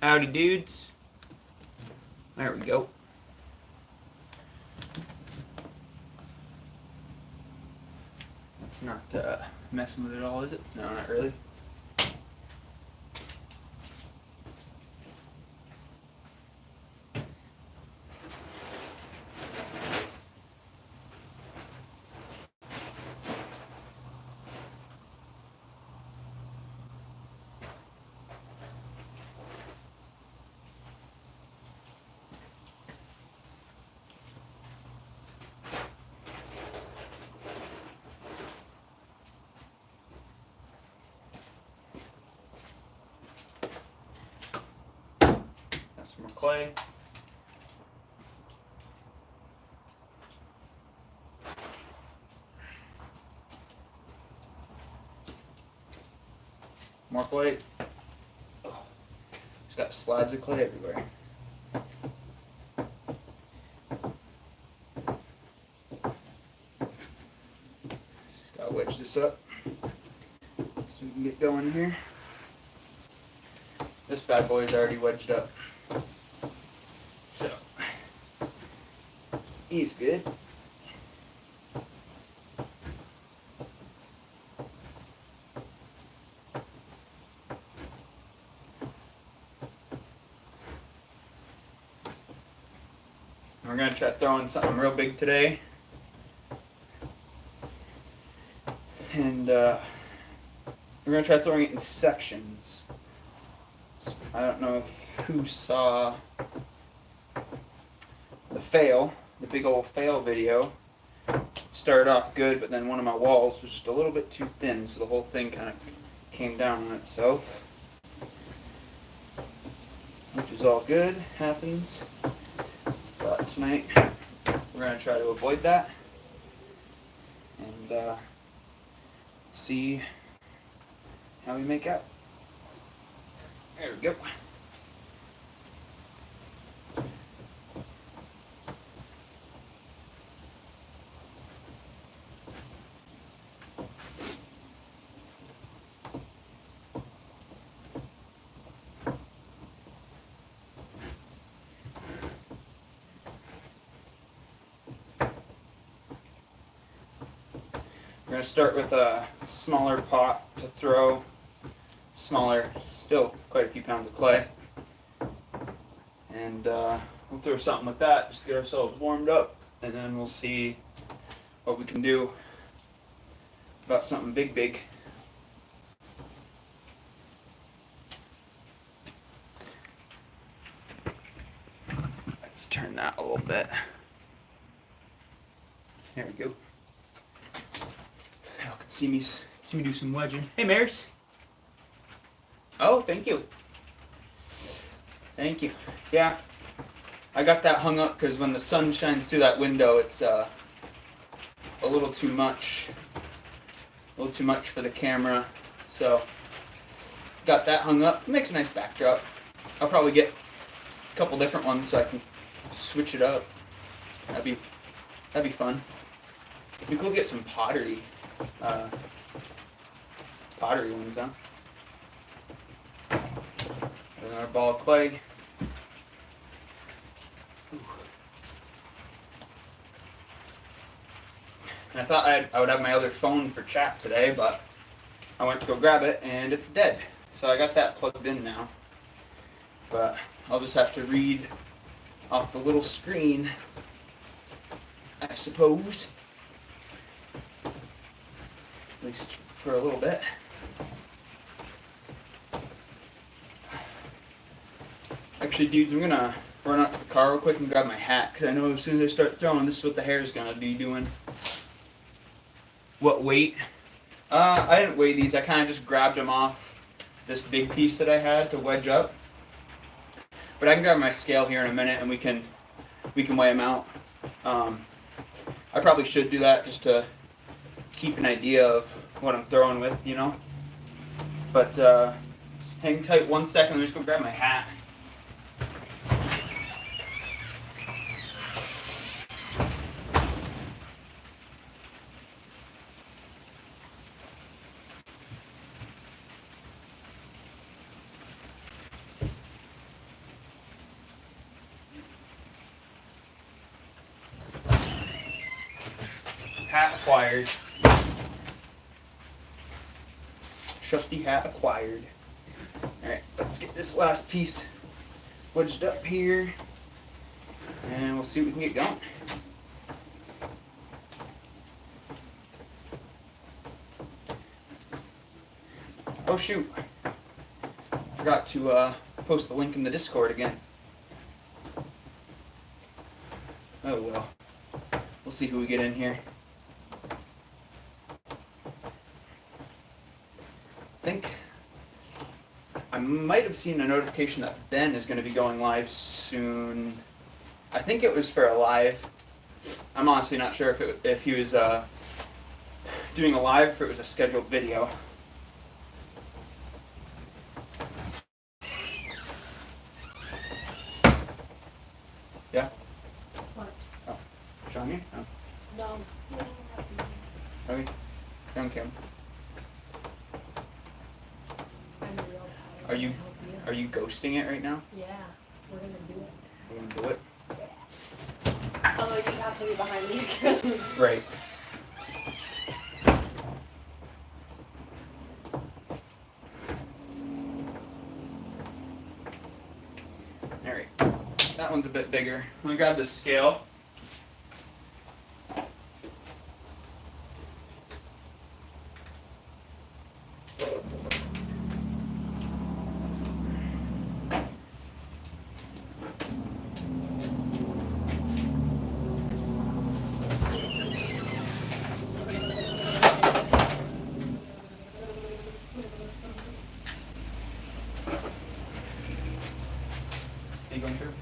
Howdy dudes. There we go. That's not messing with it all, is it? No, not really. Some more clay. More clay. Oh, just got slabs of clay everywhere. Just gotta wedge this up so we can get going here. This bad boy is already wedged up. So, he's good. We're going to try throwing something real big today. And we're going to try throwing it in sections. So, I don't know who saw the big old fail video. Started off good, but then one of my walls was just a little bit too thin, so the whole thing kind of came down on itself. Which is all good, happens. But tonight, we're going to try to avoid that. And see how we make out. There we go. We're going to start with a smaller pot to throw, smaller, still quite a few pounds of clay. And we'll throw something with that just to get ourselves warmed up, and then we'll see what we can do about something big. Let's turn that a little bit. There we go. Y'all can see me do some wedging. Hey, Maris. Oh, thank you. Thank you. Yeah, I got that hung up because when the sun shines through that window, it's a little too much. A little too much for the camera. So, got that hung up. It makes a nice backdrop. I'll probably get a couple different ones so I can switch it up. That'd be fun. We could get some pottery ones, huh? Another ball of clay. And I thought I would have my other phone for chat today, but I went to go grab it and it's dead. So I got that plugged in now. But I'll just have to read off the little screen, I suppose. At least for a little bit. Actually, dudes, I'm gonna run out to the car real quick and grab my hat, because I know as soon as I start throwing, this is what the hair is gonna be doing. What weight? I didn't weigh these. I kind of just grabbed them off this big piece that I had to wedge up. But I can grab my scale here in a minute, and we can weigh them out. I probably should do that just to keep an idea of what I'm throwing with, you know. But hang tight 1 second. Let me just go grab my hat. Hat acquired. Trusty hat acquired. Alright, let's get this last piece wedged up here. And we'll see what we can get going. Oh shoot. Forgot to post the link in the Discord again. Oh well. We'll see who we get in here. I think I might have seen a notification that Ben is going to be going live soon. I think it was for a live. I'm honestly not sure if he was doing a live or if it was a scheduled video. Yeah? What? Oh. Showing you? Oh. No. Okay. You're on camera. I'm real tired. Are you Help you. are you ghosting it right now? Yeah, we're gonna do it. We're gonna do it. Although you have to be behind me again. Right. Alright. That one's a bit bigger. Let me grab this scale. Are you going through?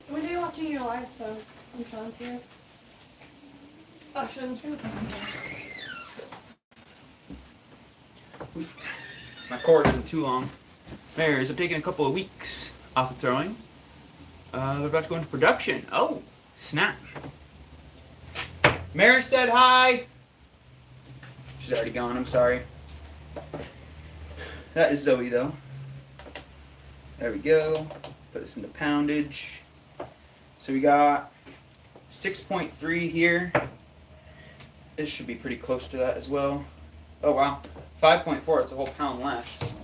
When are you watching your live, so when Sean's here? Oh, Sean's here. My cord isn't too long. Mares, I'm taking a couple of weeks off of throwing. We're about to go into production. Oh, snap. Maris said hi. She's already gone, I'm sorry. That is Zoe though. There we go. Put this into poundage. So we got 6.3 here. This should be pretty close to that as well. Oh wow. 5.4, it's a whole pound less.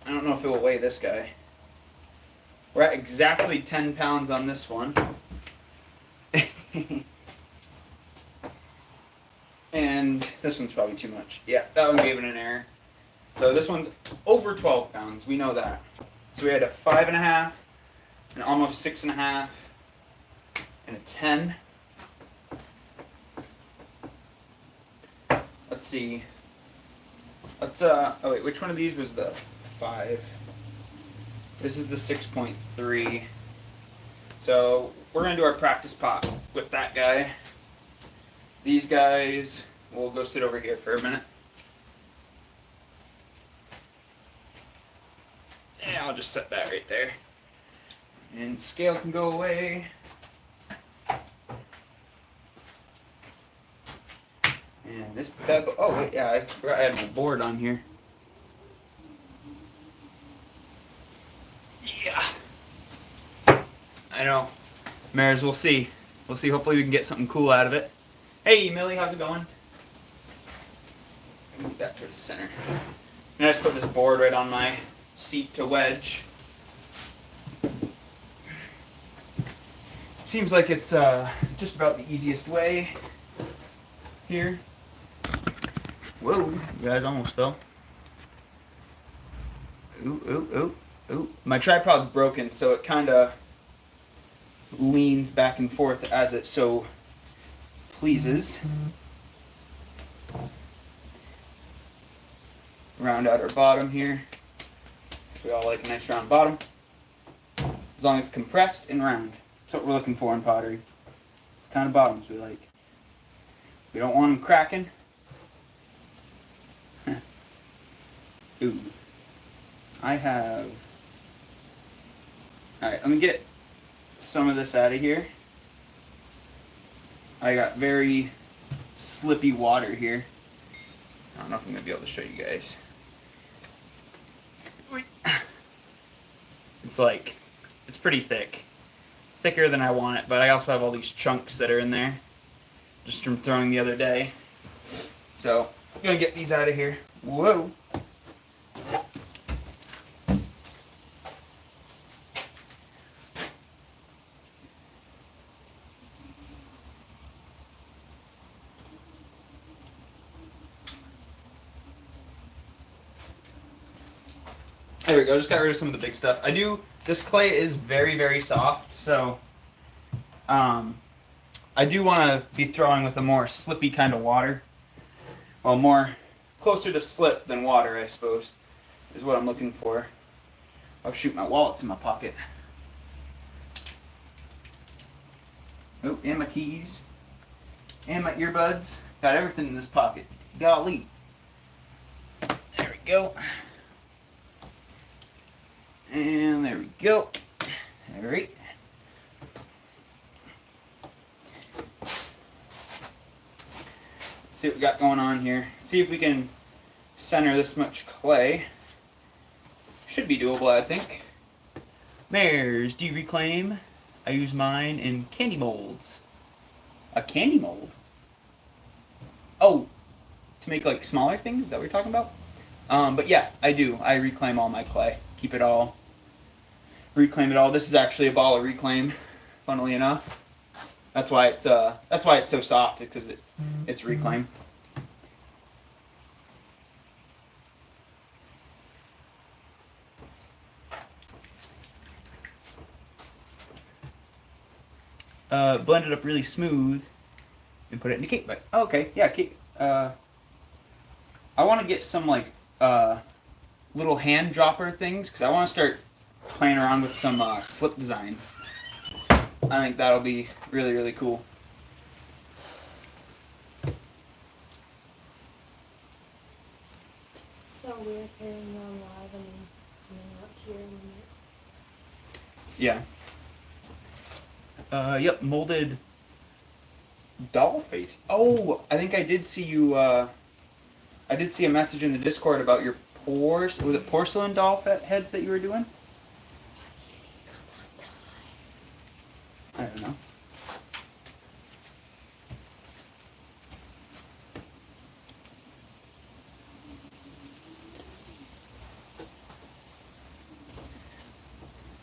I don't know if it will weigh this guy. We're at exactly 10 pounds on this one. And this one's probably too much. Yeah, that one gave it an error. So this one's over 12 pounds, we know that. So we had a 5.5, an almost 6.5, and a 10. Let's see. Let's oh wait, which one of these was the 5? This is the 6.3. So we're gonna do our practice pot with that guy. These guys, we'll go sit over here for a minute. Yeah, I'll just set that right there. And scale can go away. And this bad oh wait, yeah, I forgot I had my board on here. Yeah. I know. Mares, we'll see. We'll see. Hopefully we can get something cool out of it. Hey, Millie, how's it going? Move that towards the center. And I just put this board right on my seat to wedge. Seems like it's just about the easiest way here. Whoa, you guys almost fell. Ooh, ooh, ooh, ooh. My tripod's broken, so it kind of leans back and forth as it so pleases. Round out our bottom here. We all like a nice round bottom. As long as it's compressed and round. That's what we're looking for in pottery. It's the kind of bottoms we like. We don't want them cracking. Ooh. I have... Alright, let me get some of this out of here. I got very slippy water here. I don't know if I'm going to be able to show you guys. It's like, it's pretty thick. thicker than I want it, but I also have all these chunks that are in there just from throwing the other day. So I'm gonna get these out of here. Whoa. There we go, just got rid of some of the big stuff. This clay is very, very soft, so I do want to be throwing with a more slippy kind of water. Well, more closer to slip than water, I suppose, is what I'm looking for. Oh shoot, my wallet's in my pocket. Oh, and my keys. And my earbuds. Got everything in this pocket. Golly. There we go. And there we go. Alright. See what we got going on here. See if we can center this much clay. Should be doable, I think. Mares, do you reclaim? I use mine in candy molds. A candy mold? Oh, to make like smaller things? Is that what you're talking about? But yeah, I do. I reclaim all my clay. Keep it all. Reclaim it all. This is actually a ball of reclaim, funnily enough. That's why it's so soft, because it's reclaim. Blend it up really smooth and put it in the cake bite. Oh, okay, yeah, cake. I want to get some like little hand dropper things, because I want to start playing around with some slip designs. I think that'll be really, really cool. So weird hearing them live and then not hearing it. Yeah. Yep, molded doll face. Oh, I think I did see you, I did see a message in the Discord about your was it porcelain doll heads that you were doing? I don't know.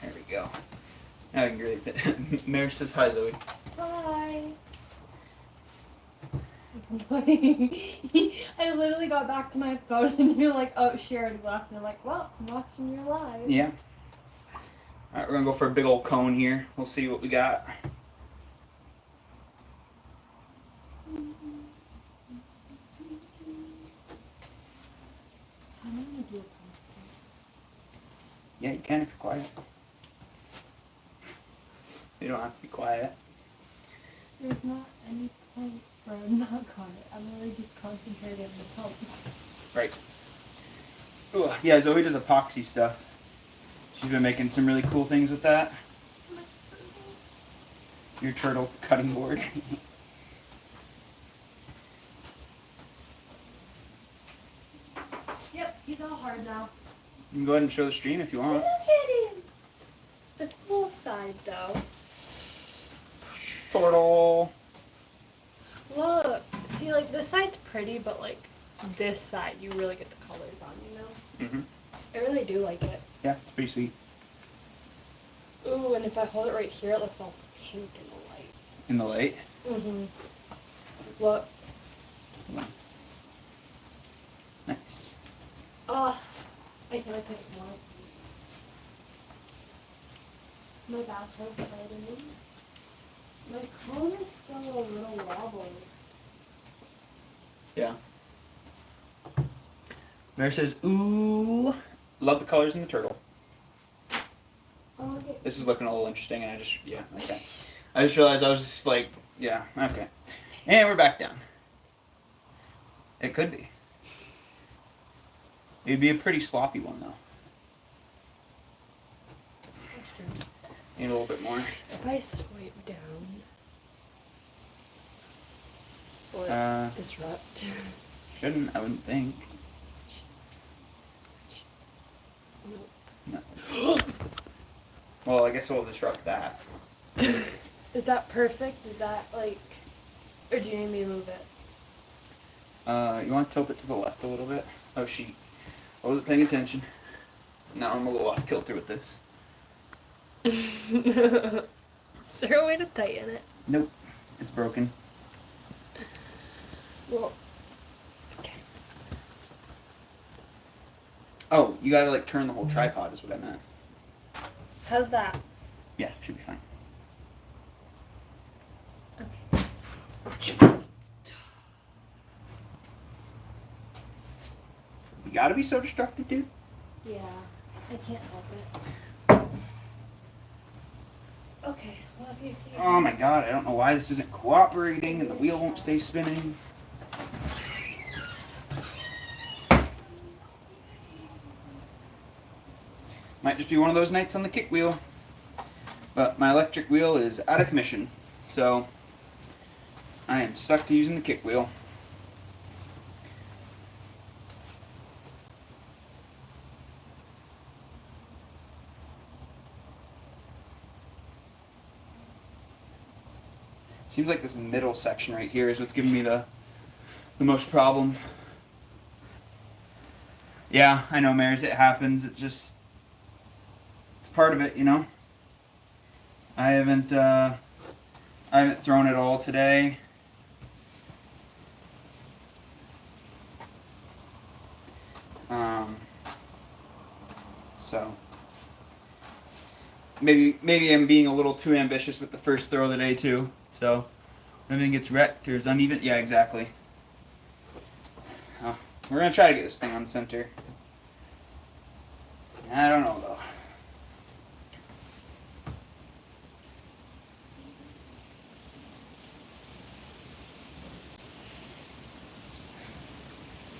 There we go. Now I can grade it. Mary says hi, Zoe. Hi. I literally got back to my phone and you're like, oh, Sharon left. And I'm like, well, I'm watching your live. Yeah. Alright, we're gonna go for a big old cone here. We'll see what we got. I'm gonna do a pasta. Yeah, you can if you're quiet. You don't have to be quiet. There's not any point where I'm not quiet. I'm really just concentrated on the pumps. Right. Ugh, yeah, Zoe does epoxy stuff. She's been making some really cool things with that. Your turtle cutting board. Yep, he's all hard now. You can go ahead and show the stream if you want. Look at him. The cool side, though. Turtle. Look, see, like this side's pretty, but like this side, you really get the colors on, you know. Mhm. I really do like it. Yeah, it's pretty sweet. Ooh, and if I hold it right here, it looks all pink in the light. In the light. Mhm. Look. Nice. I feel like I want my bathrobe colored. My cone is still a little wobbly. Yeah. Mary says, ooh, love the colors in the turtle. Oh, okay. This is looking a little interesting, and okay. I just realized I was just like, yeah, okay. And we're back down. It could be. It'd be a pretty sloppy one, though. Need a little bit more. If I swipe down, will it disrupt? Shouldn't, I wouldn't think. Nope. No. Well, I guess we'll disrupt that. Is that perfect? Is that like, or do you need me to move it? You want to tilt it to the left a little bit? Oh, she. I wasn't paying attention. Now I'm a little off kilter with this. Is there a way to tighten it? Nope. It's broken. Well, okay. Oh, you gotta like turn the whole tripod is what I meant. How's that? Yeah, should be fine. Okay. You gotta be so destructive, dude. Yeah, I can't help it. Okay, well if you see. Oh my god, I don't know why this isn't cooperating and the wheel won't stay spinning. Might just be one of those nights on the kick wheel. But my electric wheel is out of commission, so I am stuck to using the kick wheel. Seems like this middle section right here is what's giving me the most problem. Yeah, I know, Maris, it happens. It's part of it, you know. I haven't thrown it all today. So maybe I'm being a little too ambitious with the first throw of the day too. So everything gets wrecked or is uneven. Yeah, exactly. Oh, we're gonna try to get this thing on center. I don't know though.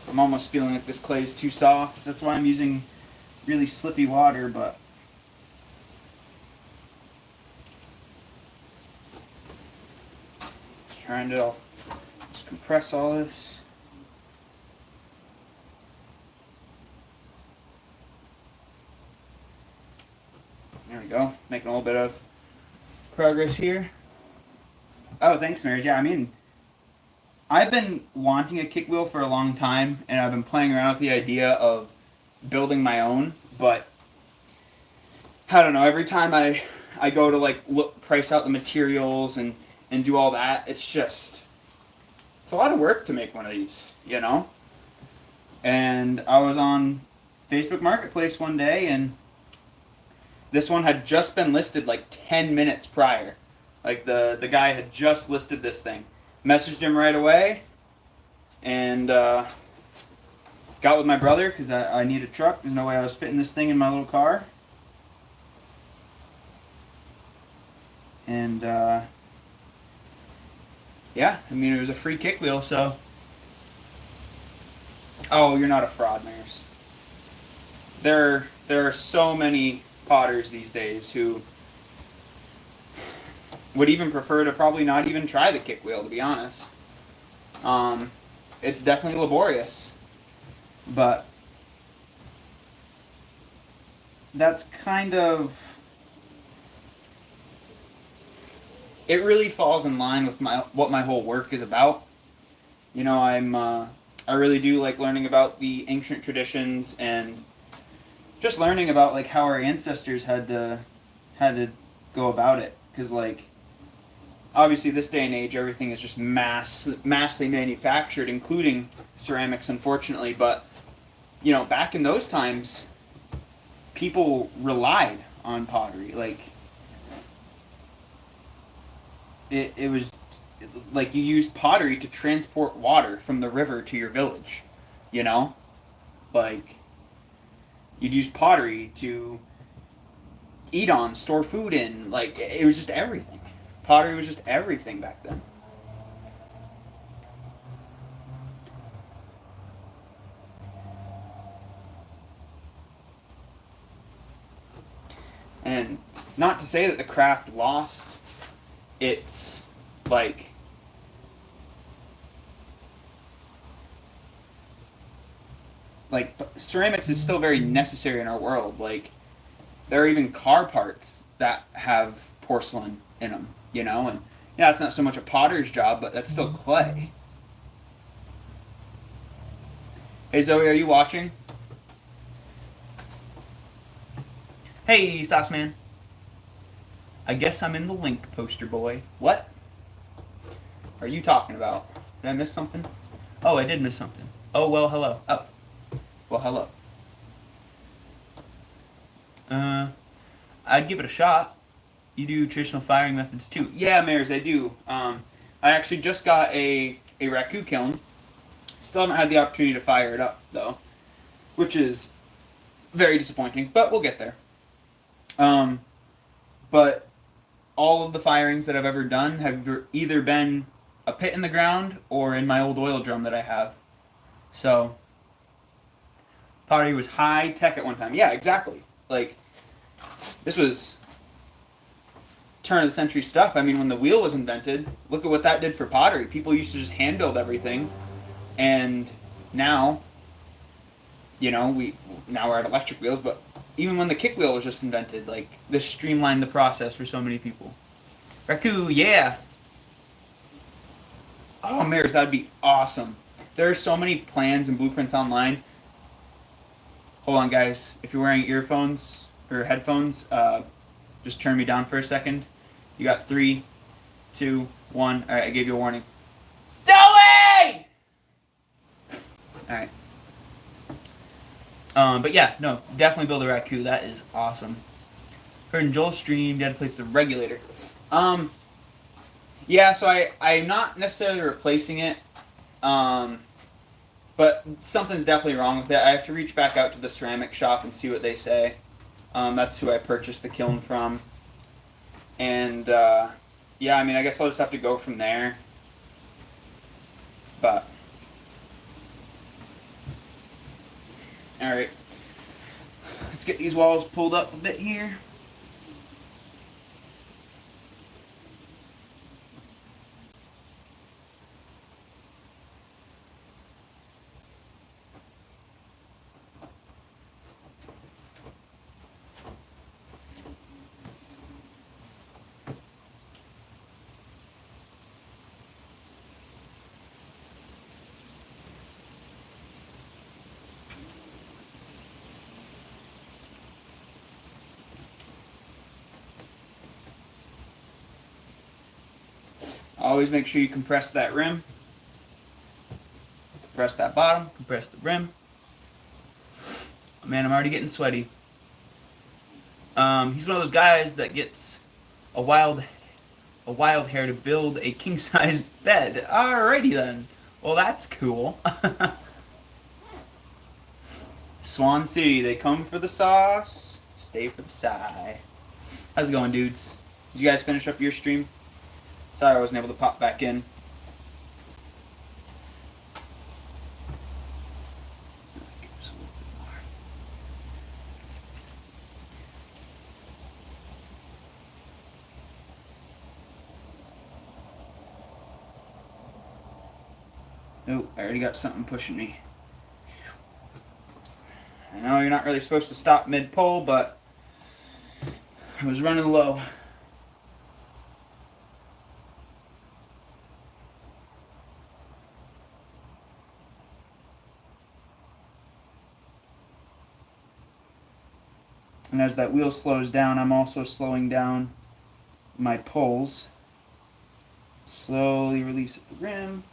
I'm almost feeling like this clay is too soft. That's why I'm using really slippy water, but trying to just compress all this. There we go. Making a little bit of progress here. Oh, thanks, Mary. Yeah, I mean, I've been wanting a kick wheel for a long time, and I've been playing around with the idea of building my own, but I don't know, every time I go to like price out the materials and do all that, it's a lot of work to make one of these, you know? And I was on Facebook Marketplace one day, and this one had just been listed like 10 minutes prior. Like the guy had just listed this thing. Messaged him right away, and got with my brother because I need a truck. There's no way I was fitting this thing in my little car. And yeah, I mean, it was a free kick wheel, so. Oh, you're not a fraud, Maris. There are so many potters these days who would even prefer to probably not even try the kick wheel, to be honest. It's definitely laborious, but that's kind of, it really falls in line with what my whole work is about. You know, I really do like learning about the ancient traditions and just learning about like how our ancestors had to go about it, because like obviously this day and age everything is just massively manufactured, including ceramics, unfortunately. But you know, back in those times, people relied on pottery. Like it was like you used pottery to transport water from the river to your village, you know? Like you'd use pottery to eat on, store food in. Like it was just everything. Pottery was just everything back then. And not to say that the craft lost its like ceramics is still very necessary in our world. Like there are even car parts that have porcelain in them, you know, and yeah, it's not so much a potter's job, but that's still clay. Hey Zoe, are you watching? Hey, Sauce Man. I guess I'm in the link, poster boy. What are you talking about? Did I miss something? Oh, I did miss something. Oh, well, hello. Oh, well, hello. I'd give it a shot. You do traditional firing methods too. Yeah, Mares, I do. I actually just got a raku kiln. Still haven't had the opportunity to fire it up, though, which is very disappointing, but we'll get there. But all of the firings that I've ever done have either been a pit in the ground or in my old oil drum that I have. So, pottery was high tech at one time. Yeah, exactly. Like, this was turn of the century stuff. I mean, when the wheel was invented, look at what that did for pottery. People used to just hand build everything, and now, you know, now we're at electric wheels. But even when the kickwheel was just invented, like this streamlined the process for so many people. Raku, yeah. Oh, Mares, that'd be awesome. There are so many plans and blueprints online. Hold on, guys. If you're wearing earphones or headphones, just turn me down for a second. You got 3, 2, 1. All right, I gave you a warning. Zoe! All right. But yeah, no, definitely build a raku. That is awesome. Heard in Joel's stream, you had to place the regulator. Yeah, so I'm not necessarily replacing it, but something's definitely wrong with it. I have to reach back out to the ceramic shop and see what they say. That's who I purchased the kiln from. And, yeah, I mean, I guess I'll just have to go from there. But, alright. Let's get these walls pulled up a bit here. Always make sure you compress that rim. Compress that bottom, compress the rim. Man, I'm already getting sweaty. He's one of those guys that gets a wild hair to build a king-size bed. Alrighty then. Well, that's cool. Swan City, they come for the sauce, stay for the sigh. How's it going, dudes? Did you guys finish up your stream? Sorry I wasn't able to pop back in. Oh, I already got something pushing me. I know you're not really supposed to stop mid-pull, but I was running low. And as that wheel slows down, I'm also slowing down my pulls. Slowly release at the rim.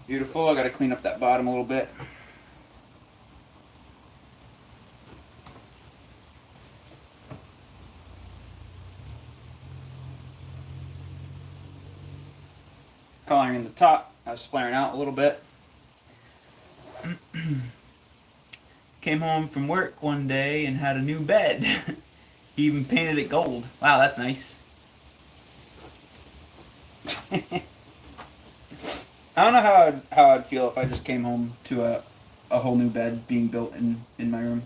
Beautiful. I got to clean up that bottom a little bit. Coloring the top. I was flaring out a little bit. Came home from work one day and had a new bed. He even painted it gold. Wow, that's nice. I don't know how I'd feel if I just came home to a whole new bed being built in my room.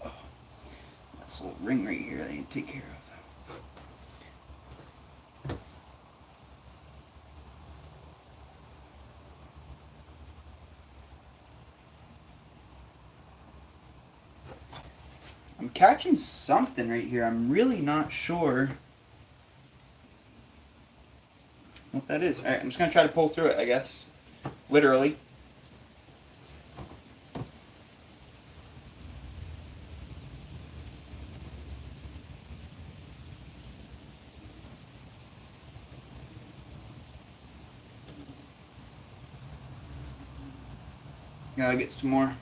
Oh, that's a little ring right here that I need to take care of. I'm catching something right here. I'm really not sure what that is. Alright, I'm just gonna try to pull through it, I guess. Literally. Gotta get some more.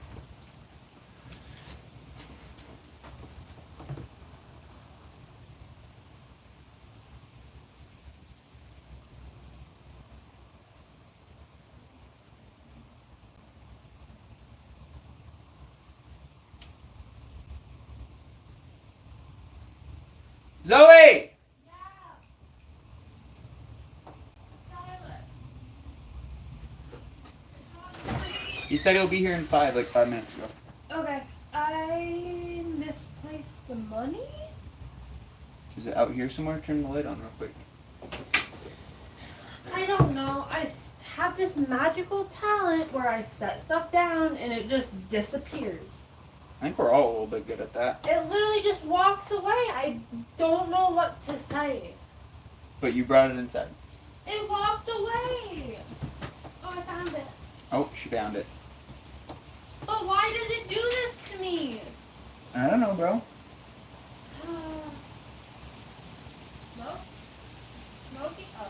Zoe! He said he'll be here in 5, like 5 minutes ago. Okay. I misplaced the money? Is it out here somewhere? Turn the light on real quick. I don't know. Have this magical talent where I set stuff down and it just disappears. I think we're all a little bit good at that. It literally just walks away. I don't know what to say. But you brought it inside. It walked away. Oh, I found it. Oh, she found it. But why does it do this to me? I don't know, bro. Smoke? Smoky? Oh.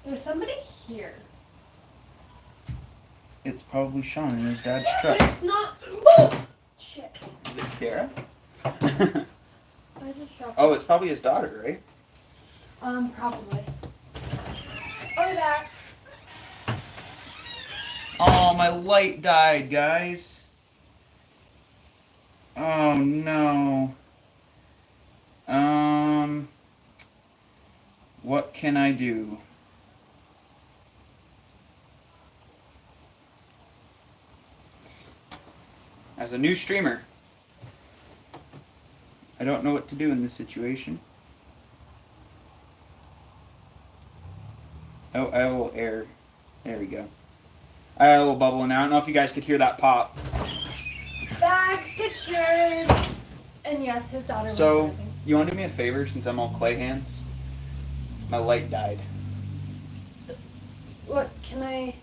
There's somebody here. It's probably Sean in his dad's But truck. it's not. Oh! Shit. Is it Kara? I just dropped Oh, it's probably his daughter, right? Probably. Oh, that. Oh, my light died, guys. Oh, no. What can I do? As a new streamer, I don't know what to do in this situation. Oh, I have a little air. There we go. I had a little bubble now. I don't know if you guys could hear that pop. Bag secured. And yes, his daughter was So, driving. you want to do me a favor since I'm all clay hands? My light died. What can I?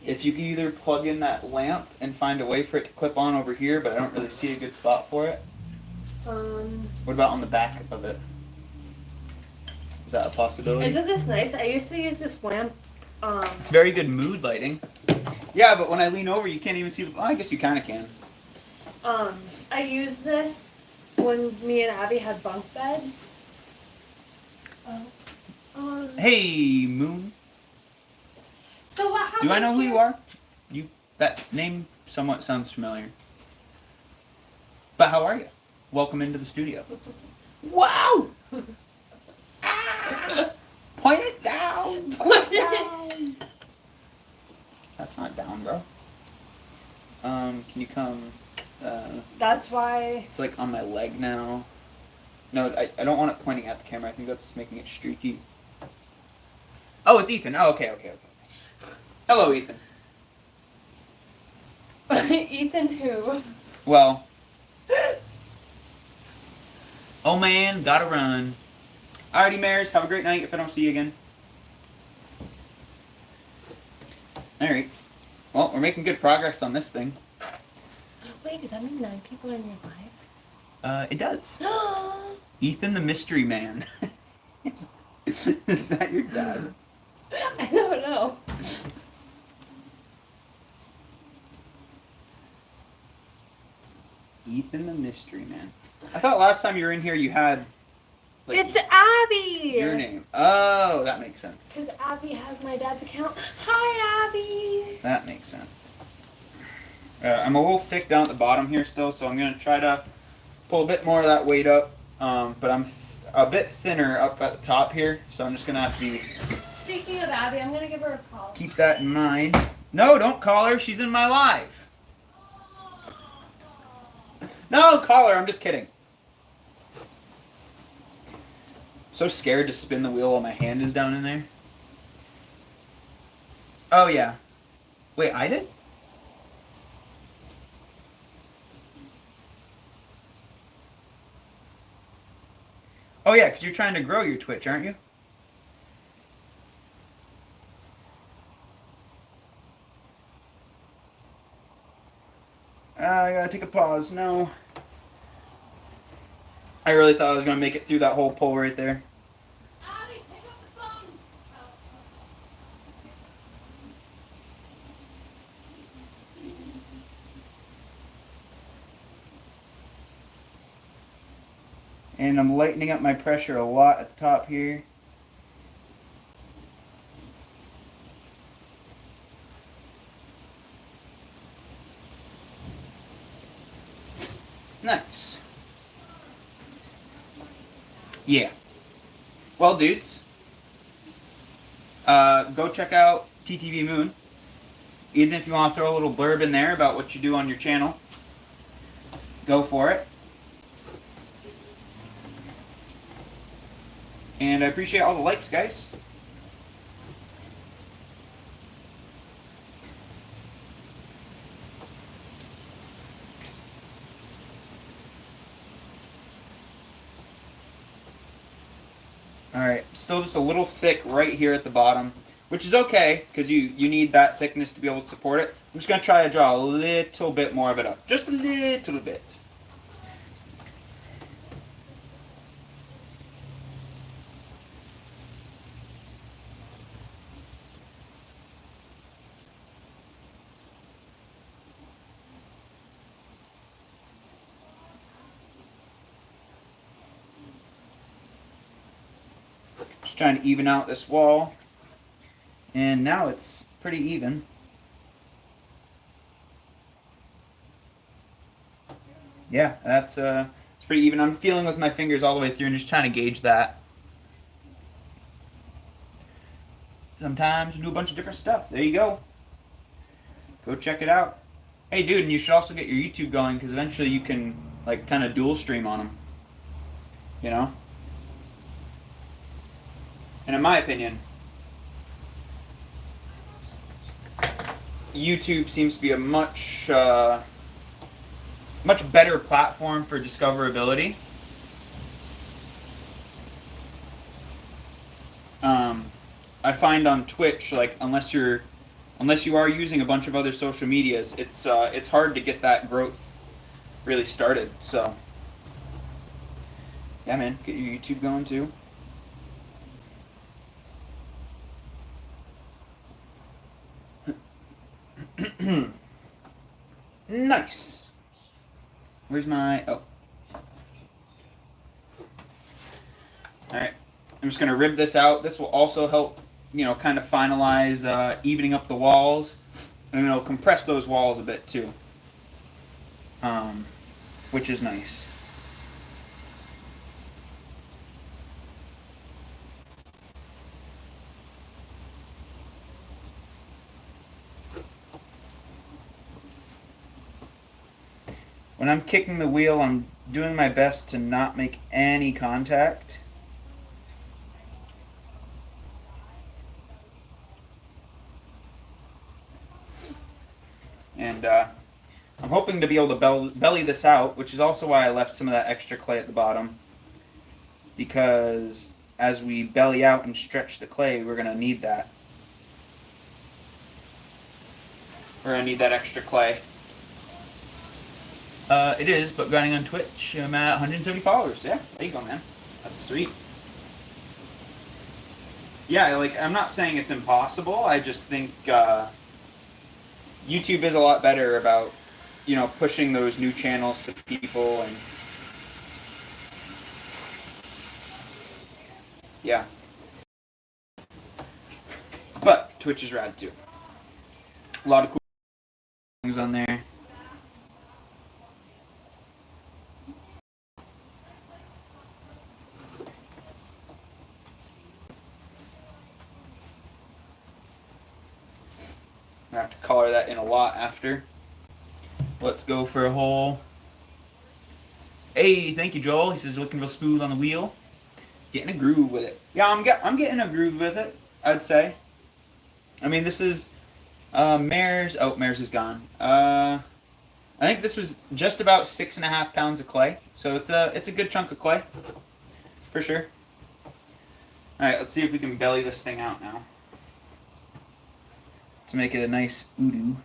If you could either plug in that lamp and find a way for it to clip on over here, but I don't really see a good spot for it. What about on the back of it? Is that a possibility? Isn't this nice? I used to use this lamp. It's very good mood lighting. Yeah, but when I lean over, you can't even see the. Well, I guess you kind of can. I used this when me and Abby had bunk beds. Hey, Moon. So what happened? Do I know who here? you are? That name somewhat sounds familiar. But how are you? Welcome into the studio. Wow! Ah! Point it down! Point it down! That's not down, bro. Can you come? That's why. It's like on my leg now. No, I don't want it pointing at the camera. I think that's making it streaky. Oh, it's Ethan. Oh, okay. Hello, Ethan. Ethan who? Well. Oh man, gotta run. Alrighty, Mares, have a great night if I don't see you again. Alright. Well, we're making good progress on this thing. Wait, does that mean 9 people are in your life? It does. Ethan the Mystery Man. Is that your dad? I don't know. Ethan the Mystery Man. I thought last time you were in here you had... like, It's Abby! your name. Oh, that makes sense. Because Abby has my dad's account. Hi, Abby! That makes sense. I'm a little thick down at the bottom here still, so I'm going to try to pull a bit more of that weight up. But I'm a bit thinner up at the top here, so I'm just going to have to Speaking of Abby, I'm going to give her a call. keep that in mind. No, don't call her. She's in my live. No, call her. I'm just kidding. so scared to spin the wheel while my hand is down in there. Oh yeah. Wait, I did? Oh yeah, because you're trying to grow your Twitch, aren't you? I gotta take a pause. No. I really thought I was gonna make it through that whole pole right there. Abby, pick up the phone. And I'm lightening up my pressure a lot at the top here. Nice. Yeah. Well, dudes, go check out TTV Moon. Even if you want to throw a little blurb in there about what you do on your channel, go for it. And I appreciate all the likes, guys. Alright, still just a little thick right here at the bottom, which is okay, because you need that thickness to be able to support it. I'm just going to try to draw a little bit more of it up. Just a little bit. Just trying to even out this wall. And now it's pretty even. Yeah, it's pretty even. I'm feeling with my fingers all the way through and just trying to gauge that. Sometimes you do a bunch of different stuff. There you go. Go check it out. Hey dude, and you should also get your YouTube going, because eventually you can like kind of dual stream on them. You know? And in my opinion, YouTube seems to be a much better platform for discoverability. I find on Twitch, like unless you are using a bunch of other social medias, it's hard to get that growth really started. So yeah, man, get your YouTube going too. Nice. Where's my... Oh. Alright. I'm just going to rib this out. This will also help, kind of finalize evening up the walls. And it'll compress those walls a bit too. Which is nice. When I'm kicking the wheel, I'm doing my best to not make any contact. And I'm hoping to be able to belly this out, which is also why I left some of that extra clay at the bottom. Because as we belly out and stretch the clay, we're going to need that. We're going to need that extra clay. It is, but grinding on Twitch, I'm at 170 followers. Yeah, there you go, man. That's sweet. Yeah, like, I'm not saying it's impossible. I just think YouTube is a lot better about, pushing those new channels to people and... Yeah. But Twitch is rad, too. A lot of cool things on there. I have to color that in a lot after. Let's go for a hole. Hey, thank you, Joel. He says looking real smooth on the wheel. getting a groove with it. Yeah, I'm getting a groove with it, I'd say. I mean, this is Mare's. Oh, Mare's is gone. I think this was just about 6.5 pounds of clay, so it's a good chunk of clay, for sure. All right, let's see if we can belly this thing out now to make it a nice udu.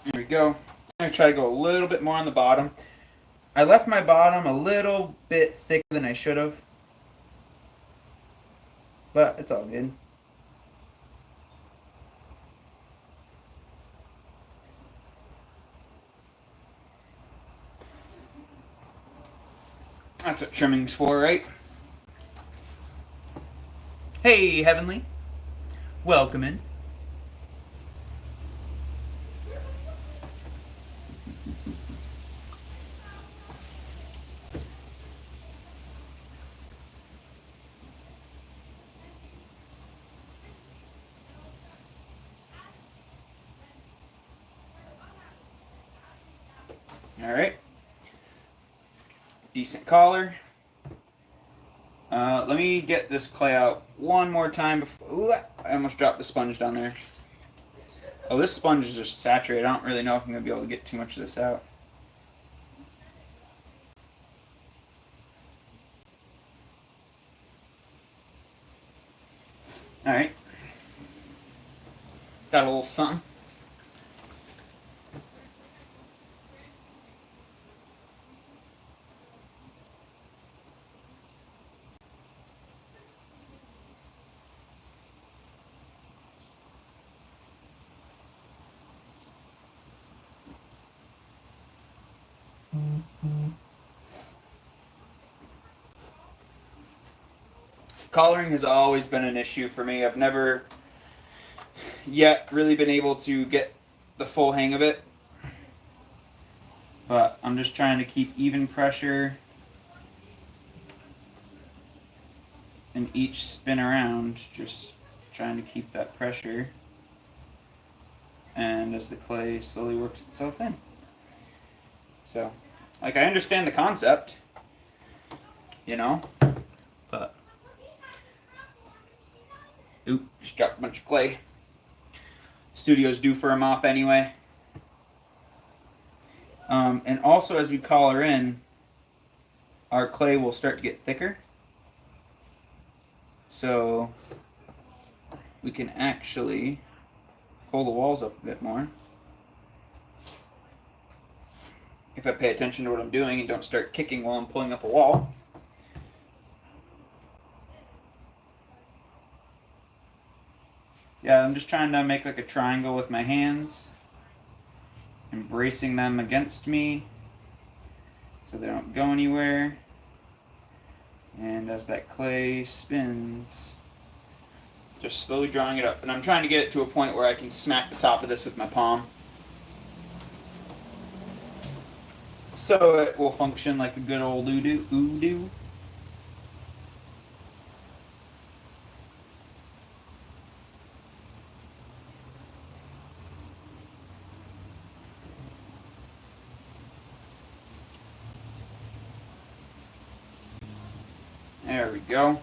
There we go. I'm going to try to go a little bit more on the bottom. I left my bottom a little bit thicker than I should have. But it's all good. That's what trimming's for, right? Hey, Heavenly. Welcome in. All right. Decent collar. Let me get this clay out one more time before. Ooh, I almost dropped the sponge down there. Oh, this sponge is just saturated. I don't really know if I'm going to be able to get too much of this out. All right. Got a little something. Collaring has always been an issue for me. I've never yet really been able to get the full hang of it. But I'm just trying to keep even pressure in each spin around, just trying to keep that pressure. And as the clay slowly works itself in. So, like, I understand the concept, you know, but, oop, just dropped a bunch of clay. Studio's due for a mop anyway. And also, as we collar in, our clay will start to get thicker. So, we can actually pull the walls up a bit more. If I pay attention to what I'm doing and don't start kicking while I'm pulling up a wall. Yeah, I'm just trying to make like a triangle with my hands and bracing them against me so they don't go anywhere. And as that clay spins, just slowly drawing it up. And I'm trying to get it to a point where I can smack the top of this with my palm, so it will function like a good old udu. There we go.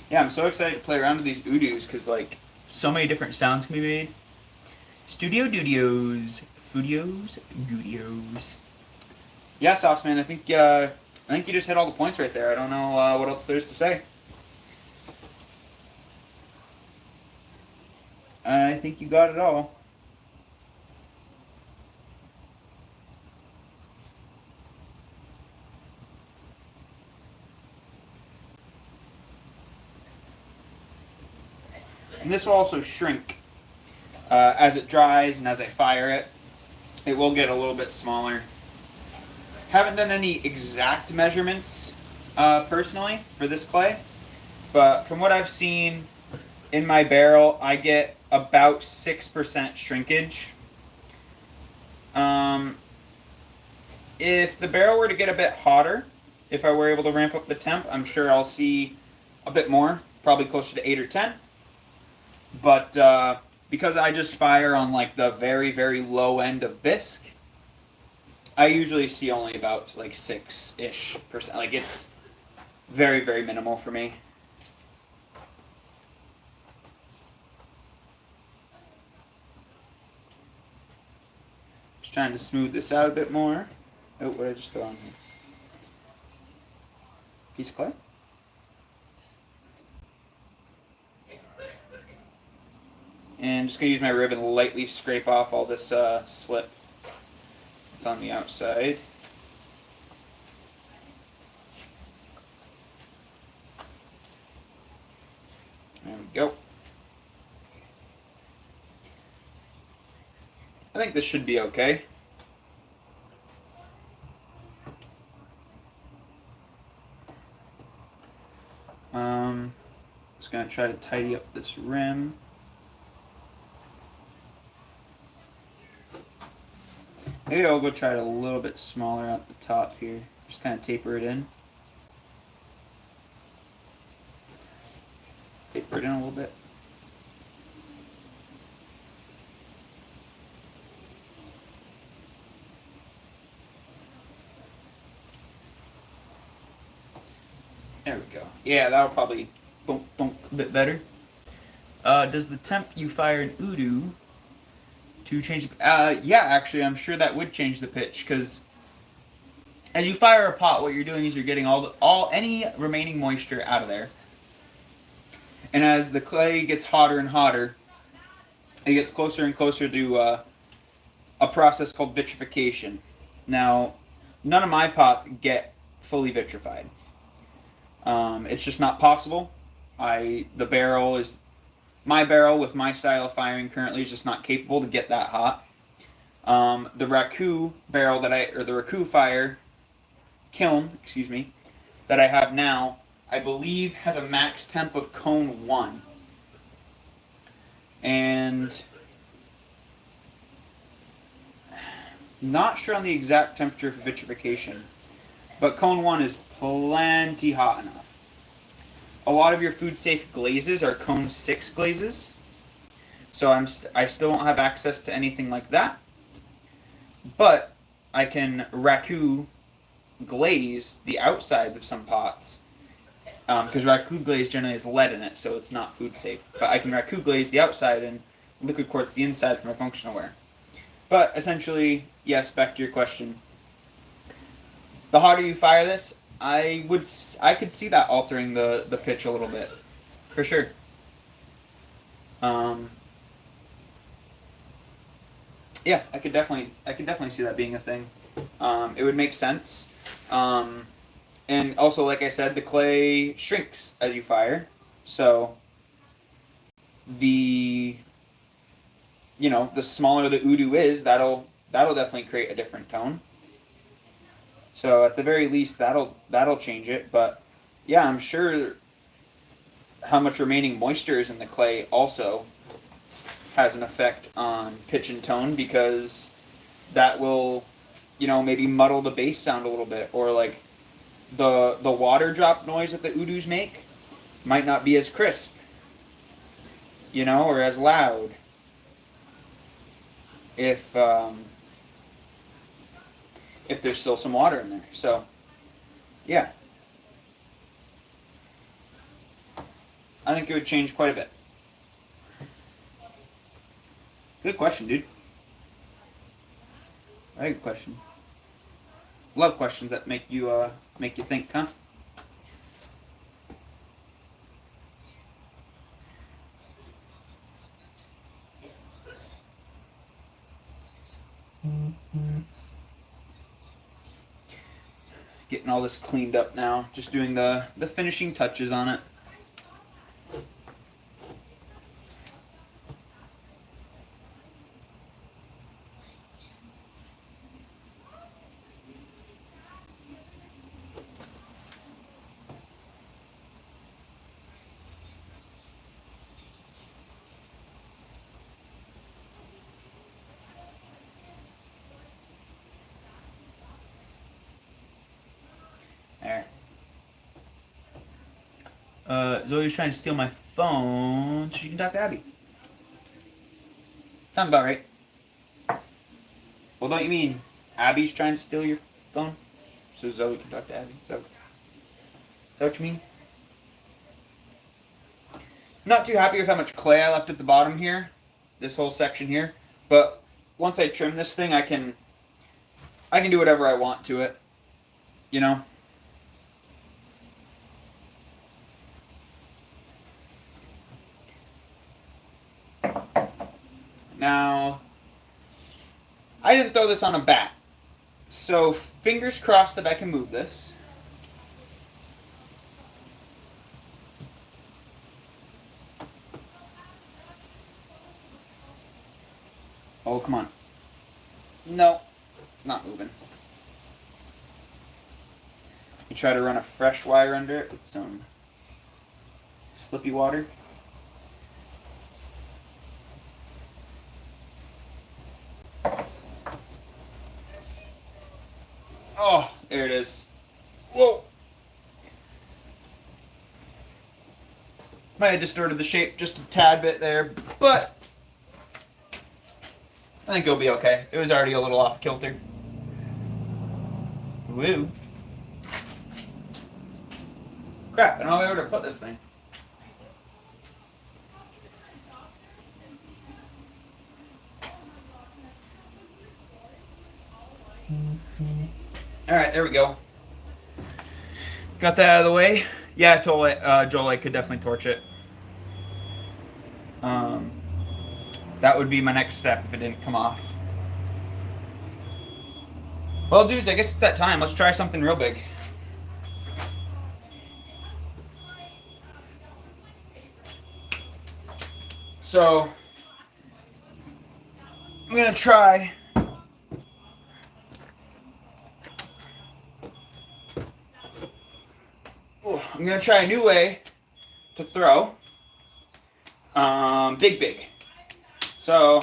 Yeah, I'm so excited to play around with these udus because, like, so many different sounds can be made. Studio Dudios, Fudios, Gudios. Yeah, Sauceman, I think you just hit all the points right there. I don't know what else there's to say. I think you got it all. And this will also shrink as it dries and as I fire it. It will get a little bit smaller. Haven't done any exact measurements personally for this clay, but from what I've seen in my barrel, I get about 6% shrinkage. If the barrel were to get a bit hotter, if I were able to ramp up the temp, I'm sure I'll see a bit more, probably closer to 8 or 10. But because I just fire on like the very, very low end of bisque, I usually see only about like 6-ish percent. Like it's very, very minimal for me. Just trying to smooth this out a bit more. Oh, what did I just throw on here? Piece of clay? And I'm just going to use my rib and lightly scrape off all this slip that's on the outside. There we go. I think this should be okay. Just going to try to tidy up this rim. Maybe I'll go try it a little bit smaller at the top here. Just kind of taper it in. Taper it in a little bit. There we go. Yeah, that'll probably thunk a bit better. Does the temp you fire in Udu to change the... yeah, actually, I'm sure that would change the pitch, because as you fire a pot, what you're doing is you're getting any remaining moisture out of there. And as the clay gets hotter and hotter, it gets closer and closer to a process called vitrification. Now, none of my pots get fully vitrified. It's just not possible. My barrel with my style of firing currently is just not capable to get that hot. The Raku barrel the Raku fire kiln, that I have now, I believe has a max temp of cone 1. And not sure on the exact temperature for vitrification, but cone 1 is plenty hot enough. A lot of your food safe glazes are cone 6 glazes, so I still don't have access to anything like that, but I can Raku glaze the outsides of some pots, because Raku glaze generally has lead in it, so it's not food safe. But I can Raku glaze the outside and liquid quartz the inside for my functional wear. But essentially, yes, back to your question. The hotter you fire this, I could see that altering the pitch a little bit, for sure. Yeah, I could definitely see that being a thing. It would make sense. And also, like I said, the clay shrinks as you fire, so the smaller the Udu is, that'll definitely create a different tone. So at the very least, that'll change it. But yeah, I'm sure how much remaining moisture is in the clay also has an effect on pitch and tone, because that will, maybe muddle the bass sound a little bit, or like the water drop noise that the Udus make might not be as crisp, or as loud if there's still some water in there. So, yeah. I think it would change quite a bit. Good question, dude. Very good question. Love questions that make you think, huh? Getting all this cleaned up now. Just doing the finishing touches on it. Zoe's trying to steal my phone so she can talk to Abby. Sounds about right. Well, don't you mean Abby's trying to steal your phone so Zoe can talk to Abby? Is that what you mean? Not too happy with how much clay I left at the bottom here, this whole section here. But once I trim this thing, I can do whatever I want to it. You know? Now, I didn't throw this on a bat. So, fingers crossed that I can move this. Oh, come on. No, it's not moving. You try to run a fresh wire under it with some slippy water. Oh, there it is. Whoa! Might have distorted the shape just a tad bit there, but I think it'll be okay. It was already a little off kilter. Woo. Crap, I don't know where to put this thing. Alright, there we go. Got that out of the way. Yeah, I told Joel I could definitely torch it. That would be my next step if it didn't come off. Well, dudes, I guess it's that time. Let's try something real big. So, I'm going to try... I'm going to try a new way to throw. Big. So,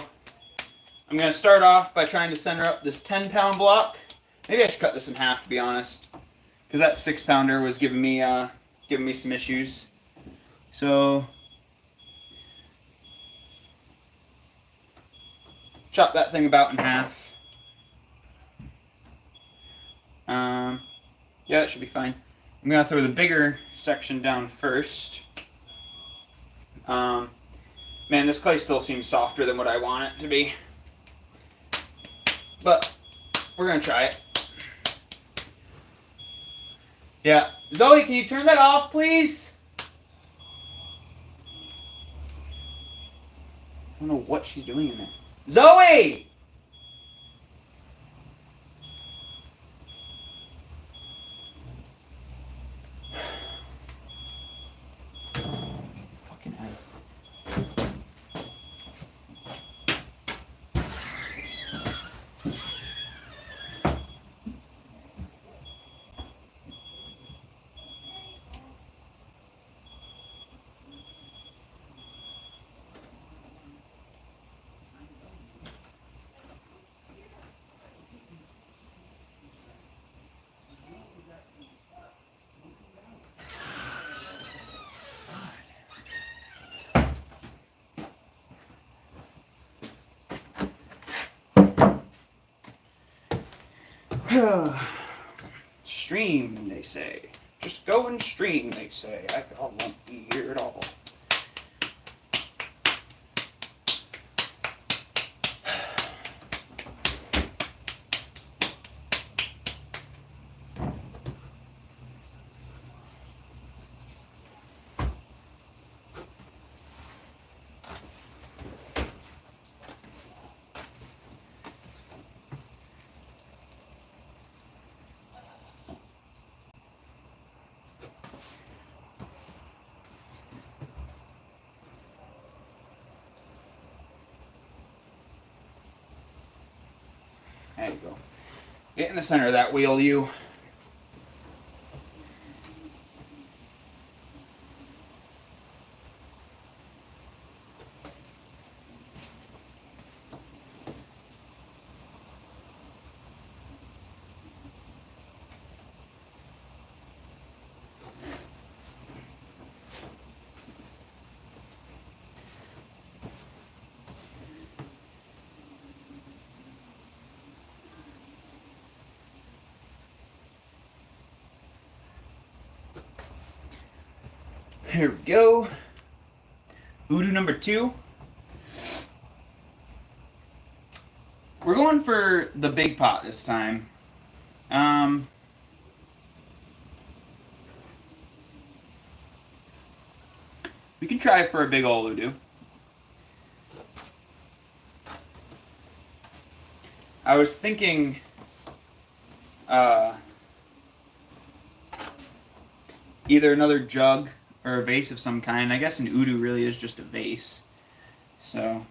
I'm going to start off by trying to center up this 10-pound block. Maybe I should cut this in half, to be honest. Because that 6-pounder was giving me some issues. So, chop that thing about in half. Yeah, that should be fine. I'm going to throw the bigger section down first. Man, this clay still seems softer than what I want it to be. But we're going to try it. Yeah. Zoe, can you turn that off, please? I don't know what she's doing in there. Zoe! Fucking hell. Stream, they say. Just go and stream, they say. I won't be here at all. There you go. Get in the center of that wheel, you. Here we go. Voodoo number 2. We're going for the big pot this time. We can try for a big ol' voodoo. I was thinking either another jug or a vase of some kind. I guess an udu really is just a vase. So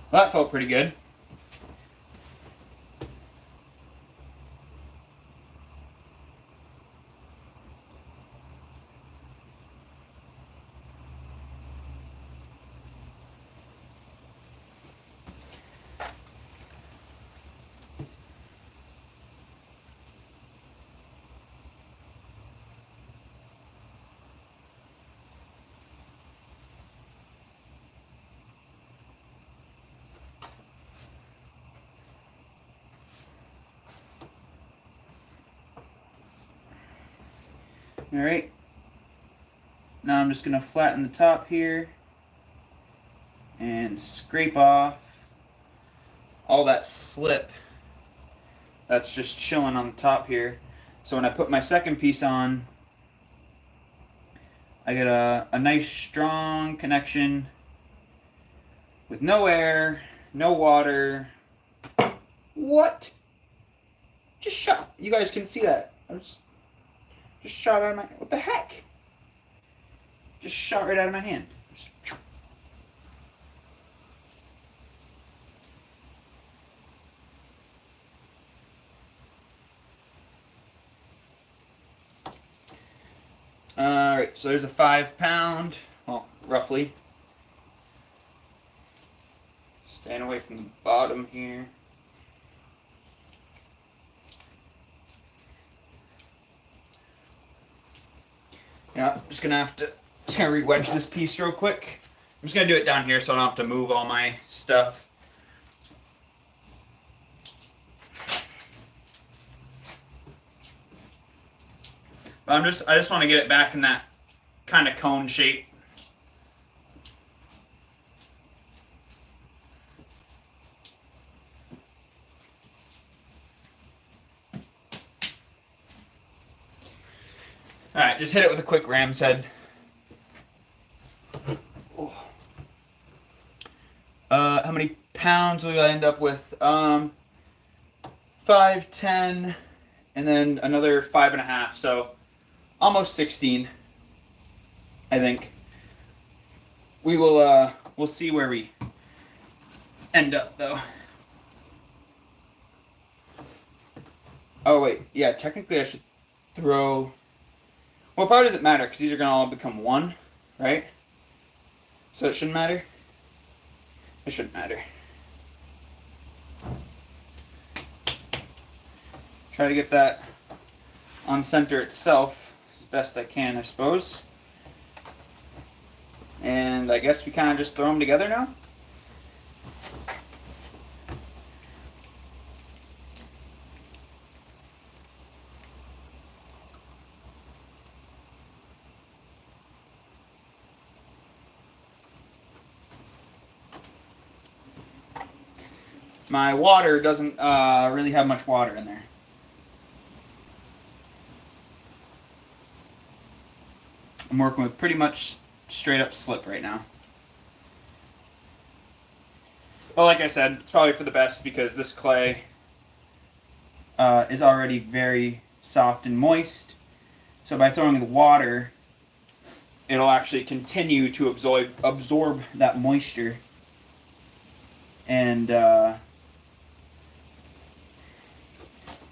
well, that felt pretty good. Alright. Now I'm just going to flatten the top here and scrape off all that slip that's just chilling on the top here. So when I put my second piece on, I get a nice strong connection with no air, no water. What? Just shot. You guys can see that. I was just shot out of my... What the heck? Just shot right out of my hand. Alright, so there's a 5 pound. Well, roughly. Staying away from the bottom here. Yeah, I'm just gonna re-wedge this piece real quick. I'm just gonna do it down here so I don't have to move all my stuff. But I just want to get it back in that kind of cone shape. Alright, just hit it with a quick ram's head. How many pounds will I end up with? 5, 10, and then another 5.5, so almost 16, I think. We'll see where we end up, though. Oh, wait, yeah, technically I should throw... Well, probably doesn't matter, because these are going to all become 1, right? So it shouldn't matter? It shouldn't matter. Try to get that on center itself as best I can, I suppose. And I guess we kind of just throw them together now. My water doesn't really have much water in there. I'm working with pretty much straight up slip right now. But like I said, it's probably for the best because this clay is already very, soft and moist. So by throwing the water, it'll actually continue to absorb that moisture and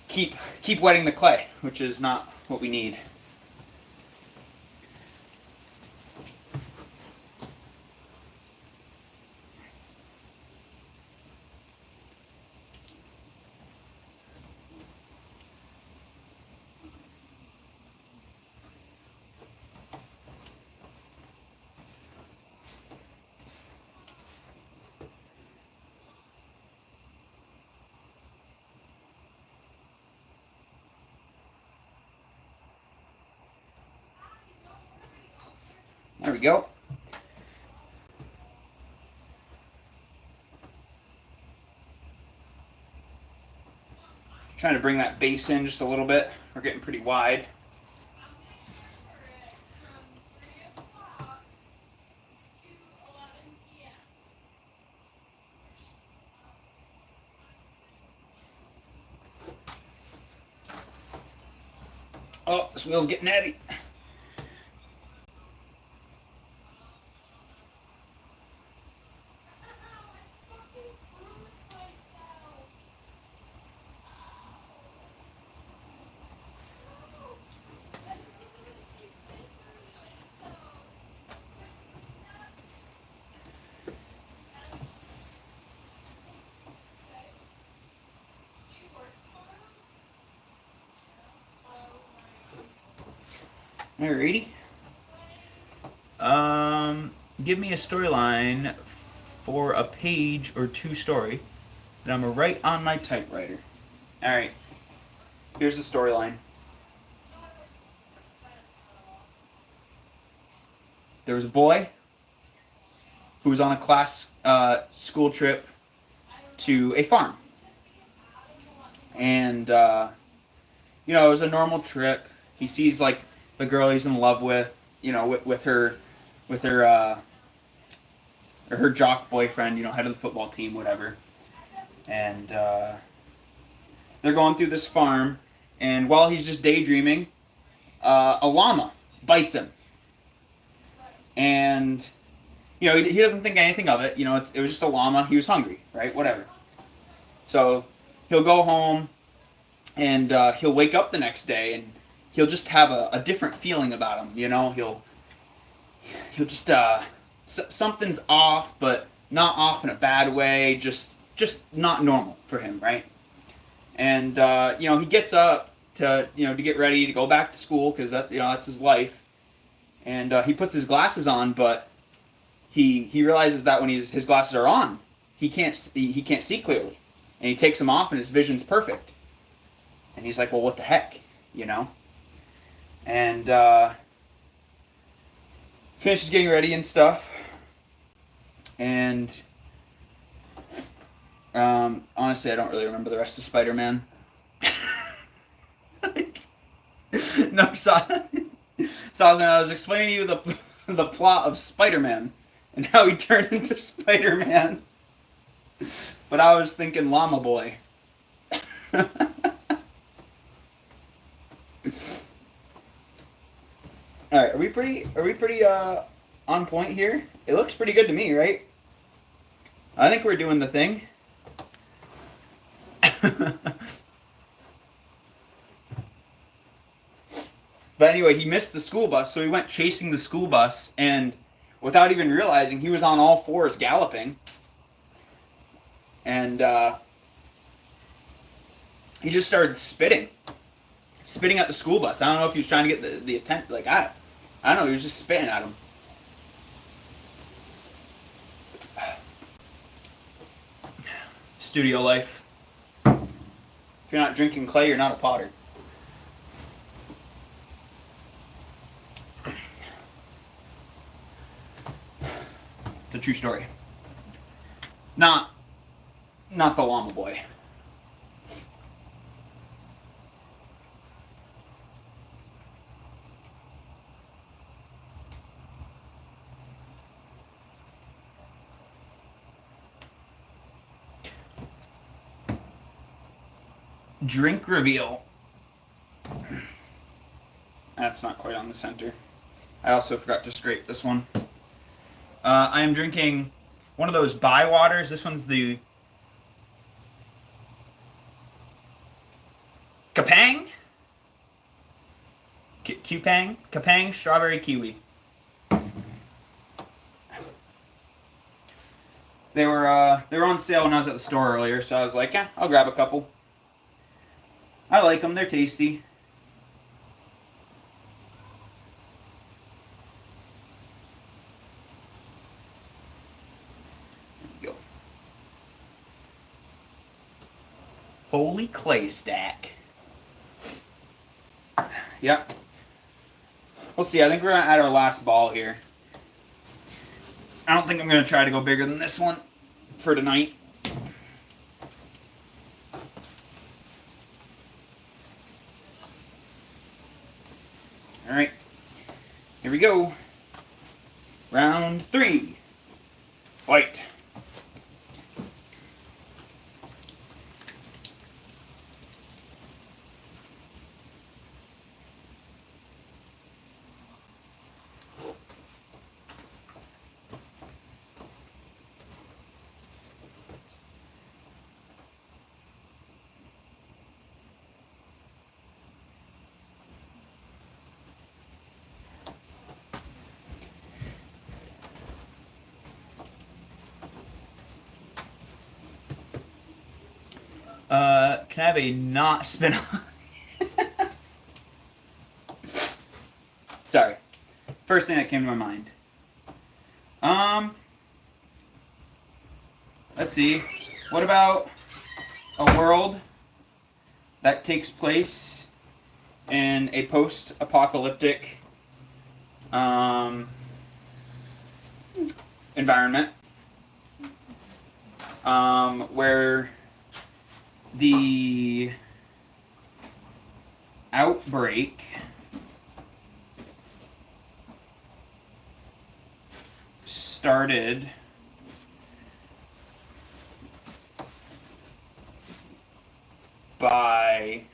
keep wetting the clay, which is not what we need. There we go. Trying to bring that base in just a little bit. We're getting pretty wide. Oh, this wheel's getting heavy. Alrighty. Give me a storyline for a page or two story that I'm gonna write on my typewriter. Alright. Here's the storyline. There was a boy who was on a class school trip to a farm. And, you know, it was a normal trip. He sees, like, the girl he's in love with, you know, with her or her jock boyfriend, you know, head of the football team, whatever. And they're going through this farm, and while he's just daydreaming, a llama bites him. And, you know, he doesn't think anything of it. You know, it was just a llama. He was hungry, right? Whatever. So he'll go home, and he'll wake up the next day, and he'll just have a different feeling about him. You know, he'll just something's off, but not off in a bad way. Just not normal for him, right? And you know, he gets up to get ready to go back to school because that's his life. And he puts his glasses on, but he realizes that when his glasses are on, he can't see clearly, and he takes them off, and his vision's perfect. And he's like, well, what the heck, you know? And finishes getting ready and stuff. And honestly, I don't really remember the rest of Spider-Man. No, when I was explaining to you the plot of Spider-Man and how he turned into Spider-Man. But I was thinking Llama Boy. All right, are we pretty on point here? It looks pretty good to me, right? I think we're doing the thing. But anyway, he missed the school bus, so he went chasing the school bus, and without even realizing, he was on all fours galloping. And he just started spitting at the school bus. I don't know if he was trying to get the attention. Like, I don't know, he was just spitting at him. Studio life. If you're not drinking clay, you're not a potter. It's a true story. Not the Llama Boy. Drink reveal. That's not quite on the center. I also forgot to scrape this one. I am drinking one of those Bai waters. This one's the Kapang? Kupang? Kapang Strawberry Kiwi. They were on sale when I was at the store earlier, so I was like, yeah, I'll grab a couple. I like them. They're tasty. There we go. Holy clay stack. Yep. We'll see. I think we're at our last ball here. I don't think I'm going to try to go bigger than this one for tonight. All right. Here we go. Round 3. Fight. Can I have a not spin off? Sorry. First thing that came to my mind. Let's see. What about a world that takes place in a post-apocalyptic environment where the outbreak started by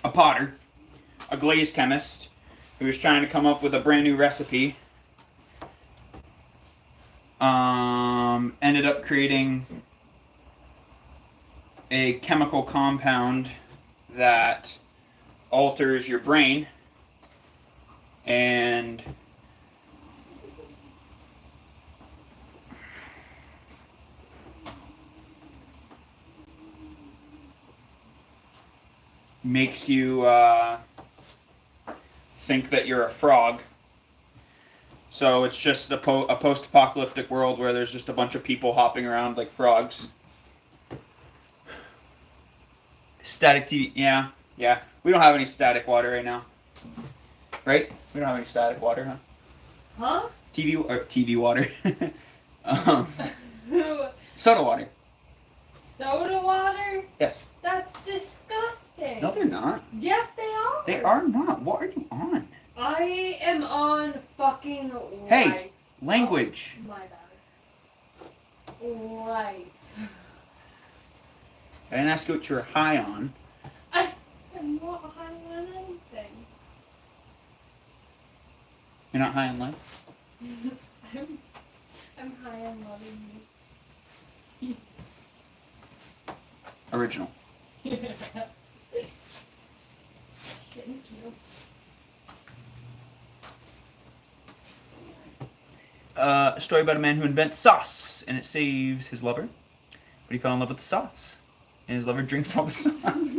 a potter, a glaze chemist, who was trying to come up with a brand new recipe. Ended up creating a chemical compound that alters your brain and makes you think that you're a frog. So it's just a post-apocalyptic world where there's just a bunch of people hopping around like frogs. Static TV, yeah. We don't have any static water right now. Right? We don't have any static water, huh? Huh? TV water. Soda water. Soda water? Yes. That's disgusting. No, they're not. Yes, they are. They are not. What are you on? I am on fucking life. Hey, language. Oh, my bad. Life. I didn't ask you what you were high on. I am not high on anything. You're not high on life? I'm high on loving you. Original. Thank you. A story about a man who invents sauce, and it saves his lover, but he fell in love with the sauce, and his lover drinks all the sauce.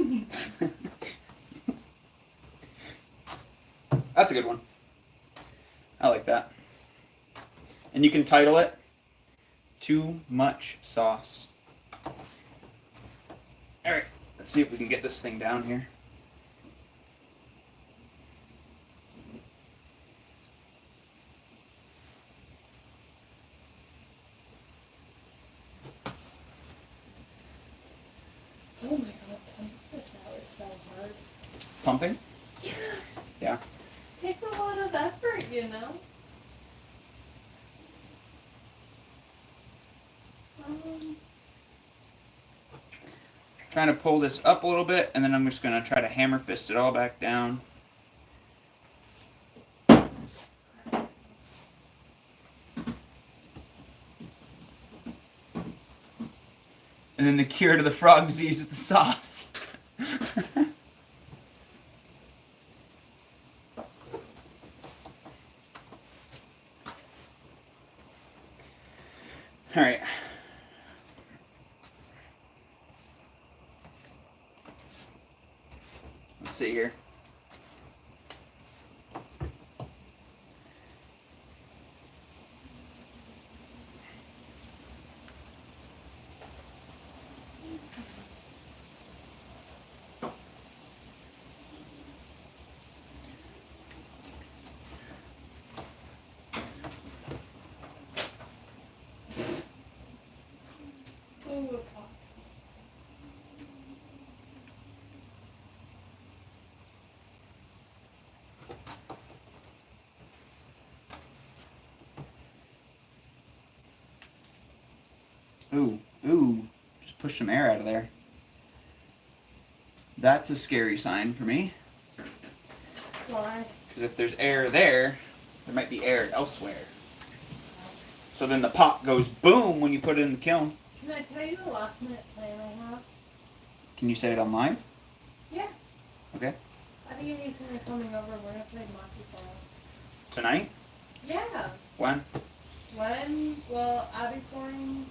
That's a good one. I like that. And you can title it, Too Much Sauce. Alright, let's see if we can get this thing down here. Oh my god, pumping this out is so hard. Pumping? Yeah. Yeah. Takes a lot of effort, you know? Trying to pull this up a little bit, and then I'm just gonna try to hammer fist it all back down. And then the cure to the frog disease is the sauce. All right. Let's see here. Ooh, just push some air out of there. That's a scary sign for me. Why? Because if there's air there, there might be air elsewhere. So then the pop goes boom when you put it in the kiln. Can I tell you the last minute plan I have? Can you say it on live? Yeah. Okay. I think you need to coming over. We're gonna play Monkey Ball. Tonight? Yeah. When? When? Well, Abby's going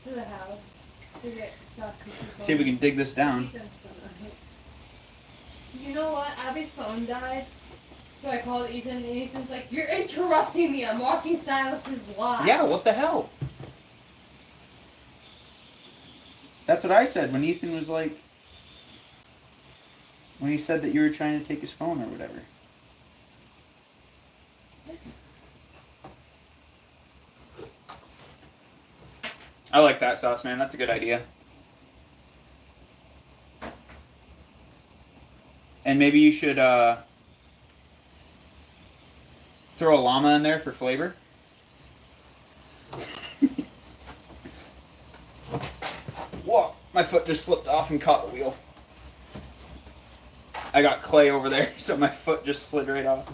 to the house to get stuff. See if we can dig this down. You know what? Abby's phone died. So I called Ethan, and Ethan's like, "You're interrupting me. I'm watching Silas's live." Yeah, what the hell? That's what I said when Ethan was like, when he said that you were trying to take his phone or whatever. I like that sauce, man. That's a good idea. And maybe you should throw a llama in there for flavor. Whoa, my foot just slipped off and caught the wheel. I got clay over there, so my foot just slid right off.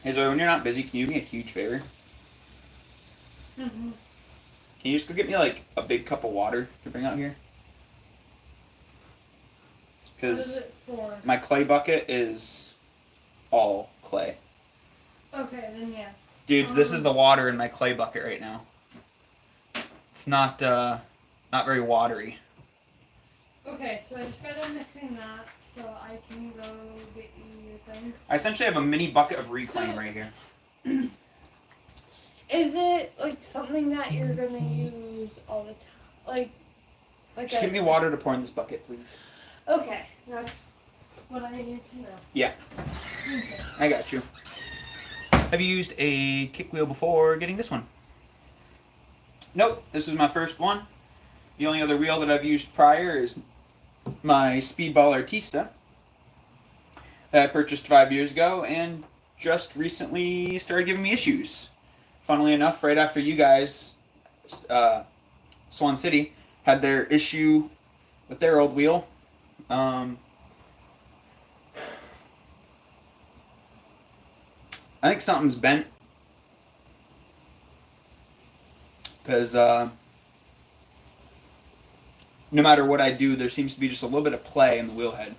Hey Zoe, when you're not busy, can you do me a huge favor? Mm-hmm. Can you just go get me like a big cup of water to bring out here? What is Because it for? my clay bucket is all clay. Okay, then yeah. Dude, this is the water in my clay bucket right now. It's not very watery. Okay, so I just got done mixing that, so I can go get you your thing. I essentially have a mini bucket of reclaim So- right here. Is it like something that you're gonna use all the time? Like Just give me water to pour in this bucket, please. Okay, that's what I need to know. Yeah, Okay. I got you. Have you used a kickwheel before getting this one? Nope, this is my first one. The only other wheel that I've used prior is my Speedball Artista that I purchased 5 years ago and just recently started giving me issues. Funnily enough, right after you guys, Swan City, had their issue with their old wheel. I think something's bent. Because no matter what I do, there seems to be just a little bit of play in the wheel head.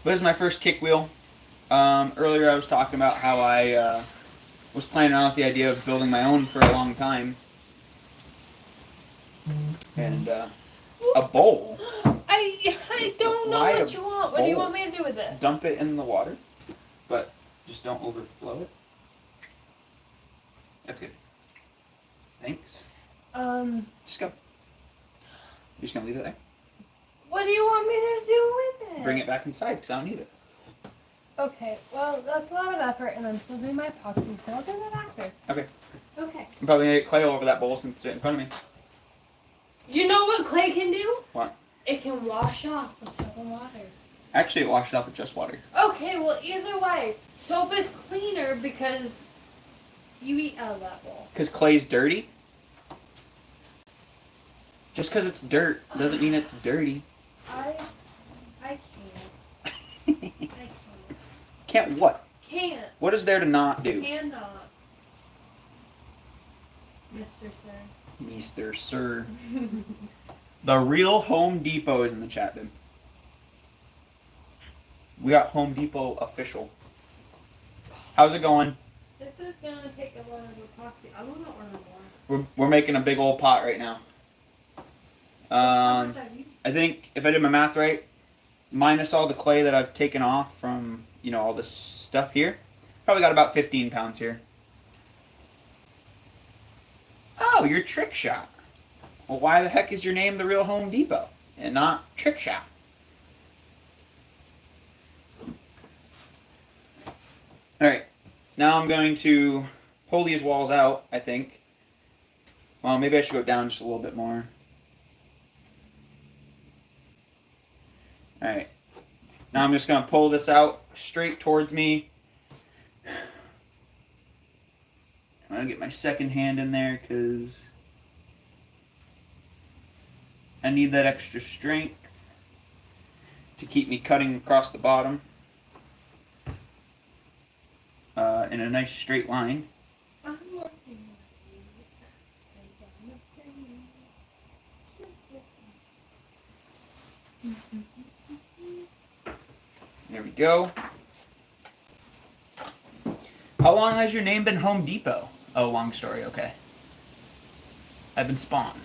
But this is my first kick wheel. Earlier I was talking about how I was playing around with the idea of building my own for a long time. And a bowl. I don't know Why what a you want. What do you bowl? want me to do with this? Dump it in the water, but just don't overflow it. That's good. Thanks. Just go. You're just gonna leave it there? What do you want me to do with it? Bring it back inside because I don't need it. Okay, well, that's a lot of effort, and I'm still doing my epoxy, so I'll do that after. Okay. Okay. I'm probably gonna get clay all over that bowl since it's right in front of me. You know what clay can do? What? It can wash off with soap and water. Actually, it washes off with just water. Okay, well, either way, soap is cleaner because you eat out of that bowl. Because clay's dirty? Just because it's dirt doesn't mean it's dirty. I can't. I can't. Can't what? Can't. What is there to not do? Cannot. Mr. Sir. Mr. Sir. The real Home Depot is in the chat, dude. We got Home Depot official. How's it going? This is gonna take a lot of epoxy. I want to order more. We're making a big old pot right now. I think if I did my math right, minus all the clay that I've taken off from, you know, all this stuff here, probably got about 15 pounds here. Oh, your Trick Shot. Well, why the heck is your name the real Home Depot and not Trick Shot? Alright, now I'm going to pull these walls out, I think. Well, maybe I should go down just a little bit more. Alright, now I'm just going to pull this out straight towards me. I'm going to get my second hand in there because I need that extra strength to keep me cutting across the bottom in a nice straight line. I'm working on you. There we go. How long has your name been Home Depot? Oh, long story, okay. I've been spawned.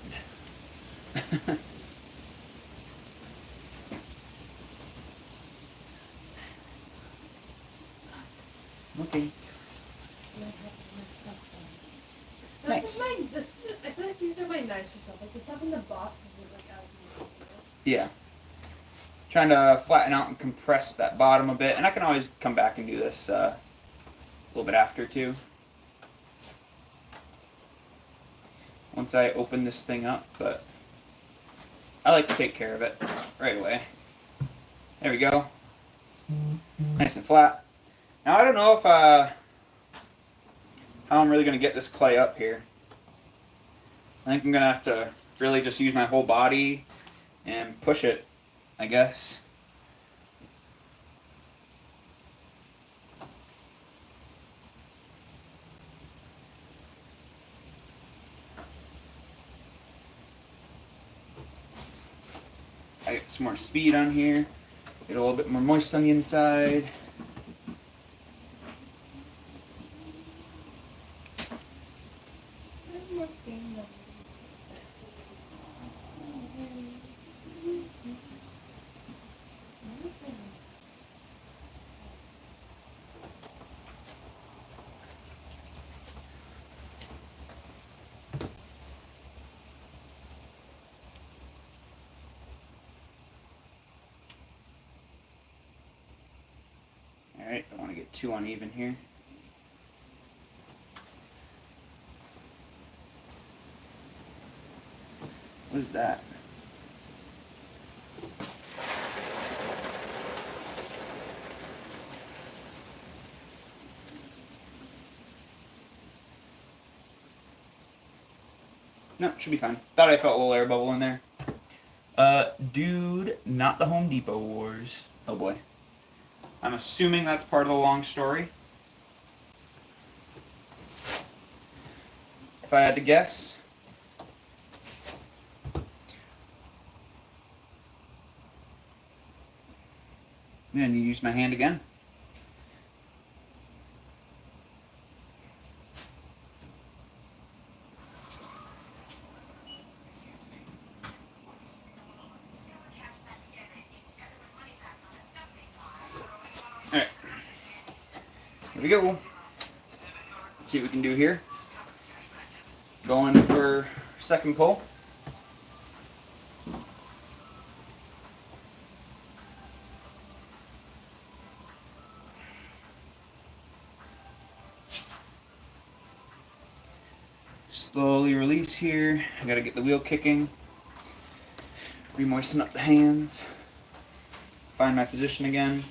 Okay. Nice. I feel like these are my nicer stuff. Like the stuff in the box is like as Yeah. Trying to flatten out and compress that bottom a bit, and I can always come back and do this a little bit after too. Once I open this thing up, but I like to take care of it right away. There we go. Nice and flat. Now I don't know if how I'm really going to get this clay up here. I think I'm going to have to really just use my whole body and push it, I guess. I get some more speed on here. Get a little bit more moist on the inside. Alright, don't want to get too uneven here. What is that? No, should be fine. Thought I felt a little air bubble in there. Dude, not the Home Depot wars. Oh boy. I'm assuming that's part of the long story. If I had to guess. Then you use my hand again. Alright. Here we go. Let's see what we can do here. Going for second pull. slowly release here. I gotta get the wheel kicking. Re-moisten up the hands. Find my position again.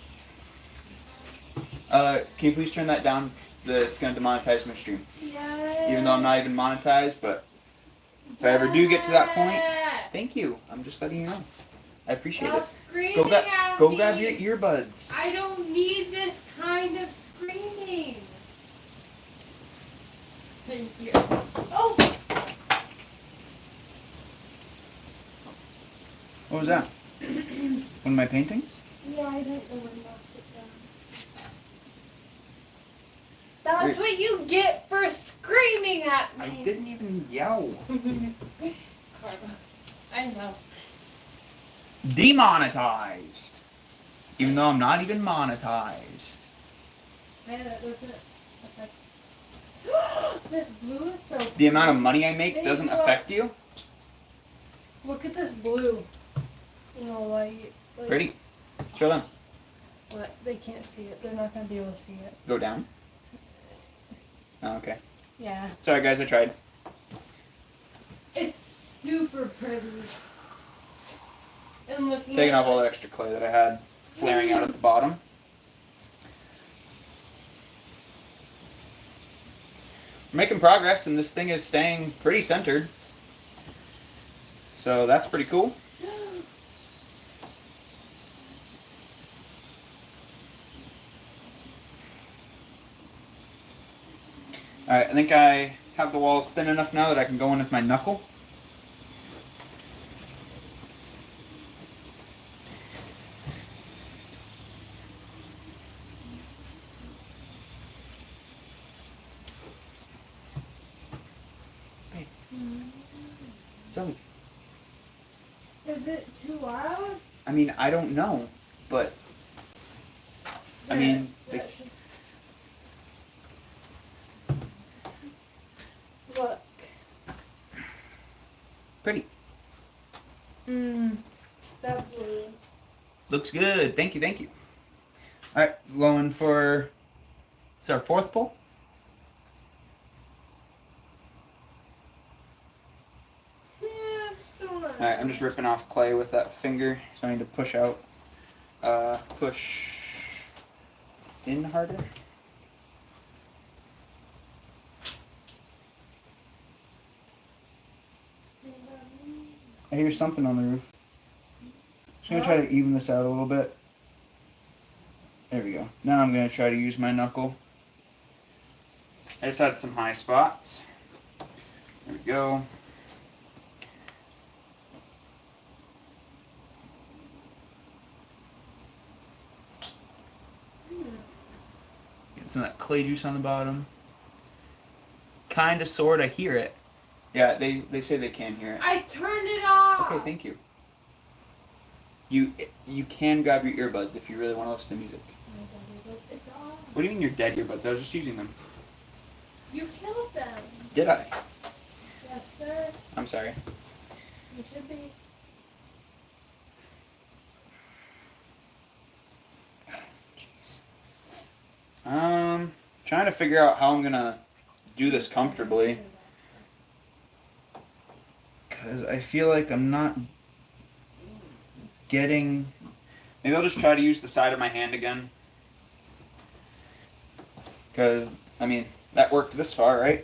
Can you please turn that down? It's gonna demonetize my stream. Yeah. Even though I'm not even monetized, but if I ever do get to that point, thank you. I'm just letting you know. I appreciate Stop it. screaming Go at grab me. your earbuds. I don't need this kind of screaming. Thank you. Oh! What was that? One of my paintings? Yeah, I don't know when knocked it down. That's what you get for screaming at me. I didn't even yell. Karma. I know. Demonetized. Even though I'm not even monetized. Man, that doesn't affect. This blue is so. The amount of money I make doesn't affect you? Look at this blue. You know, like. Pretty. Show them. What? They can't see it. They're not gonna be able to see it. Go down. Oh, okay. Yeah. Sorry guys, I tried. It's super pretty. And looking Taking at off all the extra clay that I had flaring out at the bottom. We're making progress and this thing is staying pretty centered. So that's pretty cool. Alright, I think I have the walls thin enough now that I can go in with my knuckle. Hey. Zoe. Is it too loud? I mean, I don't know, but I mean, Look. pretty. That blue. Looks good. Thank you, thank you. Alright, going for, it's our fourth pull. Yeah, it's still not. Alright, I'm just ripping off clay with that finger, so I need to push out, push in harder. I hear something on the roof. Just gonna try to even this out a little bit. There we go. Now I'm gonna try to use my knuckle. I just had some high spots. There we go. Get some of that clay juice on the bottom. Kinda, sorta hear it. Yeah, they say they can hear it. I turned it off. Okay, thank you. You can grab your earbuds if you really want to listen to music. It's off. What do you mean your dead earbuds? I was just using them. You killed them. Did I? Yes, sir. I'm sorry. You should be. Jeez. Trying to figure out how I'm gonna do this comfortably. Because I feel like I'm not getting... Maybe I'll just try to use the side of my hand again. Because, I mean, that worked this far, right?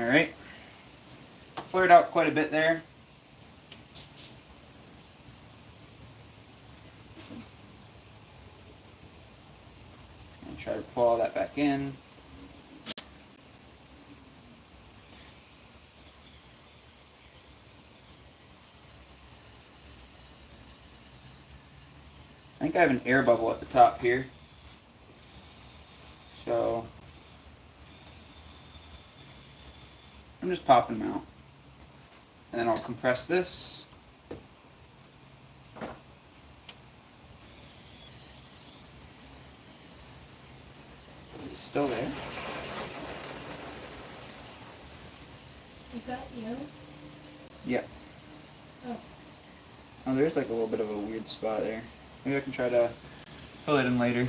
Alright. Flared out quite a bit there. And try to pull all that back in. I think I have an air bubble at the top here. So I'm just popping them out. And then I'll compress this. Is it still there? Is that you? Yeah. Oh. Oh, there's like a little bit of a weird spot there. Maybe I can try to fill it in later.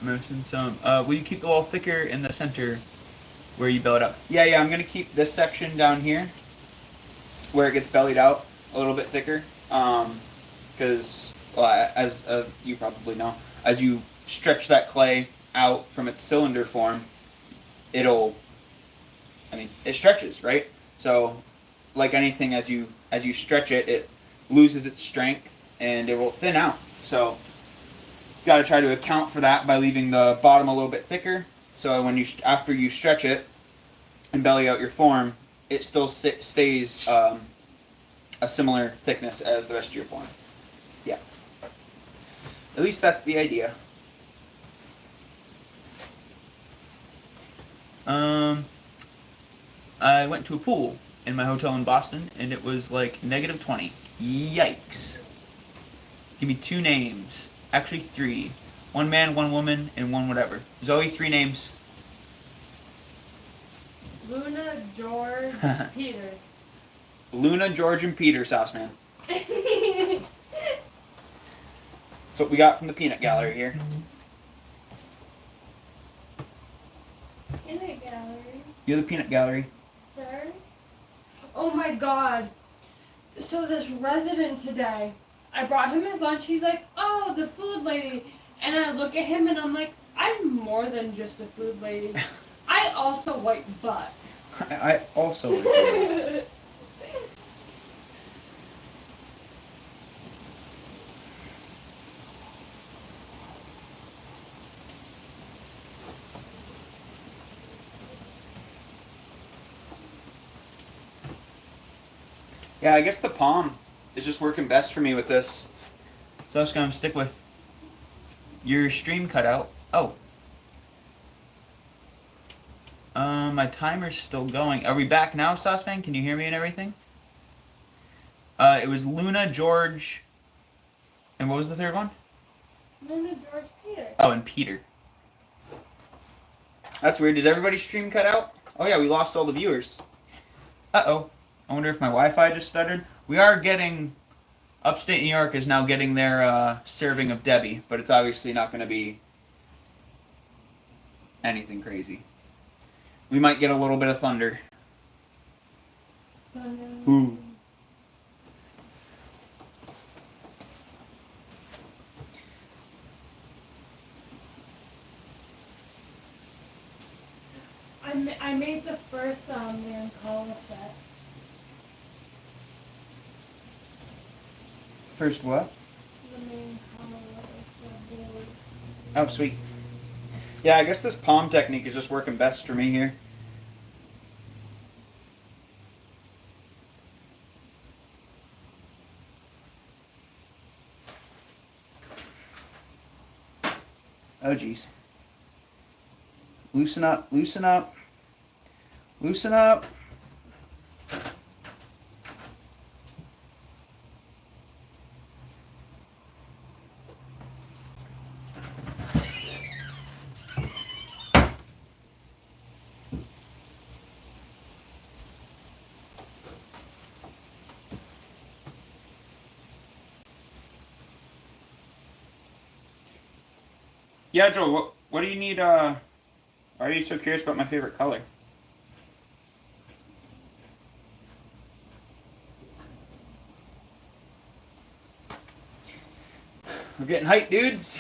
Immersion some. Will you keep the wall thicker in the center where you belly it up? Yeah, I'm gonna keep this section down here where it gets bellied out a little bit thicker. Because, well, as you probably know, as you stretch that clay out from its cylinder form, it stretches, right? So, like anything, as you stretch it, it loses its strength and it will thin out. So, you got to try to account for that by leaving the bottom a little bit thicker. So when after you stretch it and belly out your form, it still stays a similar thickness as the rest of your form. Yeah. At least that's the idea. I went to a pool in my hotel in Boston, and it was like -20. Yikes. Give me 2 names. Actually 3. 1 man, 1 woman, and 1 whatever. Zoe, 3 names. Luna, George, Peter. Luna, George, and Peter, Sauceman. That's what we got from the peanut gallery here. Peanut gallery. You're the peanut gallery. Sir? Oh my god. So this resident today, I brought him his lunch. He's like, oh, the food lady. And I look at him and I'm like, I'm more than just a food lady. I also wipe butt. I also wipe butt. Yeah, I guess the palm is just working best for me with this. So I'm just going to stick with your stream cutout. Oh. My timer's still going. Are we back now, Saucepan? Can you hear me and everything? It was Luna, George, and what was the third one? Luna, George, Peter. Oh, and Peter. That's weird. Did everybody's stream cut out? Oh yeah, we lost all the viewers. Uh-oh. I wonder if my Wi-Fi just stuttered. We are getting... Upstate New York is now getting their serving of Debbie, but it's obviously not going to be anything crazy. We might get a little bit of thunder. Ooh. I made the first Mancala set. First what? The Mancala the board. Oh, sweet. Yeah, I guess this palm technique is just working best for me here. Oh, geez. Loosen up, loosen up. Loosen up. Yeah, Joel, what do you need, why are you so curious about my favorite color? We're getting hype, dudes.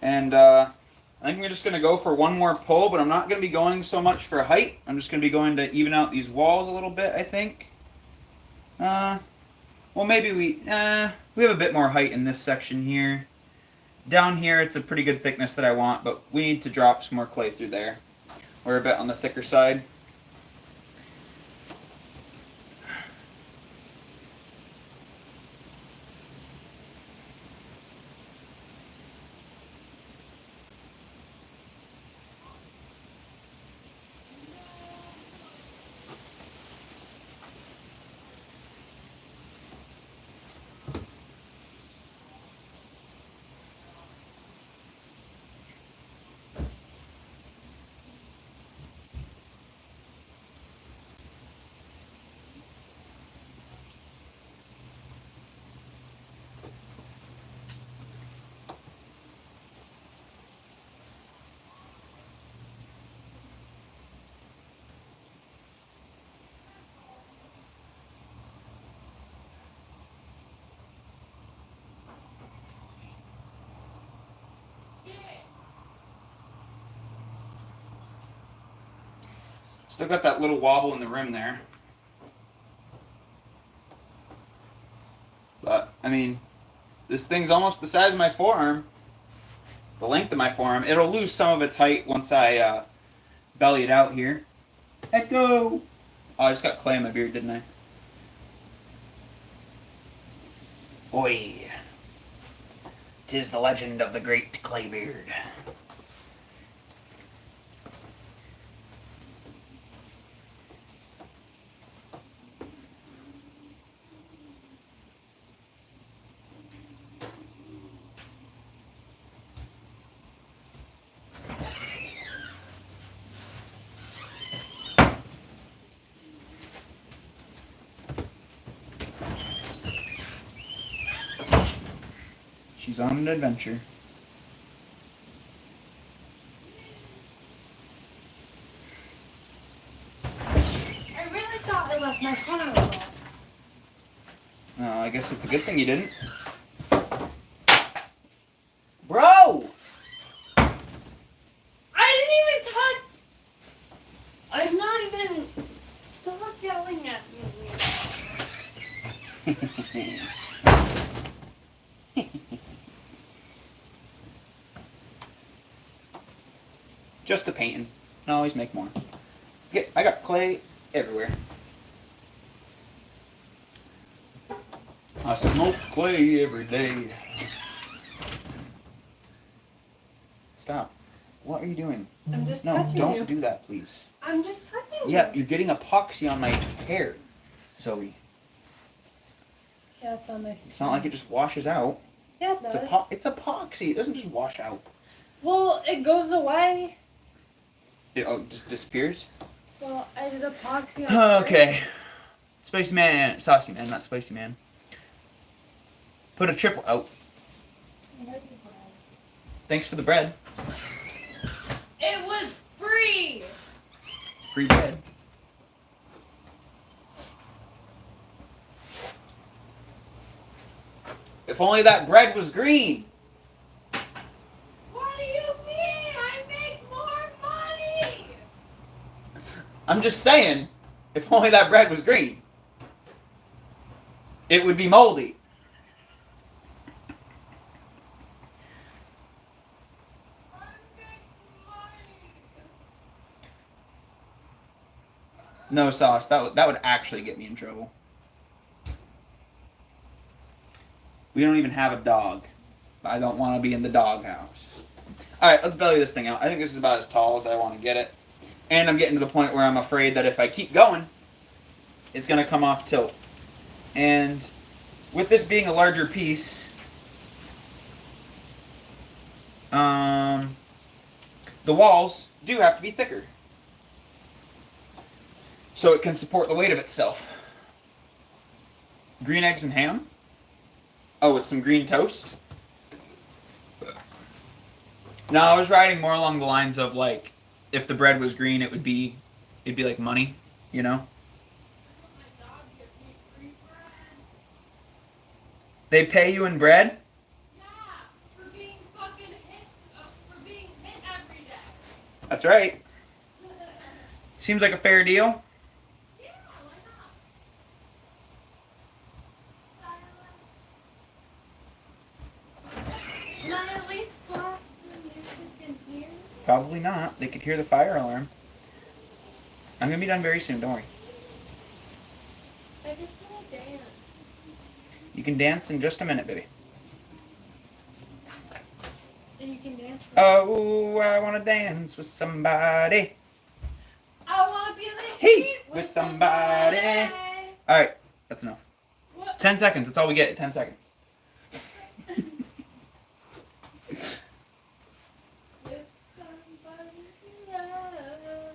And I think we're just going to go for one more pull, but I'm not going to be going so much for height. I'm just going to be going to even out these walls a little bit, I think. Well, maybe we have a bit more height in this section here. Down here, it's a pretty good thickness that I want, but we need to drop some more clay through there. We're a bit on the thicker side. Still got that little wobble in the rim there. But, I mean, this thing's almost the size of my forearm. The length of my forearm. It'll lose some of its height once I belly it out here. Let go! Oh, I just got clay in my beard, didn't I? Oi. 'Tis the legend of the great Claybeard. She's on an adventure. I really thought I left my car alone. I guess it's a good thing you didn't. Bro! I didn't even touch. I'm not even. Stop yelling at me. Just the painting. I always make more. I got clay everywhere. I smoke clay every day. Stop. What are you doing? I'm just No, touching don't you. do that, please. I'm just touching you. Yeah, you're getting epoxy on my hair, Zoe. Yeah, it's on my skin. It's not like it just washes out. Yeah, it does. It's epoxy. It doesn't just wash out. Well, it goes away. It just disappears? Well, I did epoxy on Okay. Spicy Man. Saucy Man, not Spicy Man. Put a triple... Oh, thanks for the bread. It was free. Free bread. If only that bread was green. What do you mean? I make more money. I'm just saying, if only that bread was green. It would be moldy. No sauce. That would actually get me in trouble. We don't even have a dog. I don't want to be in the doghouse. Alright, let's belly this thing out. I think this is about as tall as I want to get it. And I'm getting to the point where I'm afraid that if I keep going, it's going to come off tilt. And with this being a larger piece, the walls do have to be thicker, so it can support the weight of itself. Green eggs and ham. Oh, with some green toast. No, I was writing more along the lines of like, if the bread was green, it'd be like money, you know? They pay you in bread? Yeah, for being fucking That's right. Seems like a fair deal. Yeah, why not? Not at least blast the music in here. Probably not. They could hear the fire alarm. I'm gonna be done very soon. Don't worry. I just want to dance. You can dance in just a minute, baby. And you can dance. Oh, I wanna dance with somebody. I want to be the Hey, heat with somebody. All right, that's enough. What? 10 seconds. That's all we get. 10 seconds. With somebody you love.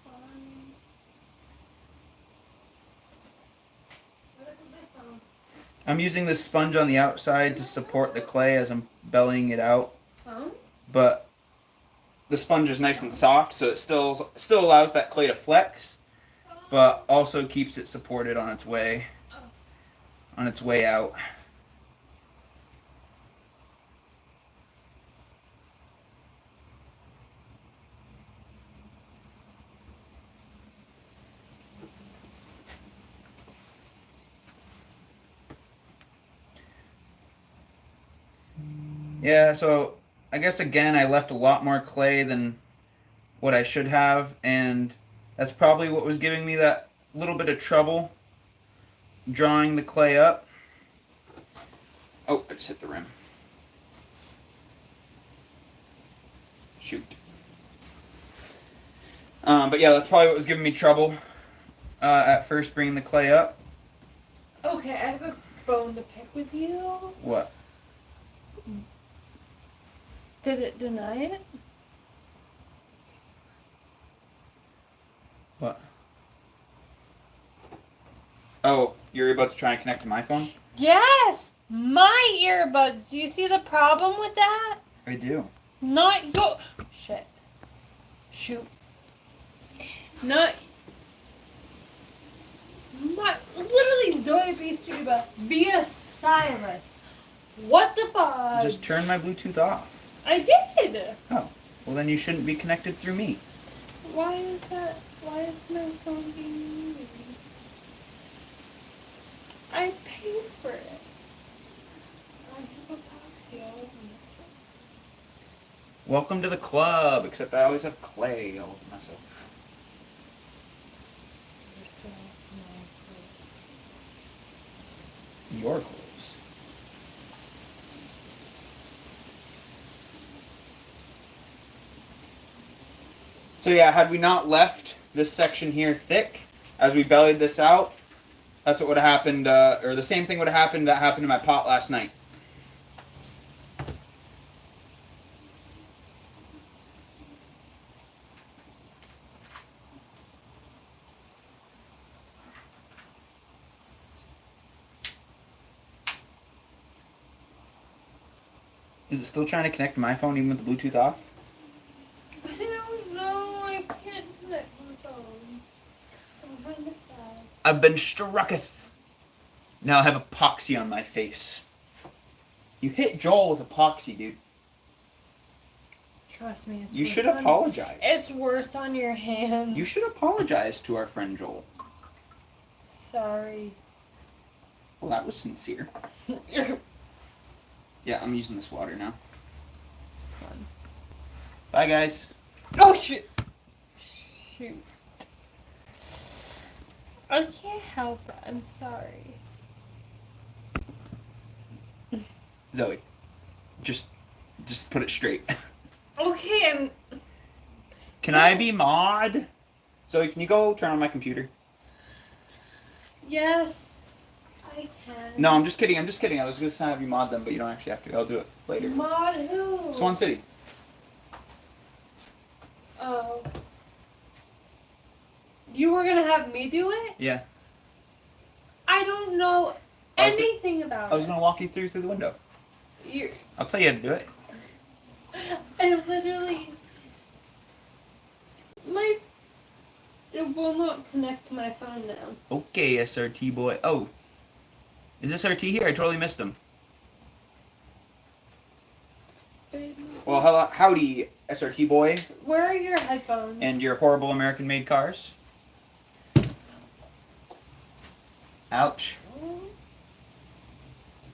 Fine. What is my phone? I'm using this sponge on the outside to support the clay as I'm bellying it out, Phone? but the sponge is nice and soft, so it still allows that clay to flex, but also keeps it supported on its way out. Yeah, so I guess again I left a lot more clay than what I should have, and that's probably what was giving me that little bit of trouble drawing the clay up. Oh, I just hit the rim. Shoot. But yeah, that's probably what was giving me trouble at first bringing the clay up. Okay, I have a bone to pick with you. What? Did it deny it? What? Oh, your earbuds trying to connect to my phone? Yes! My earbuds. Do you see the problem with that? I do. Not your... Shit. Shoot. Not... Literally Zoe Beastuba via Silas. What the fuck? Just turn my Bluetooth off. I did! Oh. Well, then you shouldn't be connected through me. Why is that? Why is my phone being muted? I paid for it. I have epoxy all over myself. Welcome to the club, except I always have clay all over myself. It's so Your clothes. So yeah, had we not left this section here thick, as we bellied this out, that's what would have happened, or the same thing would have happened that happened in my pot last night. Is it still trying to connect to my phone even with the Bluetooth off? I don't know. I can't connect my phone. I'm on the side. I've been strucketh. Now I have epoxy on my face. You hit Joel with epoxy, dude. Trust me. It's You worse should on- apologize. It's worse on your hands. You should apologize to our friend Joel. Sorry. Well, that was sincere. Yeah, I'm using this water now. Fun. Bye, guys. Oh shoot! Shoot. I can't help it. I'm sorry. Zoe, just put it straight. Okay, Can I be mod? Zoe, can you go turn on my computer? yes, I can. No, I'm just kidding. I was going to have you mod them, but you don't actually have to. I'll do it later. Mod who? Swan City. Oh. You were gonna have me do it? Yeah. I don't know I was anything about I was it. going to walk you through the window. You're, I'll tell you how to do it. I literally. It will not connect to my phone now. Okay, SRT boy. Oh. Is this RT here? I totally missed him. Well, howdy, SRT boy. Where are your headphones? And your horrible American-made cars. Ouch.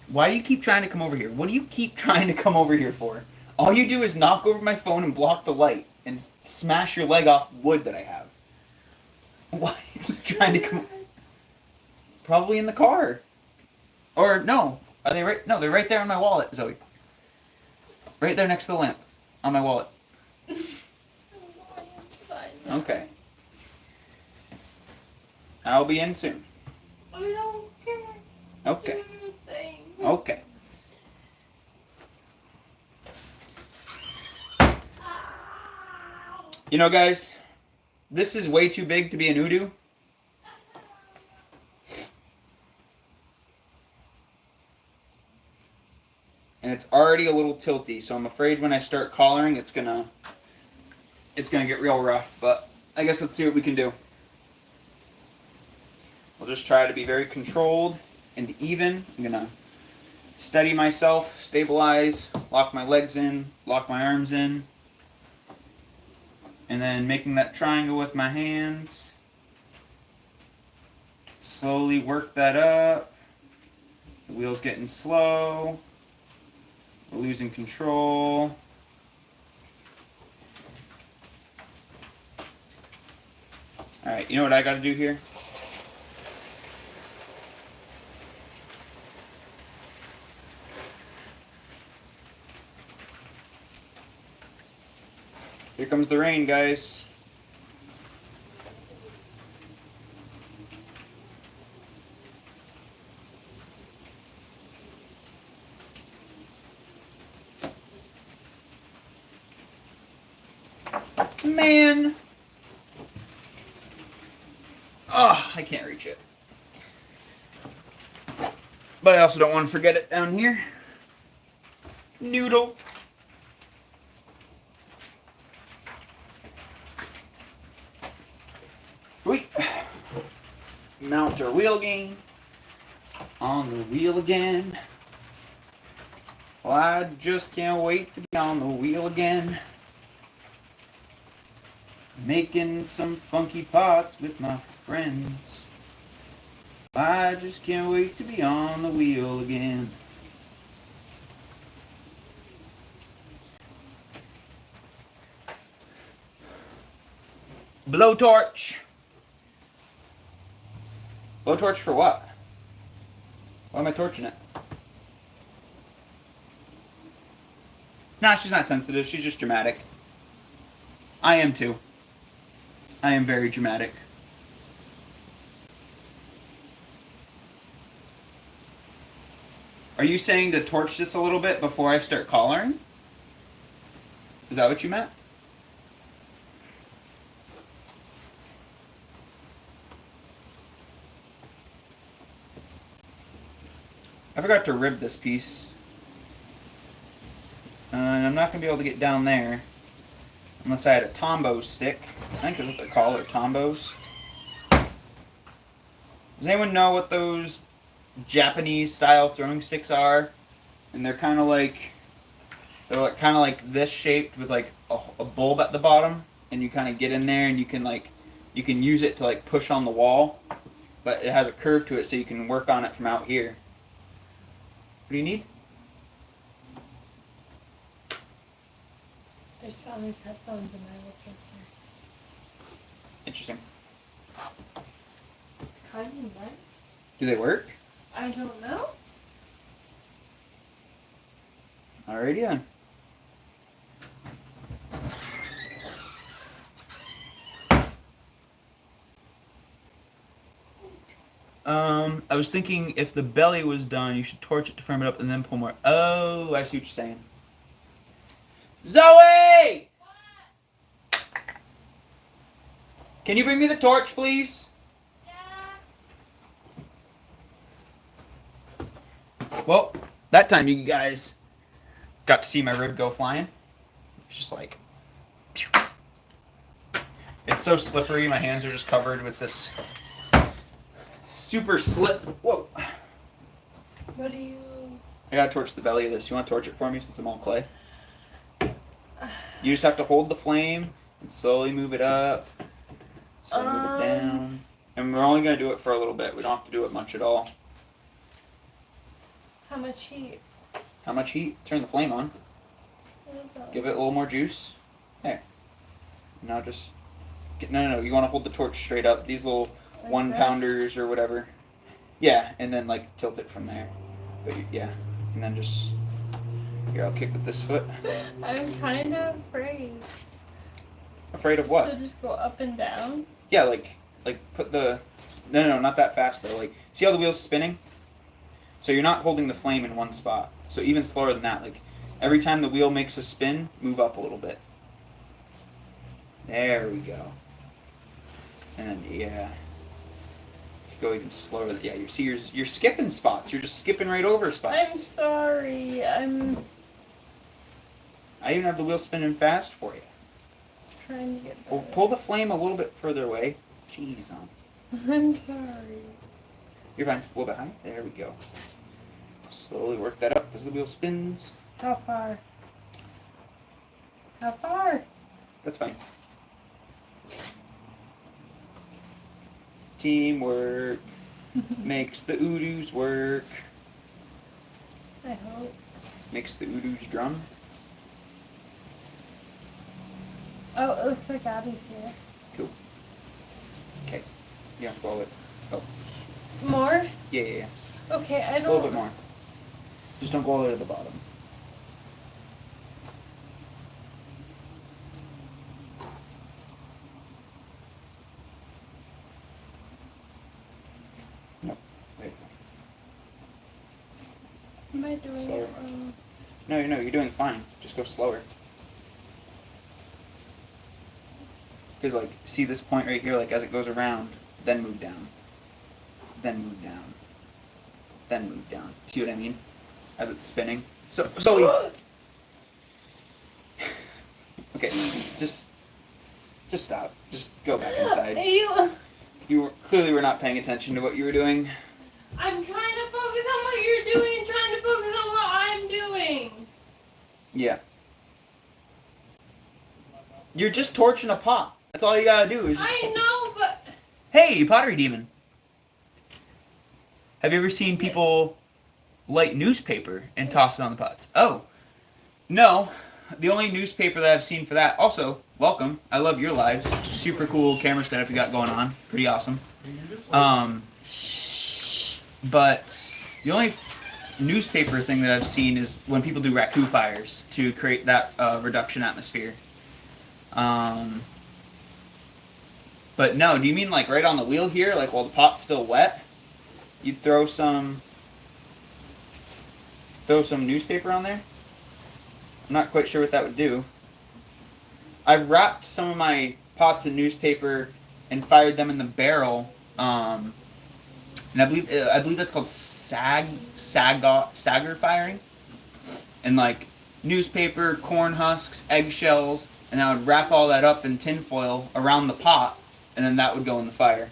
Why do you keep trying to come over here? What do you keep trying to come over here for? All you do is knock over my phone and block the light and smash your leg off wood that I have. Why are you keep trying to come? Probably in the car. Or no. Are they right? No, they're right there on my wallet, Zoe. Right there next to the lamp. On my wallet. Okay. I'll be in soon. I don't care. Okay. Okay. You know, guys, this is way too big to be an Udu. And it's already a little tilty, so I'm afraid when I start collaring, it's gonna get real rough. But I guess let's see what we can do. We'll just try to be very controlled and even. I'm gonna steady myself, stabilize, lock my legs in, lock my arms in, and then making that triangle with my hands. Slowly work that up. The wheel's getting slow. We're losing control. Alright, you know what I gotta do here? Here comes the rain, guys. Man! Oh, I can't reach it. But I also don't want to forget it down here. Noodle. Sweet. Mount our wheel again. On the wheel again. Well, I just can't wait to be on the wheel again. Making some funky pots with my friends. I just can't wait to be on the wheel again. Blowtorch. Blowtorch for what? Why am I torching it? Nah, she's not sensitive. She's just dramatic. I am too. I am very dramatic. Are you saying to torch this a little bit before I start collaring? Is that what you meant? I forgot to rib this piece. And I'm not going to be able to get down there. Unless I had a Tombow stick. I think that's what they're called, or Tombos. Does anyone know what those Japanese style throwing sticks are? And they're kind of like this shaped with like a bulb at the bottom, and you kind of get in there and you can use it to like push on the wall, but it has a curve to it so you can work on it from out here. What do you need? I just found these headphones in my little dresser. Interesting. Kind of nice. Do they work? I don't know. Alrighty then. I was thinking if the belly was done, you should torch it to firm it up and then pull more. Oh, I see what you're saying. Zoe! What? Can you bring me the torch, please? Yeah. Well, that time you guys got to see my rib go flying. It's just like... Pew. It's so slippery, my hands are just covered with this super slip. Whoa. What do you... I gotta torch the belly of this. You wanna torch it for me since I'm all clay? You just have to hold the flame and slowly move it up. Slowly move it down. And we're only going to do it for a little bit. We don't have to do it much at all. How much heat? How much heat? Turn the flame on. Give it a little more juice. There. Now just... No. You want to hold the torch straight up. These little like 1-pounders or whatever. Yeah, and then like tilt it from there. But yeah. And then just... Here, I'll kick with this foot. I'm kind of afraid. Afraid of what? So just go up and down? Yeah, like put the... No, not that fast though. Like, see how the wheel's spinning? So you're not holding the flame in one spot. So even slower than that. Like, every time the wheel makes a spin, move up a little bit. There we go. And then, yeah. Go even slower. Yeah, you see, you're skipping spots. You're just skipping right over spots. I'm sorry. I even have the wheel spinning fast for you. Trying to get Well, better. pull the flame a little bit further away. Jeez, I'm sorry. You're fine. A little bit high. There we go. Slowly work that up as the wheel spins. How far? How far? That's fine. Teamwork makes the oodoos work. I hope. Makes the oodoos drum. Oh, it looks like Abby's here. Cool. Okay. You have to blow it. Oh. More? Yeah. Okay, I Just don't... a little bit more. Just don't go all the way to the bottom. No. There you go. Am I doing Slower. it wrong? No, you're doing fine. Just go slower. Because, like, see this point right here, like, as it goes around, then move down. Then move down. Then move down. See what I mean? As it's spinning. So okay, just stop. Just go back inside. You clearly were not paying attention to what you were doing. I'm trying to focus on what you're doing and trying to focus on what I'm doing. Yeah. You're just torching a pot. That's all you gotta do. Is just I know, but... Hey, pottery demon. Have you ever seen people light newspaper and toss it on the pots? Oh. No. The only newspaper that I've seen for that, also, welcome. I love your lives. Super cool camera setup you got going on. Pretty awesome. But the only newspaper thing that I've seen is when people do raku fires to create that reduction atmosphere. But no, do you mean like right on the wheel here, like while the pot's still wet? You'd throw some newspaper on there? I'm not quite sure what that would do. I've wrapped some of my pots in newspaper and fired them in the barrel. And I believe that's called sagger firing. And like newspaper, corn husks, eggshells, and I would wrap all that up in tinfoil around the pot, and then that would go in the fire.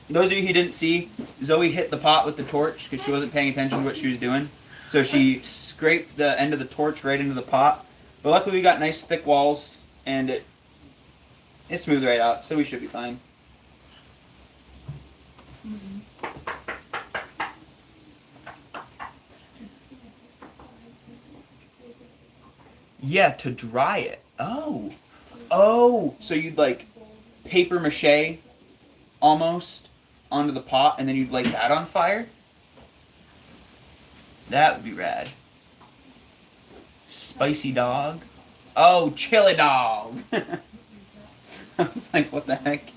Those of you who didn't see, Zoe hit the pot with the torch because she wasn't paying attention to what she was doing. So she scraped the end of the torch right into the pot. But luckily we got nice thick walls, and it smoothed right out, so we should be fine. Yeah, to dry it. Oh. So you'd like paper mache almost onto the pot, and then you'd light that on fire? That would be rad. Spicy dog. Oh, chili dog. I was like, what the heck?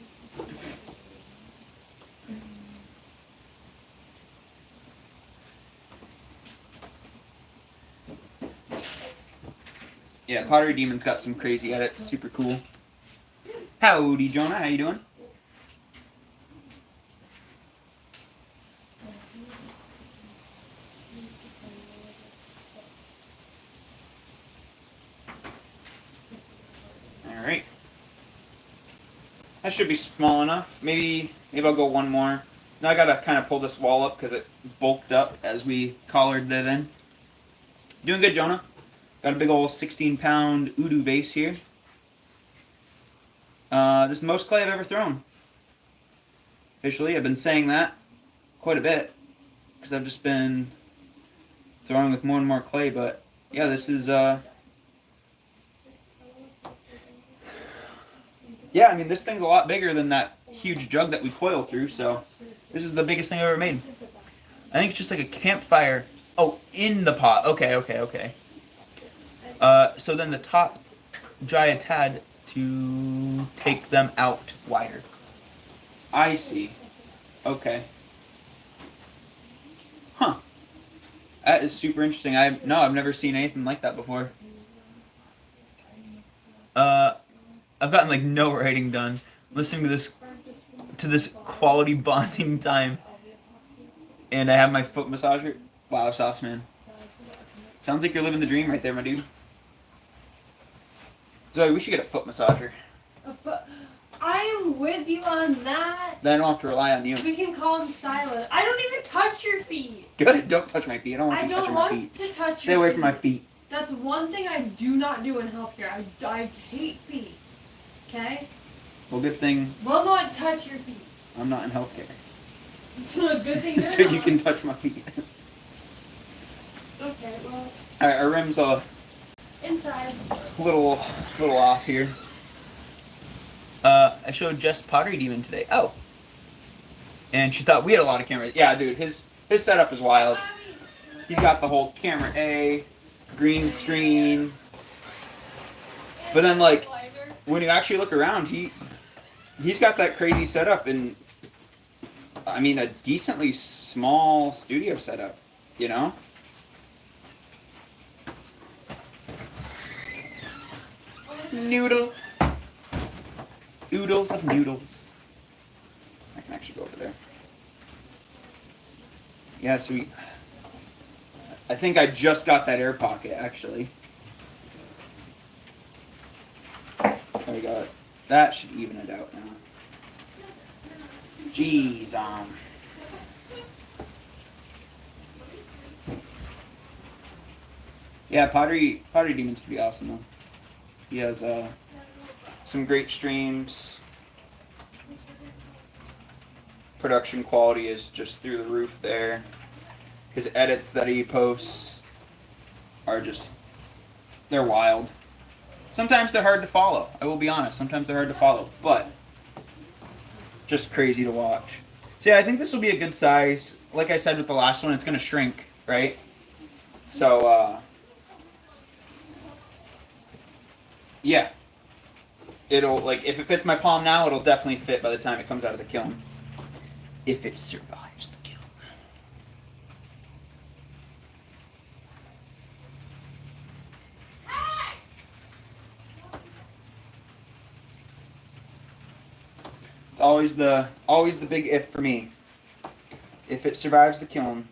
Yeah, Pottery Demon's got some crazy edits. Super cool. Howdy, Jonah. How you doing? All right. That should be small enough. Maybe I'll go one more. Now I gotta kind of pull this wall up because it bulked up as we collared there. Then. Doing good, Jonah. Got a big old 16-pound Udu vase here. This is the most clay I've ever thrown. Officially, I've been saying that quite a bit because I've just been throwing with more and more clay. But yeah, this is yeah. I mean, this thing's a lot bigger than that huge jug that we coil through. So this is the biggest thing I've ever made. I think it's just like a campfire. Oh, in the pot. Okay. So then the top dry a tad to take them out wider. I see. Okay. Huh. That is super interesting. I've never seen anything like that before. I've gotten like no writing done. Listening to this quality bonding time. And I have my foot massager. Wow, sauce man. Sounds like you're living the dream right there, my dude. Zoe, we should get a foot massager. I am with you on that. Then I don't have to rely on you. We can call him Silas. I don't even touch your feet. Good. Don't touch my feet. I don't want you touching my feet. I don't want to touch Stay away from my feet. That's one thing I do not do in healthcare. I hate feet. Okay? Well, good thing Will not touch your feet. I'm not in healthcare. Good thing you're So not. you can touch my feet. Okay, well. Alright, our rim's Inside. little off here. I showed Jess Pottery Demon today. Oh. And she thought we had a lot of cameras. Yeah, dude, his setup is wild. He's got the whole camera A, green screen. But then like when you actually look around, he's got that crazy setup and I mean a decently small studio setup, you know? Noodle. Oodles of noodles. I can actually go over there. Yeah, so I think I just got that air pocket, actually. There we go. That should even it out now. Jeez, yeah, Pottery Demon's pretty awesome, though. He has, some great streams. Production quality is just through the roof there. His edits that he posts are just, they're wild. Sometimes they're hard to follow. I will be honest. Sometimes they're hard to follow, but just crazy to watch. So yeah, I think this will be a good size. Like I said with the last one, it's going to shrink, right? So, yeah. It'll, like, if it fits my palm now, it'll definitely fit by the time it comes out of the kiln. If it survives the kiln. It's always the big if for me. If it survives the kiln.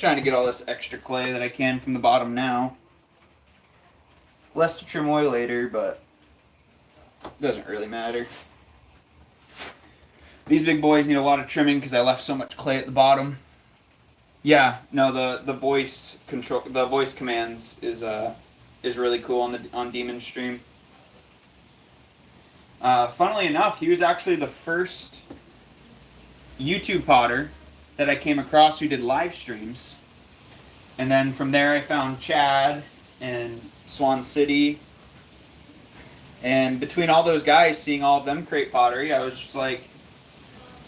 Trying to get all this extra clay that I can from the bottom now. Less to trim away later, but it doesn't really matter. These big boys need a lot of trimming because I left so much clay at the bottom. Yeah, no, the voice control, the voice commands is really cool on Demon Stream. Funnily enough, he was actually the first YouTube potter that I came across who did live streams. And then from there I found Chad and Swan City. And between all those guys, seeing all of them create pottery, I was just like,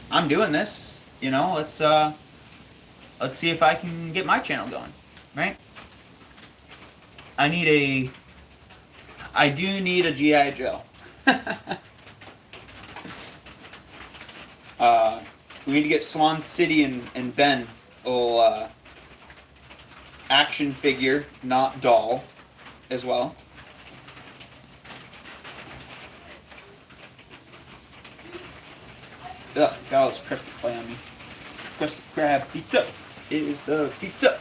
I'm doing this, you know, let's see if I can get my channel going, right? I do need a G.I. Joe. We need to get Swan City and Ben a little action figure, not doll, as well. Ugh, got all this crusty clay on me. Crusty crab pizza is the pizza.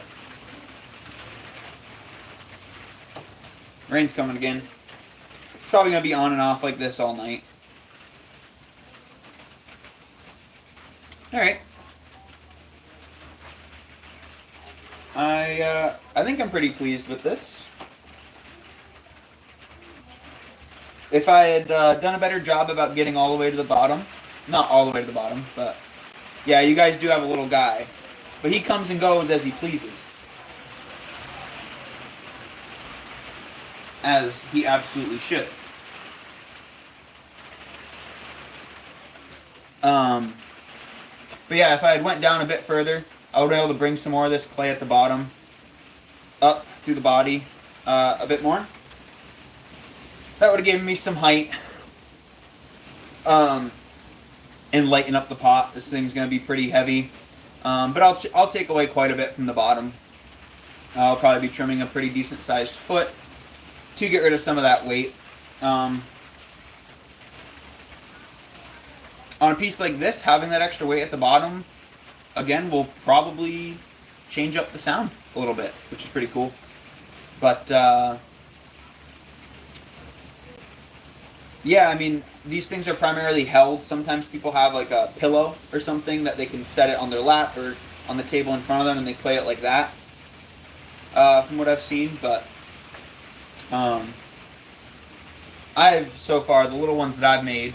Rain's coming again. It's probably going to be on and off like this all night. Alright. I think I'm pretty pleased with this. If I had done a better job about getting all the way to the bottom, not all the way to the bottom, but yeah, you guys do have a little guy. But he comes and goes as he pleases. As he absolutely should. But yeah, if I had went down a bit further, I would be able to bring some more of this clay at the bottom up through the body a bit more. That would have given me some height and lighten up the pot. This thing's going to be pretty heavy, but I'll take away quite a bit from the bottom. I'll probably be trimming a pretty decent sized foot to get rid of some of that weight. On a piece like this, having that extra weight at the bottom, again, will probably change up the sound a little bit, which is pretty cool. But, yeah, I mean, these things are primarily held. Sometimes people have like a pillow or something that they can set it on their lap or on the table in front of them and they play it like that, from what I've seen. But I've, so far, the little ones that I've made,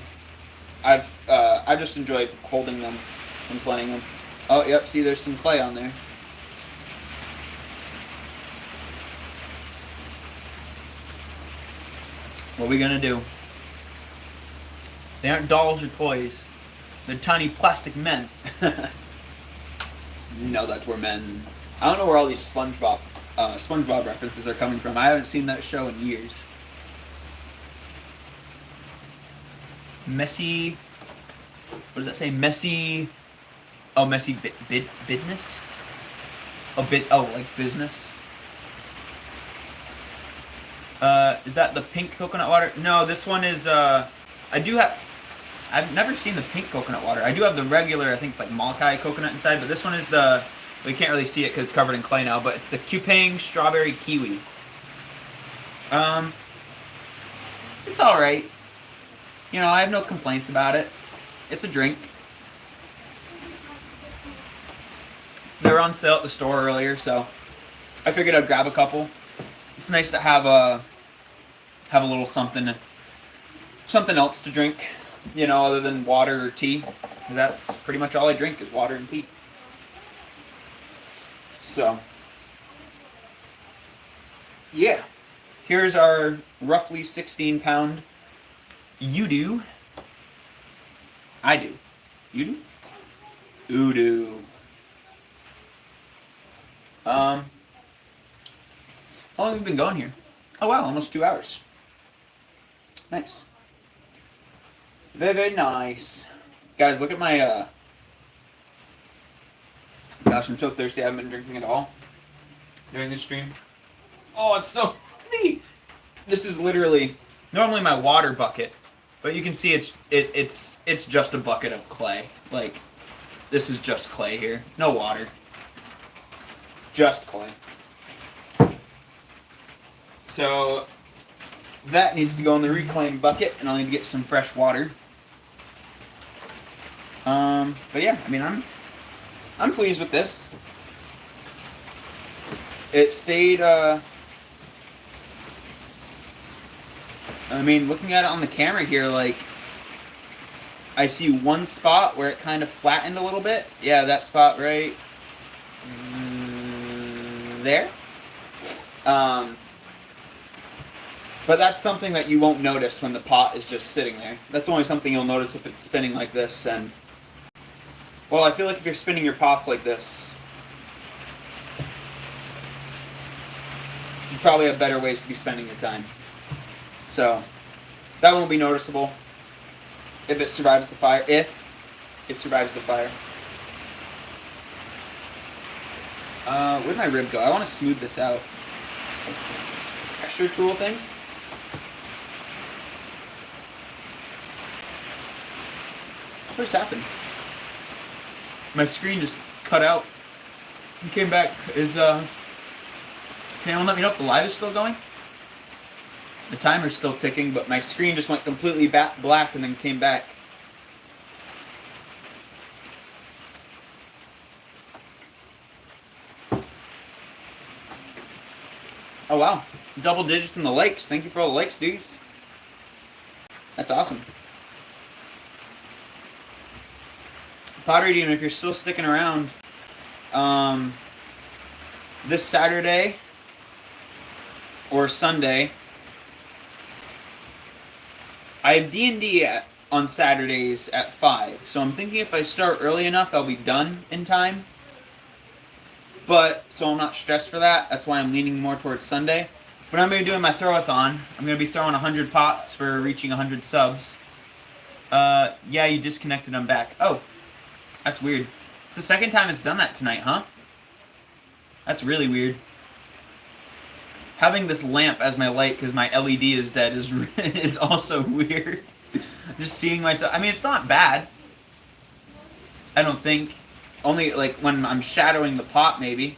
I've just enjoyed holding them and playing them. Oh, yep, see, there's some clay on there. What are we gonna do? They aren't dolls or toys. They're tiny plastic men. No, that's where men. I don't know where all these SpongeBob references are coming from. I haven't seen that show in years. Messy. What does that say? Messy. Oh, messy business. Oh, like business. Is that the pink coconut water? No, this one is. I've never seen the pink coconut water. I do have the regular. I think it's like Malachi coconut inside, but this one is the. We can't really see it because it's covered in clay now, but it's the Kupang strawberry kiwi. It's all right. You know, I have no complaints about it. It's a drink. They were on sale at the store earlier, so I figured I'd grab a couple. It's nice to have a little something else to drink, you know, other than water or tea. That's pretty much all I drink is water and tea. So, yeah. Here's our roughly 16-pound you do. I do. You do? Udo. How long have we been going here? Oh wow, almost 2 hours. Nice. Very, very nice. Guys, look at my, gosh, I'm so thirsty. I haven't been drinking at all during this stream. Oh, it's so neat. This is literally normally my water bucket, but you can see it's just a bucket of clay. Like, this is just clay here. No water. Just clay. So that needs to go in the reclaimed bucket, and I'll need to get some fresh water. But yeah, I mean, I'm pleased with this. It stayed. I mean, looking at it on the camera here, like, I see one spot where it kind of flattened a little bit. Yeah, that spot right there. But that's something that you won't notice when the pot is just sitting there. That's only something you'll notice if it's spinning like this. And, well, I feel like if you're spinning your pots like this, you probably have better ways to be spending your time. So, that won't be noticeable if it survives the fire. If it survives the fire. Where'd my rib go? I want to smooth this out. Texture tool thing. What just happened? My screen just cut out and came back. Can anyone let me know if the live is still going? The timer's still ticking, but my screen just went completely black and then came back. Oh wow, double digits in the likes. Thank you for all the likes, dudes. That's awesome. Pottery Demon, if you're still sticking around, this Saturday or Sunday, I have D&D on Saturdays at 5. So I'm thinking if I start early enough, I'll be done in time. But, so I'm not stressed for that. That's why I'm leaning more towards Sunday. But I'm going to be doing my throw-a-thon. I'm going to be throwing 100 pots for reaching 100 subs. Yeah, you disconnected. I'm back. Oh, that's weird. It's the second time it's done that tonight, huh? That's really weird. Having this lamp as my light because my LED is dead is also weird. Just seeing myself. I mean, it's not bad. I don't think. Only like when I'm shadowing the pot, maybe.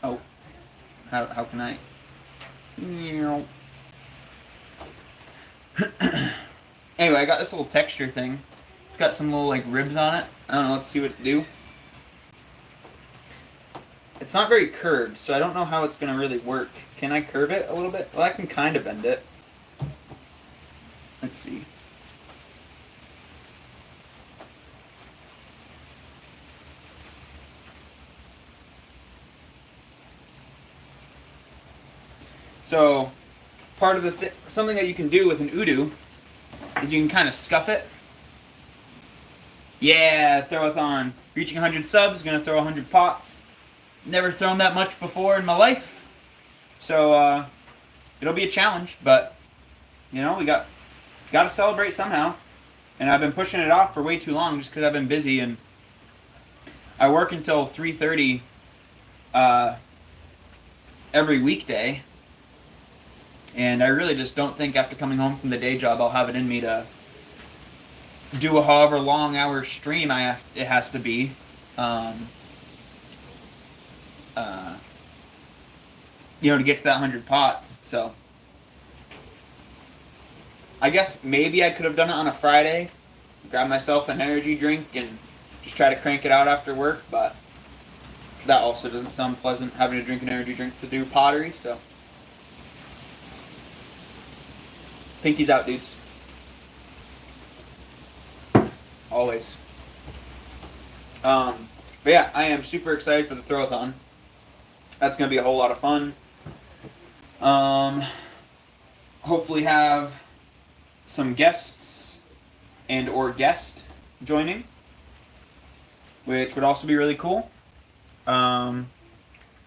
Oh, how can I? Anyway, I got this little texture thing. It's got some little like ribs on it. I don't know. Let's see what it do. It's not very curved, so I don't know how it's gonna really work. Can I curve it a little bit? Well, I can kind of bend it. Let's see. So, part of the something that you can do with an Udu is you can kind of scuff it. Yeah, throw-a-thon. Reaching 100 subs, gonna throw 100 pots. Never thrown that much before in my life. So, it'll be a challenge, but, you know, we got to celebrate somehow. And I've been pushing it off for way too long just because I've been busy, and I work until 3:30 every weekday. And I really just don't think after coming home from the day job I'll have it in me to do a however long hour stream it has to be. You know, to get to that 100 pots. So I guess maybe I could have done it on a Friday, grab myself an energy drink and just try to crank it out after work, but that also doesn't sound pleasant, having to drink an energy drink to do pottery. So pinky's out, dudes. Always. But yeah, I am super excited for the throw-a-thon. That's going to be a whole lot of fun. Hopefully have some guests and or guest joining, which would also be really cool. Kind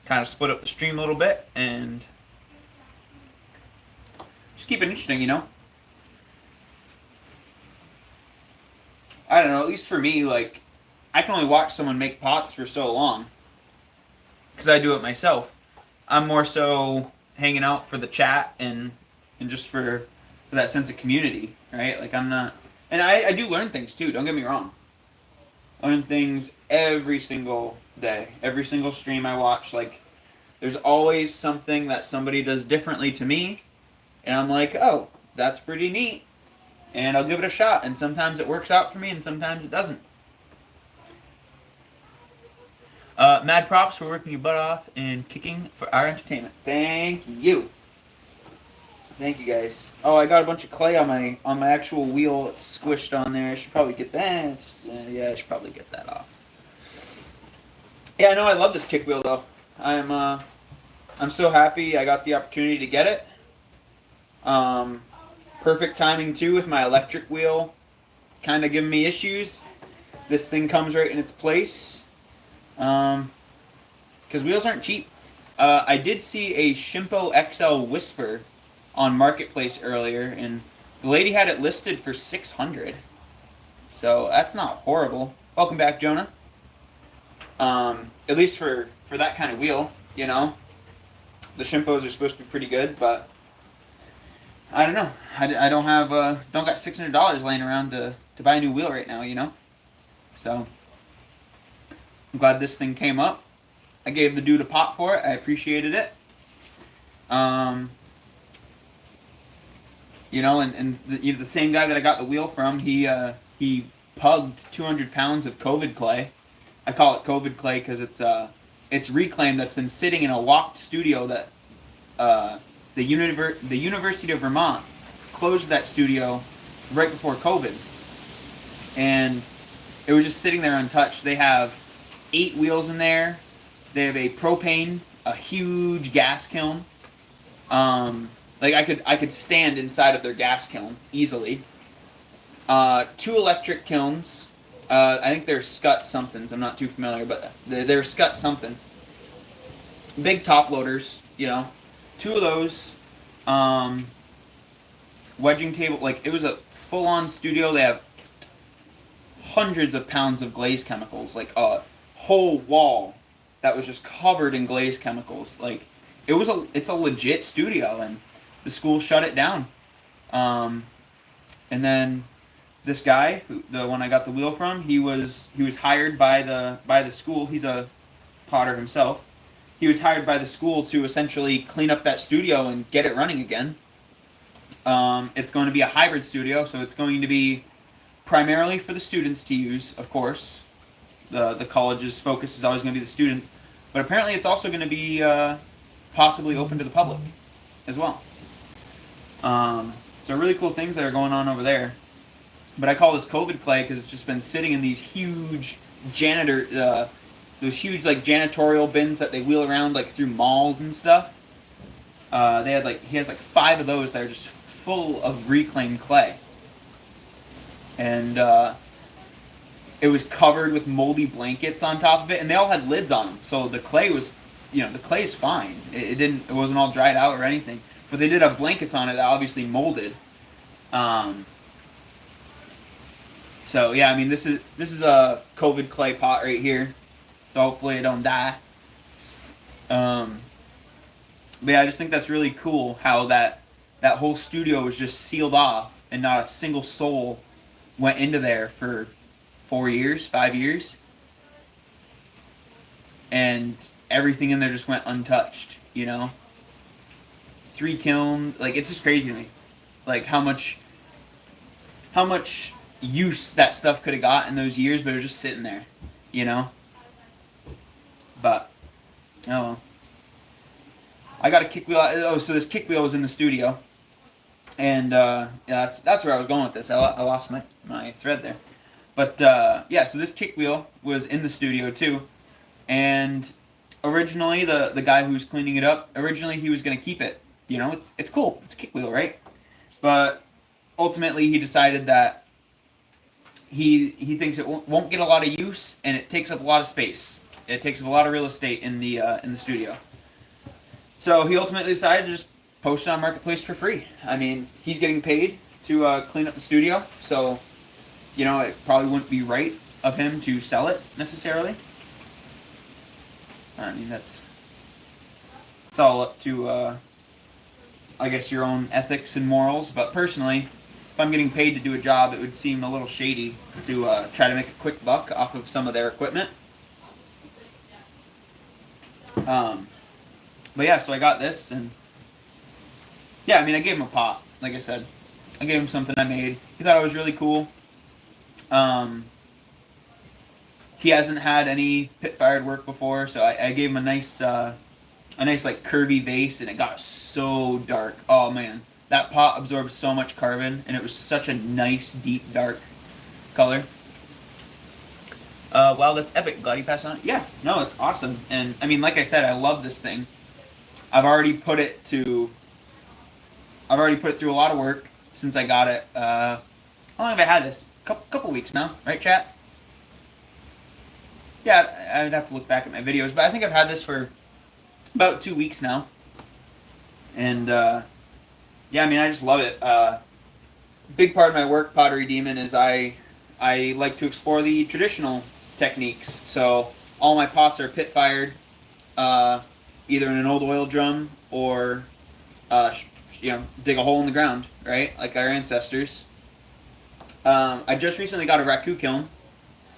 of split up the stream a little bit and just keep it interesting, you know? I don't know, at least for me, like, I can only watch someone make pots for so long because I do it myself. I'm more so hanging out for the chat and just for that sense of community, right? Like, I'm not... And I do learn things, too, don't get me wrong. I learn things every single day. Every single stream I watch, like, there's always something that somebody does differently to me, and I'm like, oh, that's pretty neat. And I'll give it a shot, and sometimes it works out for me, and sometimes it doesn't. Mad props for working your butt off and kicking for our entertainment. Thank you. Thank you, guys. Oh, I got a bunch of clay on my actual wheel. It's squished on there. I should probably get that. Yeah, I should probably get that off. Yeah, no, I love this kick wheel though. I'm so happy I got the opportunity to get it. Perfect timing too with my electric wheel kind of giving me issues. This thing comes right in its place. Because wheels aren't cheap. I did see a Shimpo XL Whisper on Marketplace earlier, and the lady had it listed for $600. So that's not horrible. Welcome back, Jonah. At least for that kind of wheel, you know. The Shimpos are supposed to be pretty good, but I don't know. I don't have don't got $600 laying around to buy a new wheel right now, you know. So I'm glad this thing came up. I gave the dude a pot for it. I appreciated it. You know, and the same guy that I got the wheel from, he pugged 200 pounds of COVID clay. I call it COVID clay because it's reclaimed that's been sitting in a locked studio that the University of Vermont closed that studio right before COVID, and it was just sitting there untouched. They have 8 wheels in there. They have a propane, a huge gas kiln. Like I could stand inside of their gas kiln easily. 2 electric kilns. I think they're Scut somethings. I'm not too familiar, but they're Scut something. Big top loaders, you know. 2 of those. Wedging table. Like, it was a full-on studio. They have hundreds of pounds of glaze chemicals. Like a whole wall that was just covered in glaze chemicals. Like, it's a legit studio, and the school shut it down. And then this guy, the one I got the wheel from, he was hired by the school. He's a potter himself. He was hired by the school to essentially clean up that studio and get it running again. It's going to be a hybrid studio, so it's going to be primarily for the students to use, of course. The college's focus is always going to be the students, but apparently it's also going to be possibly open to the public as well. So really cool things that are going on over there. But I call this COVID clay because it's just been sitting in these huge those huge like janitorial bins that they wheel around like through malls and stuff. He has like 5 of those that are just full of reclaimed clay, and it was covered with moldy blankets on top of it, and they all had lids on them. So the clay was, the clay is fine. It wasn't all dried out or anything, but they did have blankets on it that obviously molded. So yeah, I mean this is a COVID clay pot right here, so hopefully it don't die. But yeah, I just think that's really cool how that whole studio was just sealed off and not a single soul went into there for 4 years, 5 years. And everything in there just went untouched, 3 kilns, like it's just crazy to me. Like how much use that stuff could have got in those years, but it was just sitting there, But, oh well. I got a kickwheel. Oh, so this kickwheel was in the studio, and yeah, that's where I was going with this. I lost my thread there, but yeah. So this kickwheel was in the studio too, and originally the guy who was cleaning it up, originally he was gonna keep it. It's cool. It's a kickwheel, right? But ultimately he decided that he thinks it won't get a lot of use, and it takes up a lot of space. It takes up a lot of real estate in the studio. So he ultimately decided to just post it on Marketplace for free. I mean, he's getting paid to clean up the studio, so it probably wouldn't be right of him to sell it necessarily. I mean, it's all up to I guess your own ethics and morals. But personally, if I'm getting paid to do a job, it would seem a little shady to try to make a quick buck off of some of their equipment. But yeah, so I got this, and yeah, I mean, I gave him a pot, like I said. I gave him something I made. He thought it was really cool. He hasn't had any pit-fired work before, so I gave him a nice like curvy vase, and it got so dark. Oh man, that pot absorbed so much carbon, and it was such a nice, deep, dark color. Wow, that's epic. Glad you passed on it. Yeah, no, it's awesome. And I mean, like I said, I love this thing. I've already put it through a lot of work since I got it. How long have I had this? Couple weeks now, right, chat? Yeah, I'd have to look back at my videos, but I think I've had this for about 2 weeks now. And yeah, I mean, I just love it. Big part of my work, Pottery Demon, is I like to explore the traditional techniques. So all my pots are pit fired, either in an old oil drum or dig a hole in the ground, right, like our ancestors. I just recently got a raku kiln,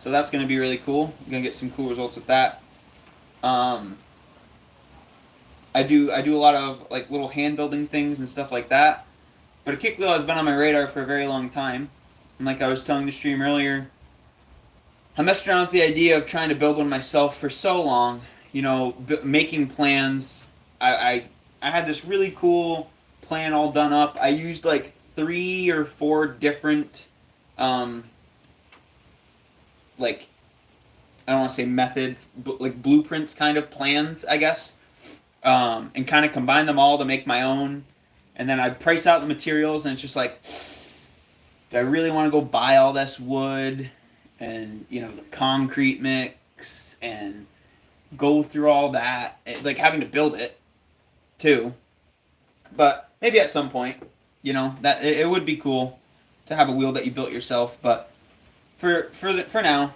so that's going to be really cool. I'm going to get some cool results with that. I do a lot of like little hand building things and stuff like that. But a kickwheel has been on my radar for a very long time. And like I was telling the stream earlier, I messed around with the idea of trying to build one myself for so long. Making plans. I had this really cool plan all done up. I used like 3 or 4 different like, I don't want to say methods, but like blueprints kind of plans, I guess. And kind of combine them all to make my own. And then I price out the materials, and it's just like, do I really want to go buy all this wood and, the concrete mix and go through all that, like having to build it too. But maybe at some point, that it would be cool to have a wheel that you built yourself. But for now,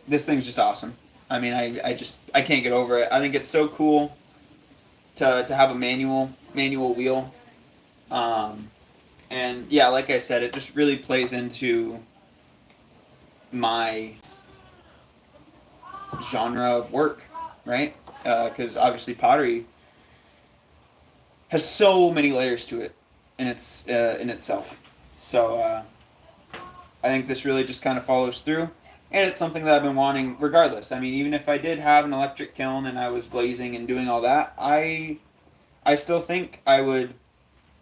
this thing's just awesome. I mean, I can't get over it. I think it's so cool to have a manual wheel. And yeah, like I said, it just really plays into my genre of work, right? Because obviously pottery has so many layers to it in itself. So I think this really just kind of follows through. And it's something that I've been wanting regardless. I mean, even if I did have an electric kiln and I was glazing and doing all that, I still think I would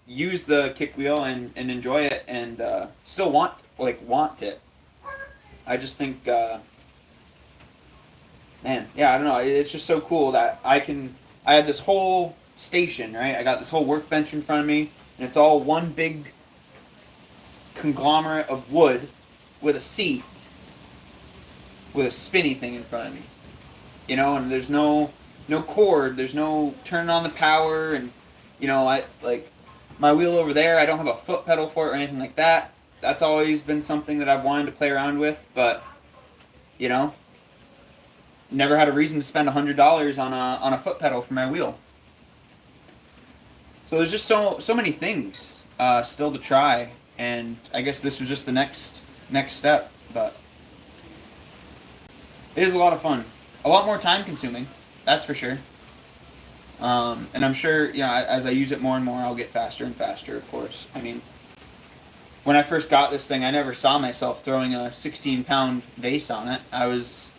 use the kickwheel and enjoy it and still want it. I just think, man, yeah, I don't know. It's just so cool that I had this whole station, right? I got this whole workbench in front of me, and it's all one big conglomerate of wood with a seat with a spinny thing in front of me, and there's no cord, there's no turning on the power, and I like my wheel over there, I don't have a foot pedal for it or anything like that. That's always been something that I've wanted to play around with, but never had a reason to spend $100 on a foot pedal for my wheel. So there's just so many things still to try, and I guess this was just the next step, but it is a lot of fun. A lot more time consuming, that's for sure. And I'm sure, as I use it more and more, I'll get faster and faster, of course. I mean, when I first got this thing, I never saw myself throwing a 16-pound vase on it. I was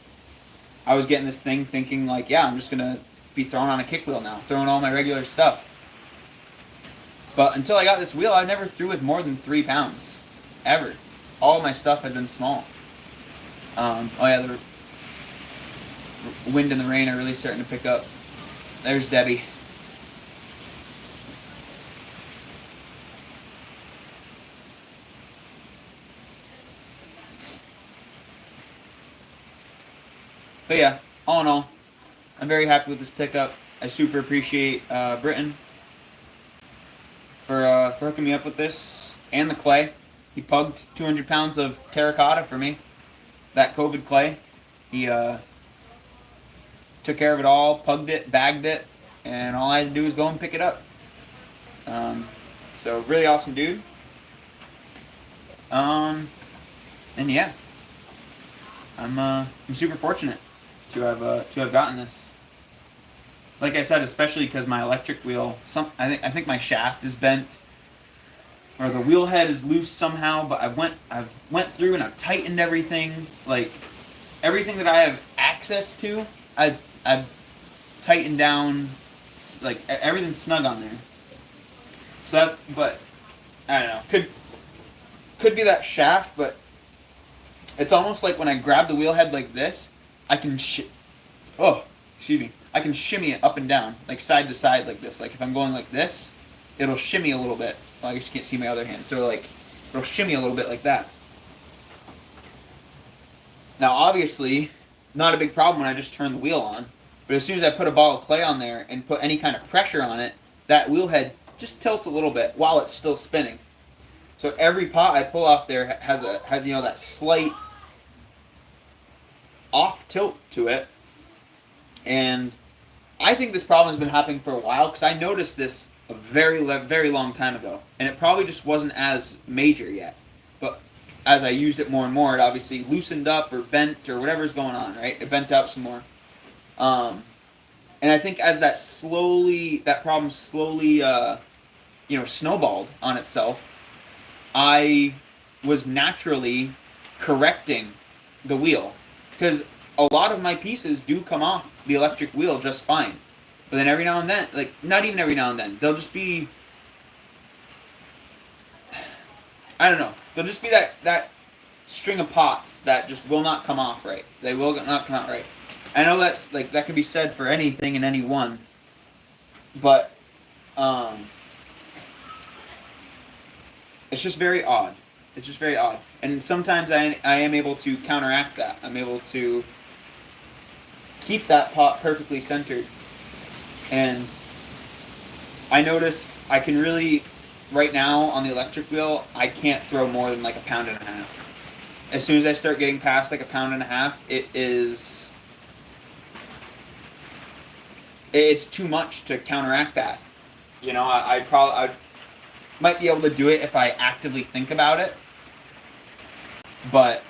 getting this thing thinking like, yeah, I'm just going to be throwing on a kickwheel now, throwing all my regular stuff. But until I got this wheel, I never threw with more than 3 pounds, ever. All of my stuff had been small. Oh yeah, the wind and the rain are really starting to pick up. There's Debbie. But yeah, all in all, I'm very happy with this pickup. I super appreciate Britton for hooking me up with this and the clay. He pugged 200 pounds of terracotta for me. That COVID clay. He took care of it all, pugged it, bagged it, and all I had to do was go and pick it up. So really awesome dude. And yeah, I'm super fortunate to have gotten this. Like I said, especially because my electric wheel, I think my shaft is bent, or the wheel head is loose somehow. But I've went through and I've tightened everything, like everything that I have access to. I've tightened down, like everything's snug on there. So but I don't know, could be that shaft, but it's almost like when I grab the wheel head like this, I can I can shimmy it up and down, like side to side like this. Like if I'm going like this, it'll shimmy a little bit. Well, I guess you can't see my other hand, so like it'll shimmy a little bit like that. Now obviously, not a big problem when I just turn the wheel on, but as soon as I put a ball of clay on there and put any kind of pressure on it, that wheel head just tilts a little bit while it's still spinning. So every pot I pull off there has that slight off tilt to it, and I think this problem has been happening for a while because I noticed this a very long time ago, and it probably just wasn't as major yet. But as I used it more and more, it obviously loosened up or bent or whatever's going on, right? It bent out some more. And I think as that problem slowly, snowballed on itself, I was naturally correcting the wheel, because a lot of my pieces do come off the electric wheel just fine. But then every now and then, like not even every now and then, they'll just be, I don't know, there'll just be that string of pots that just will not come off right. They will not come out right. I know that's like that could be said for anything and anyone, but it's just very odd. It's just very odd. And sometimes I am able to counteract that. I'm able to keep that pot perfectly centered. And I notice I can really, right now on the electric wheel, I can't throw more than like 1.5 pounds. As soon as I start getting past like 1.5 pounds, it's too much to counteract that. You know, I might be able to do it if I actively think about it, but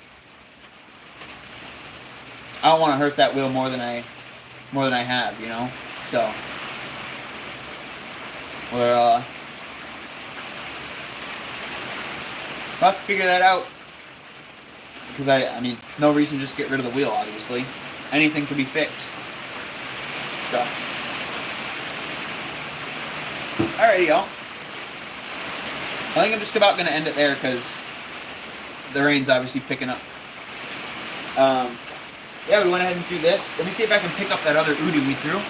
I don't want to hurt that wheel more than I have, you know. So we'll have to figure that out, because I mean, no reason to just get rid of the wheel. Obviously, anything can be fixed. So. Alrighty, y'all. I think I'm just about going to end it there because the rain's obviously picking up. Yeah, we went ahead and threw this. Let me see if I can pick up that other Udu we threw.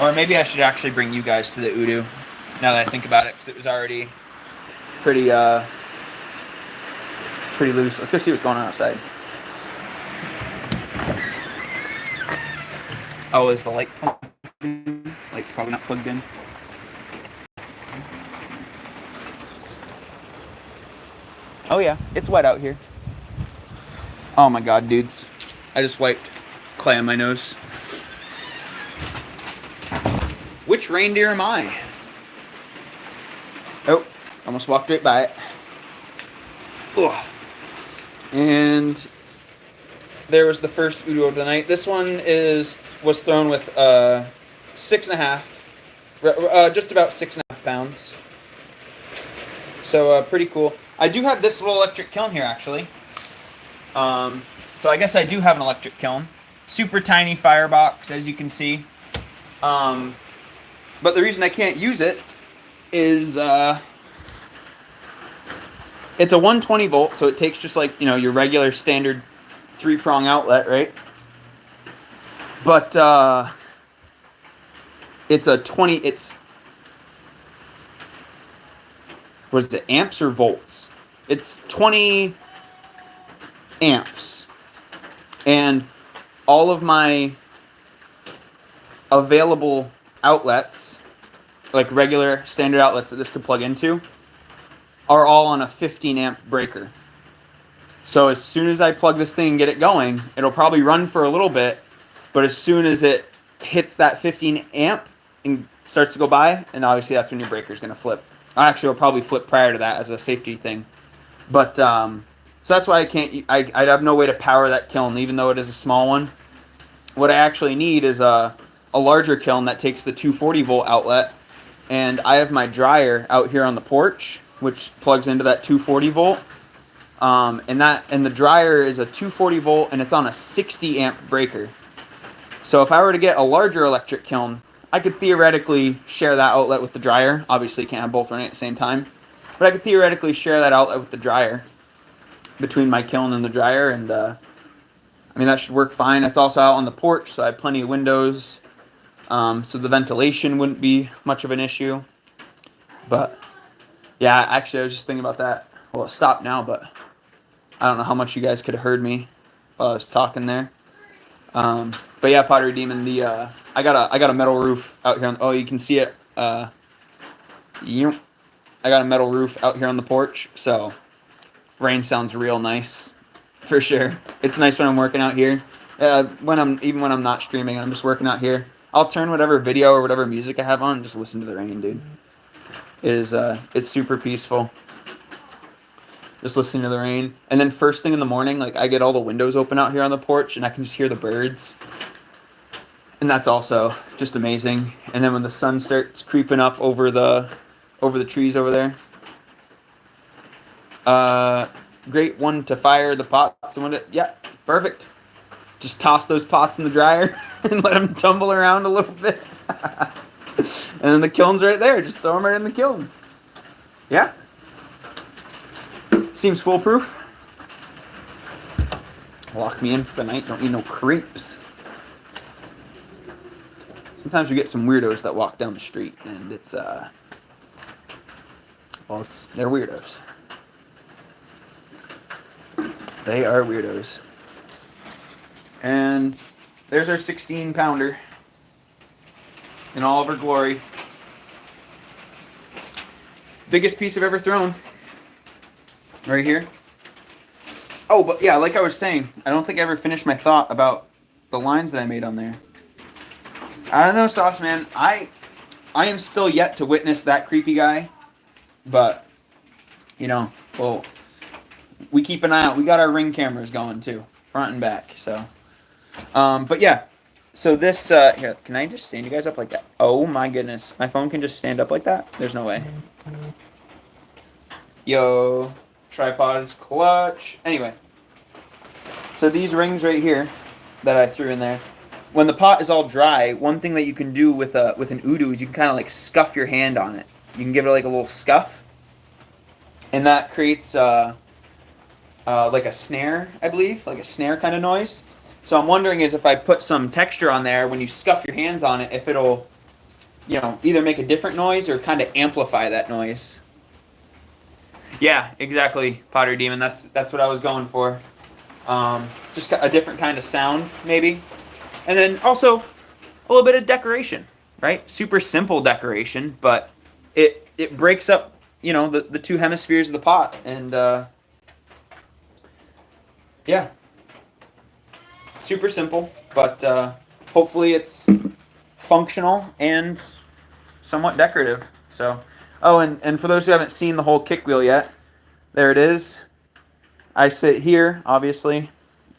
Or maybe I should actually bring you guys to the Udu now that I think about it, because it was already pretty loose. Let's go see what's going on outside. Oh, is the light plugged in? Light's probably not plugged in. Oh yeah, it's wet out here. Oh my god, dudes. I just wiped clay on my nose. Which reindeer am I? Oh, almost walked right by it. Ugh. And there was the first Udu of the night. This one was thrown with 6.5, just about 6.5 pounds. So pretty cool. I do have this little electric kiln here, actually. So I guess I do have an electric kiln. Super tiny firebox, as you can see. But the reason I can't use it is it's a 120 volt, so it takes just like, you know, your regular standard 3-prong outlet, right? But it's what is it, amps or volts? It's 20 amps. And all of my available outlets, like regular standard outlets that this could plug into, are all on a 15 amp breaker. So as soon as I plug this thing and get it going, it'll probably run for a little bit, but as soon as it hits that 15 amp and starts to go by, and obviously that's when your breaker's going to flip. Actually, it'll probably flip prior to that as a safety thing. But, so that's why I have no way to power that kiln, even though it is a small one. What I actually need is a larger kiln that takes the 240 volt outlet, and I have my dryer out here on the porch, which plugs into that 240 volt. And the dryer is a 240 volt, and it's on a 60 amp breaker. So if I were to get a larger electric kiln, I could theoretically share that outlet with the dryer. Obviously, you can't have both running at the same time. But I could theoretically share that outlet with the dryer, between my kiln and the dryer, and I mean, that should work fine. It's also out on the porch, so I have plenty of windows, so the ventilation wouldn't be much of an issue. But yeah, actually, I was just thinking about that. Well, it stopped now, but I don't know how much you guys could have heard me while I was talking there. But yeah, Pottery Demon, I got a metal roof out here. Oh, you can see it. I got a metal roof out here on the porch, so rain sounds real nice, for sure. It's nice when I'm working out here. When I'm not streaming, I'm just working out here. I'll turn whatever video or whatever music I have on and just listen to the rain, dude. It's super peaceful. Just listening to the rain. And then first thing in the morning, like I get all the windows open out here on the porch and I can just hear the birds. And that's also just amazing. And then when the sun starts creeping up over the trees over there. Great one to fire the pots. Yeah, perfect. Just toss those pots in the dryer and let them tumble around a little bit. And then the kiln's right there. Just throw them right in the kiln. Yeah. Seems foolproof. Lock me in for the night. Don't need no creeps. Sometimes we get some weirdos that walk down the street, and they're weirdos. They are weirdos. And there's our 16-pounder in all of her glory. Biggest piece I've ever thrown. Right here. Oh, but yeah, like I was saying, I don't think I ever finished my thought about the lines that I made on there. I don't know, Sauce Man. I am still yet to witness that creepy guy, but well, we keep an eye out. We got our Ring cameras going too, front and back. So, but yeah. So this here, can I just stand you guys up like that? Oh my goodness, my phone can just stand up like that. There's no way. Yo. Tripod is clutch. Anyway, so these rings right here that I threw in there, when the pot is all dry, one thing that you can do with an udu is you can kind of like scuff your hand on it. You can give it like a little scuff, and that creates like a snare, I believe, like a snare kind of noise. So I'm wondering is if I put some texture on there, when you scuff your hands on it, if it'll, either make a different noise or kind of amplify that noise. Yeah, exactly, Pottery Demon. That's what I was going for. Just a different kind of sound, maybe. And then also a little bit of decoration, right? Super simple decoration, but it breaks up, the two hemispheres of the pot. And, yeah. Super simple, but hopefully it's functional and somewhat decorative. So... Oh, and for those who haven't seen the whole kickwheel yet, there it is. I sit here, obviously.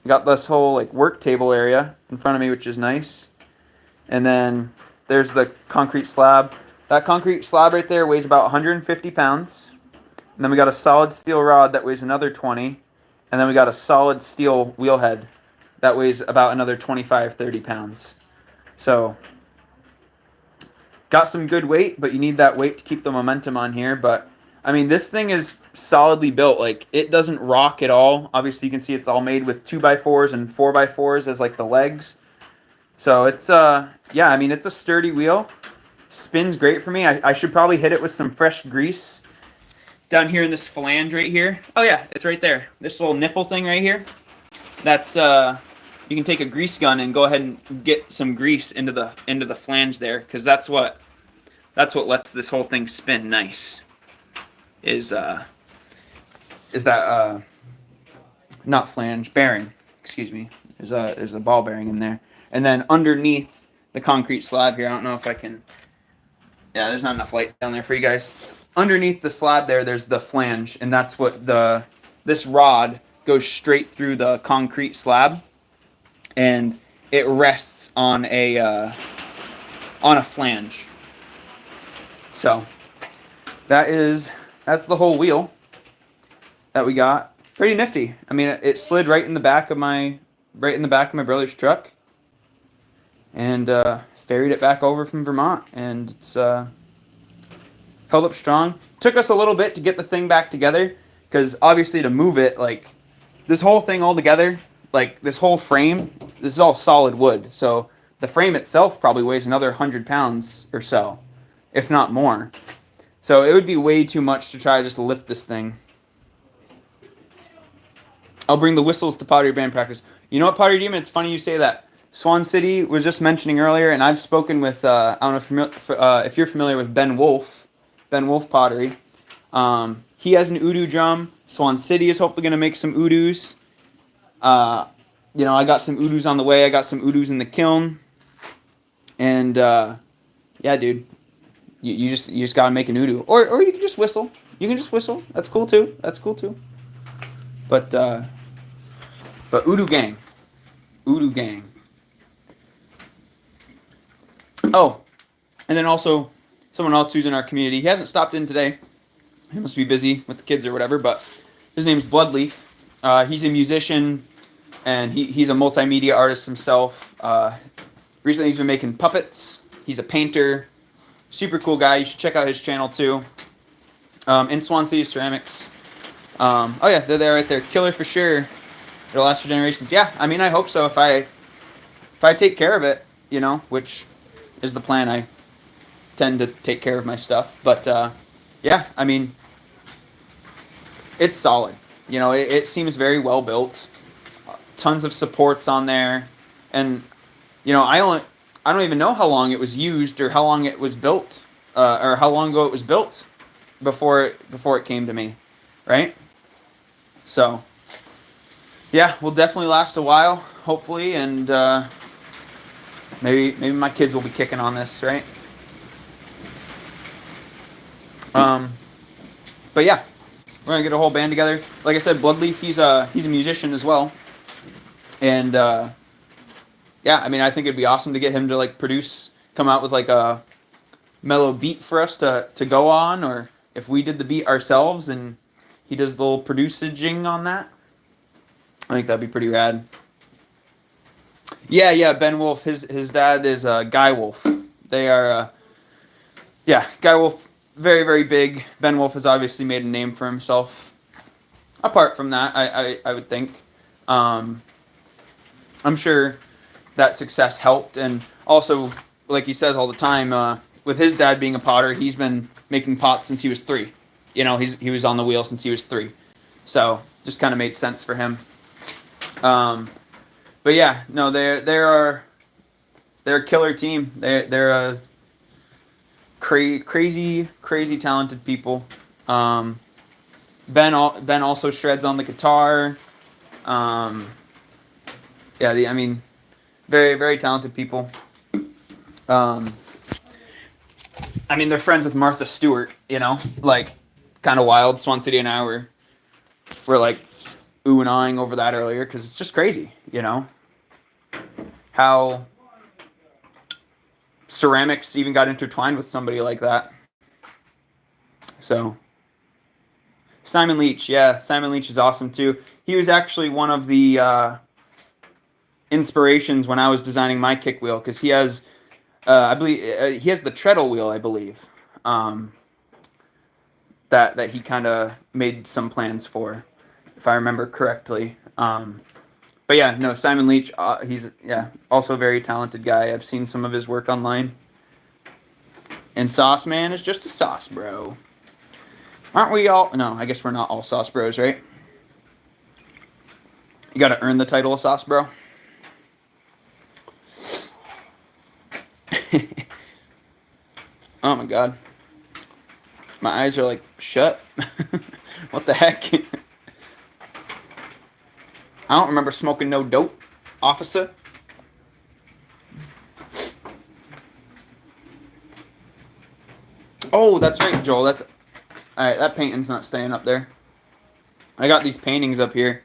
Got this whole work table area in front of me, which is nice. And then there's the concrete slab. That concrete slab right there weighs about 150 pounds. And then we got a solid steel rod that weighs another 20. And then we got a solid steel wheel head that weighs about another 25, 30 pounds. So... got some good weight, but you need that weight to keep the momentum on here. But, I mean, this thing is solidly built. It doesn't rock at all. Obviously, you can see it's all made with 2x4s and 4x4s as, the legs. So, it's, yeah, I mean, it's a sturdy wheel. Spins great for me. I should probably hit it with some fresh grease down here in this flange right here. Oh, yeah, it's right there. This little nipple thing right here. That's, you can take a grease gun and go ahead and get some grease into the flange there, because that's what lets this whole thing spin nice. Is that not flange, bearing? Excuse me. There's a ball bearing in there, and then underneath the concrete slab here, I don't know if I can. Yeah, there's not enough light down there for you guys. Underneath the slab there's the flange, and that's what this rod goes straight through the concrete slab. And it rests on a flange. So that's the whole wheel that we got. Pretty nifty. I mean, it slid right in the back of my brother's truck, and ferried it back over from Vermont, and it's held up strong. Took us a little bit to get the thing back together, because obviously to move it, this whole thing all together. This whole frame, this is all solid wood. So the frame itself probably weighs another 100 pounds or so, if not more. So it would be way too much to try to just lift this thing. I'll bring the whistles to pottery band practice. You know what, Pottery Demon? It's funny you say that. Swan City was just mentioning earlier, and I've spoken with, I don't know if you're familiar with Ben Wolf Pottery. He has an udu drum. Swan City is hopefully going to make some udus. I got some udus on the way. I got some udus in the kiln. And yeah, dude, you just gotta make an udu, or you can just whistle. You can just whistle. That's cool too. That's cool too. But udu gang, udu gang. Oh, and then also someone else who's in our community. He hasn't stopped in today. He must be busy with the kids or whatever. But his name's Bloodleaf. He's a musician, and he's a multimedia artist himself. Recently, he's been making puppets. He's a painter. Super cool guy. You should check out his channel too. In Swan City Ceramics. Oh yeah, they're there right there. Killer for sure. It'll last for generations. Yeah, I mean, I hope so. If I take care of it, you know, which is the plan. I tend to take care of my stuff, but yeah, I mean, it's solid. You know, it seems very well built. Tons of supports on there, and you know, I don't even know how long it was used or how long it was built, or how long ago it was built before it came to me, right? So yeah, will definitely last a while, hopefully, and maybe my kids will be kicking on this, right? But yeah, we're gonna get a whole band together. Like I said, Bloodleaf, he's a musician as well, and yeah, I mean, I think it'd be awesome to get him to like come out with like a mellow beat for us to go on, or if we did the beat ourselves and he does the little producing on that. I think that'd be pretty rad. Yeah, Ben Wolf. His dad is Guy Wolf. They are, yeah, Guy Wolf, very, very big. Ben Wolf has obviously made a name for himself. Apart from that, I would think. I'm sure that success helped, and also, like he says all the time, with his dad being a potter, he's been making pots since he was 3. You know, he was on the wheel since he was 3. So, just kind of made sense for him. But yeah, no, they're a killer team. They're a crazy talented people. Ben also shreds on the guitar. Yeah, I mean, very, very talented people. I mean, they're friends with Martha Stewart. You know, like kind of wild. Swan City and I were like ooh and ahhing over that earlier because it's just crazy, you know, how ceramics even got intertwined with somebody like that. So Simon Leach, yeah, Simon Leach is awesome too. He was actually one of the inspirations when I was designing my kick wheel, because he has, I believe, he has the treadle wheel, I believe, that he kind of made some plans for, if I remember correctly. But yeah, no, Simon Leach, he's also a very talented guy. I've seen some of his work online. And Sauce Man is just a sauce bro. Aren't we all? No, I guess we're not all sauce bros, right? You got to earn the title of sauce bro. Oh my god. My eyes are like shut. What the heck? I don't remember smoking no dope, officer. Oh, that's right, Joel. That's alright. That painting's not staying up there. I got these paintings up here,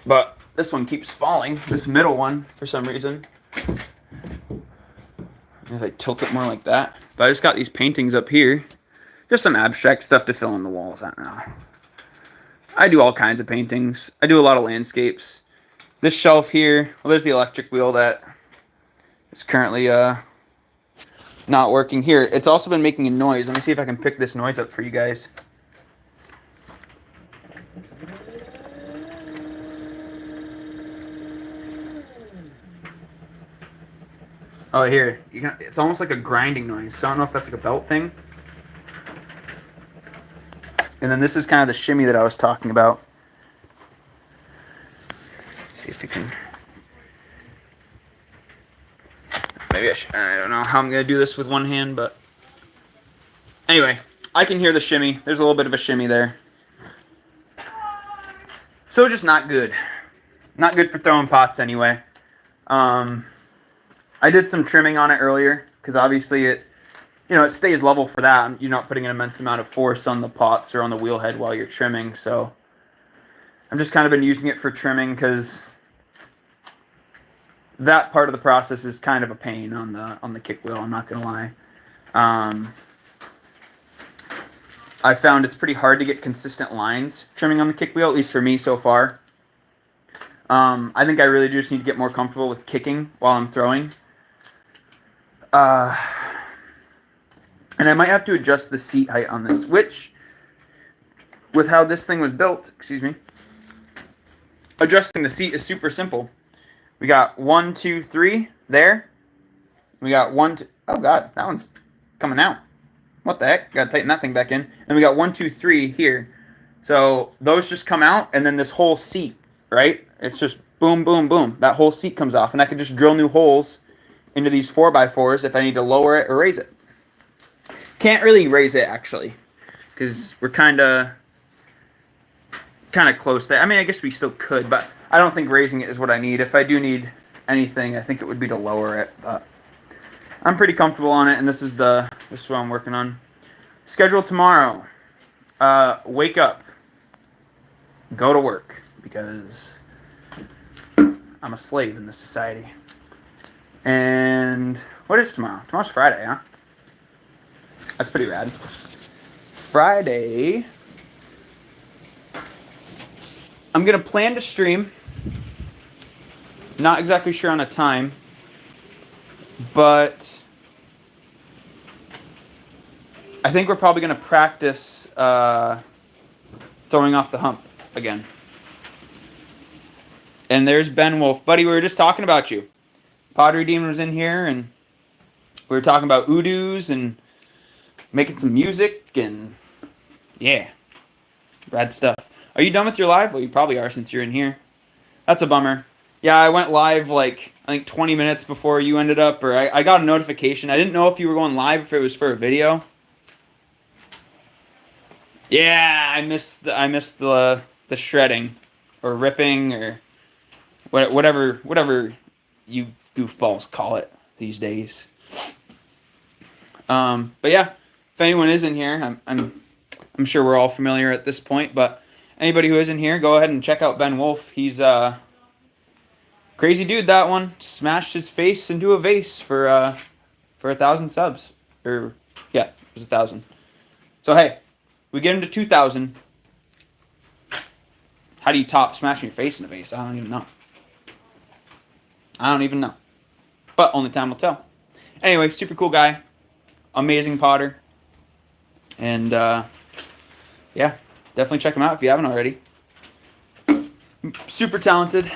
but this one keeps falling. This middle one, for some reason. If I tilt it more like that. But I just got these paintings up here. Just some abstract stuff to fill in the walls. I don't know. I do all kinds of paintings. I do a lot of landscapes. This shelf here, well, there's the electric wheel that is currently not working here. It's also been making a noise. Let me see if I can pick this noise up for you guys. Oh, here. It's almost like a grinding noise. So I don't know if that's like a belt thing. And then this is kind of the shimmy that I was talking about. Let's see if you can... Maybe I don't know how I'm going to do this with one hand, but... Anyway, I can hear the shimmy. There's a little bit of a shimmy there. So just not good. Not good for throwing pots anyway. I I did some trimming on it earlier because obviously it stays level for that. You're not putting an immense amount of force on the pots or on the wheel head while you're trimming. So I've just kind of been using it for trimming because that part of the process is kind of a pain on the kick wheel. I'm not gonna lie. I found it's pretty hard to get consistent lines trimming on the kick wheel, at least for me so far. I think I really just need to get more comfortable with kicking while I'm throwing. And I might have to adjust the seat height on this, which, with how this thing was built, adjusting the seat is super simple. We got 1, 2, 3 there. We got 1, 2, oh god, that one's coming out. What the heck? Gotta tighten that thing back in. And we got 1, 2, 3 here. So those just come out, and then this whole seat, right? It's just boom, boom, boom. That whole seat comes off, and I can just drill new holes into these 4x4s if I need to lower it or raise it. Can't really raise it, actually, because we're kind of close there. I mean, I guess we still could, but I don't think raising it is what I need. If I do need anything, I think it would be to lower it, but I'm pretty comfortable on it, and this is what I'm working on. Schedule tomorrow. Wake up. Go to work, because I'm a slave in this society. And what is tomorrow? Tomorrow's Friday, huh? That's pretty rad. Friday, I'm going to plan to stream. Not exactly sure on a time, but I think we're probably going to practice throwing off the hump again. And there's Ben Wolf. Buddy, we were just talking about you. Pottery Demon was in here, and we were talking about Udoos and making some music, and yeah, rad stuff. Are you done with your live? Well, you probably are since you're in here. That's a bummer. Yeah, I went live like, I think 20 minutes before you ended up, or I got a notification. I didn't know if you were going live, if it was for a video. Yeah, I missed the shredding, or ripping, or whatever you goofballs call it these days. But yeah, if anyone is in here, I'm sure we're all familiar at this point, but anybody who isn't here, go ahead and check out Ben Wolf. He's crazy dude. That one smashed his face into a vase for 1,000 subs, or yeah, it was 1,000. So hey, we get him to 2,000. How do you top smashing your face in a vase? I don't even know. But only time will tell. Anyway, super cool guy. Amazing potter. And yeah, definitely check him out if you haven't already. Super talented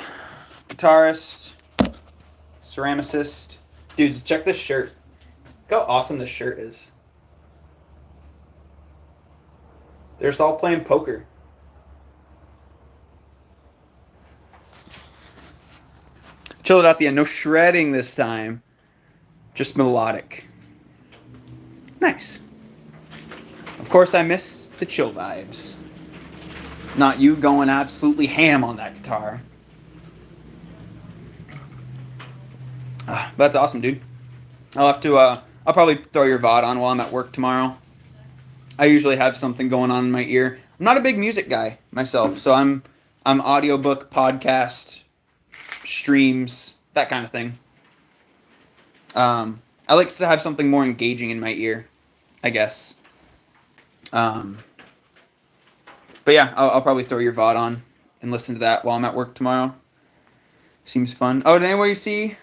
guitarist, ceramicist. Dudes, check this shirt. Look how awesome this shirt is. They're just all playing poker. Chilled out the end. No shredding this time. Just melodic. Nice. Of course, I miss the chill vibes. Not you going absolutely ham on that guitar. But that's awesome, dude. I'll probably throw your VOD on while I'm at work tomorrow. I usually have something going on in my ear. I'm not a big music guy myself, so I'm audiobook, podcast, streams, that kind of thing. I like to have something more engaging in my ear, I guess. But yeah, I'll probably throw your VOD on and listen to that while I'm at work tomorrow. Seems fun. Oh, did anybody see?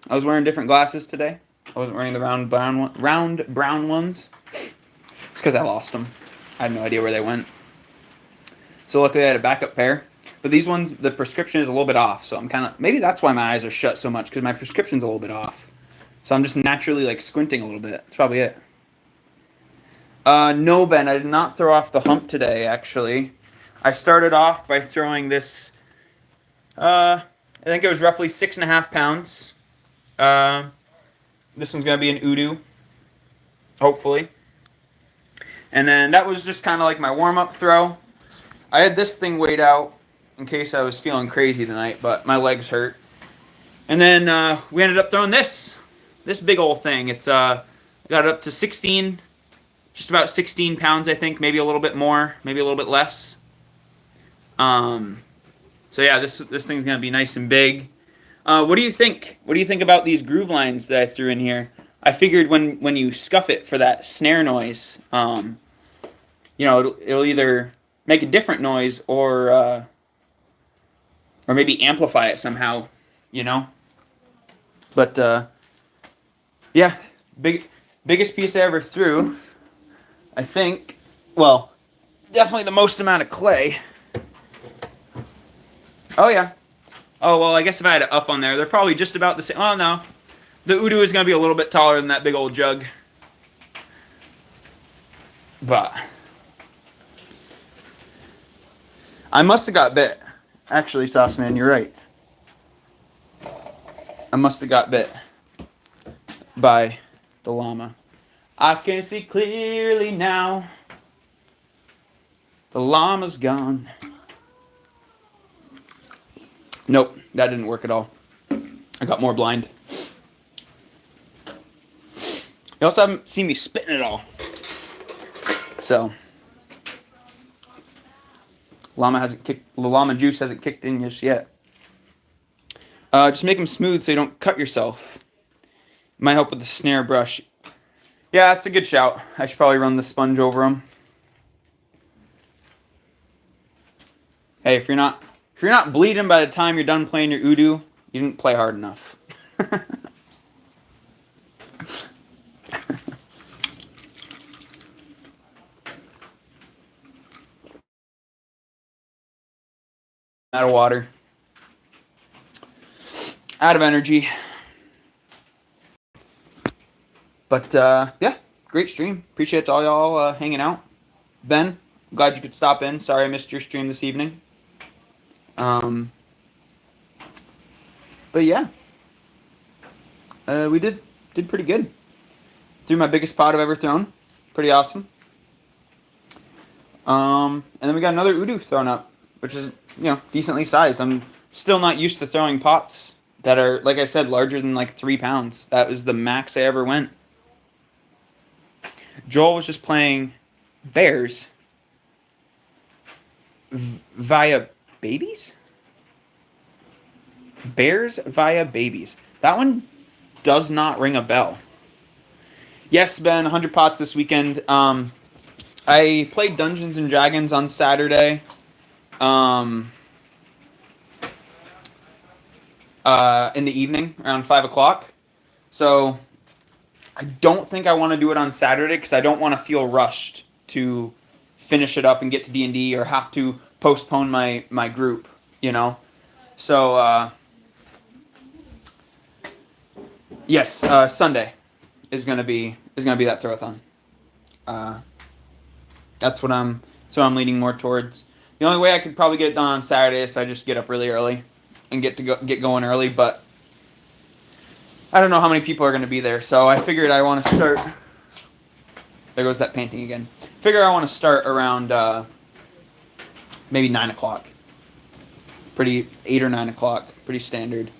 I was wearing different glasses today. I wasn't wearing the round brown ones. It's because I lost them. I had no idea where they went. So luckily I had a backup pair. But these ones, the prescription is a little bit off. So I'm kind of, maybe that's why my eyes are shut so much, because my prescription's a little bit off. So I'm just naturally like squinting a little bit. That's probably it. No, Ben, I did not throw off the hump today, actually. I started off by throwing this, I think it was roughly 6.5 pounds. This one's going to be an Udo, hopefully. And then that was just kind of like my warm-up throw. I had this thing weighed out in case I was feeling crazy tonight, but my legs hurt. And then we ended up throwing this. this big old thing. It's got it up to 16, just about 16 pounds, I think, maybe a little bit more, maybe a little bit less. So yeah, this thing's gonna be nice and big. What do you think? What do you think about these groove lines that I threw in here? I figured when you scuff it for that snare noise, it'll either make a different noise or maybe amplify it somehow, you know. But yeah, biggest piece I ever threw. I think, well, definitely the most amount of clay. Oh yeah. Oh well, I guess if I had it up on there, they're probably just about the same. Oh no, the Udu is gonna be a little bit taller than that big old jug. But I must have got bit. Actually, Sauce Man, you're right. I must have got bit by the llama. I can see clearly now. The llama's gone. Nope, that didn't work at all. I got more blind. You also haven't seen me spitting at all. So, the llama juice hasn't kicked in just yet. Just make them smooth so you don't cut yourself. Might help with the snare brush. Yeah, that's a good shout. I should probably run the sponge over them. Hey, if you're not bleeding by the time you're done playing your Udu, you didn't play hard enough. Out of water. Out of energy. But yeah, great stream. Appreciate all y'all hanging out. Ben, glad you could stop in. Sorry I missed your stream this evening. But yeah, we did pretty good. Threw my biggest pot I've ever thrown. Pretty awesome. And then we got another Udu thrown up, which is, decently sized. I'm still not used to throwing pots that are, like I said, larger than like 3 pounds. That was the max I ever went. Joel was just playing Bears via babies? Bears via babies. That one does not ring a bell. Yes, Ben, 100 pots this weekend. I played Dungeons and Dragons on Saturday. In the evening, around 5 o'clock. So I don't think I want to do it on Saturday because I don't want to feel rushed to finish it up and get to D&D or have to postpone my group, So yes, Sunday is gonna be that throwathon. That's what I'm leaning more towards. The only way I could probably get it done on Saturday is if I just get up really early and get going early, but I don't know how many people are going to be there, so I figured I want to start. There goes that painting again. Figure I want to start around maybe 9 o'clock. 8 or 9 o'clock, pretty standard.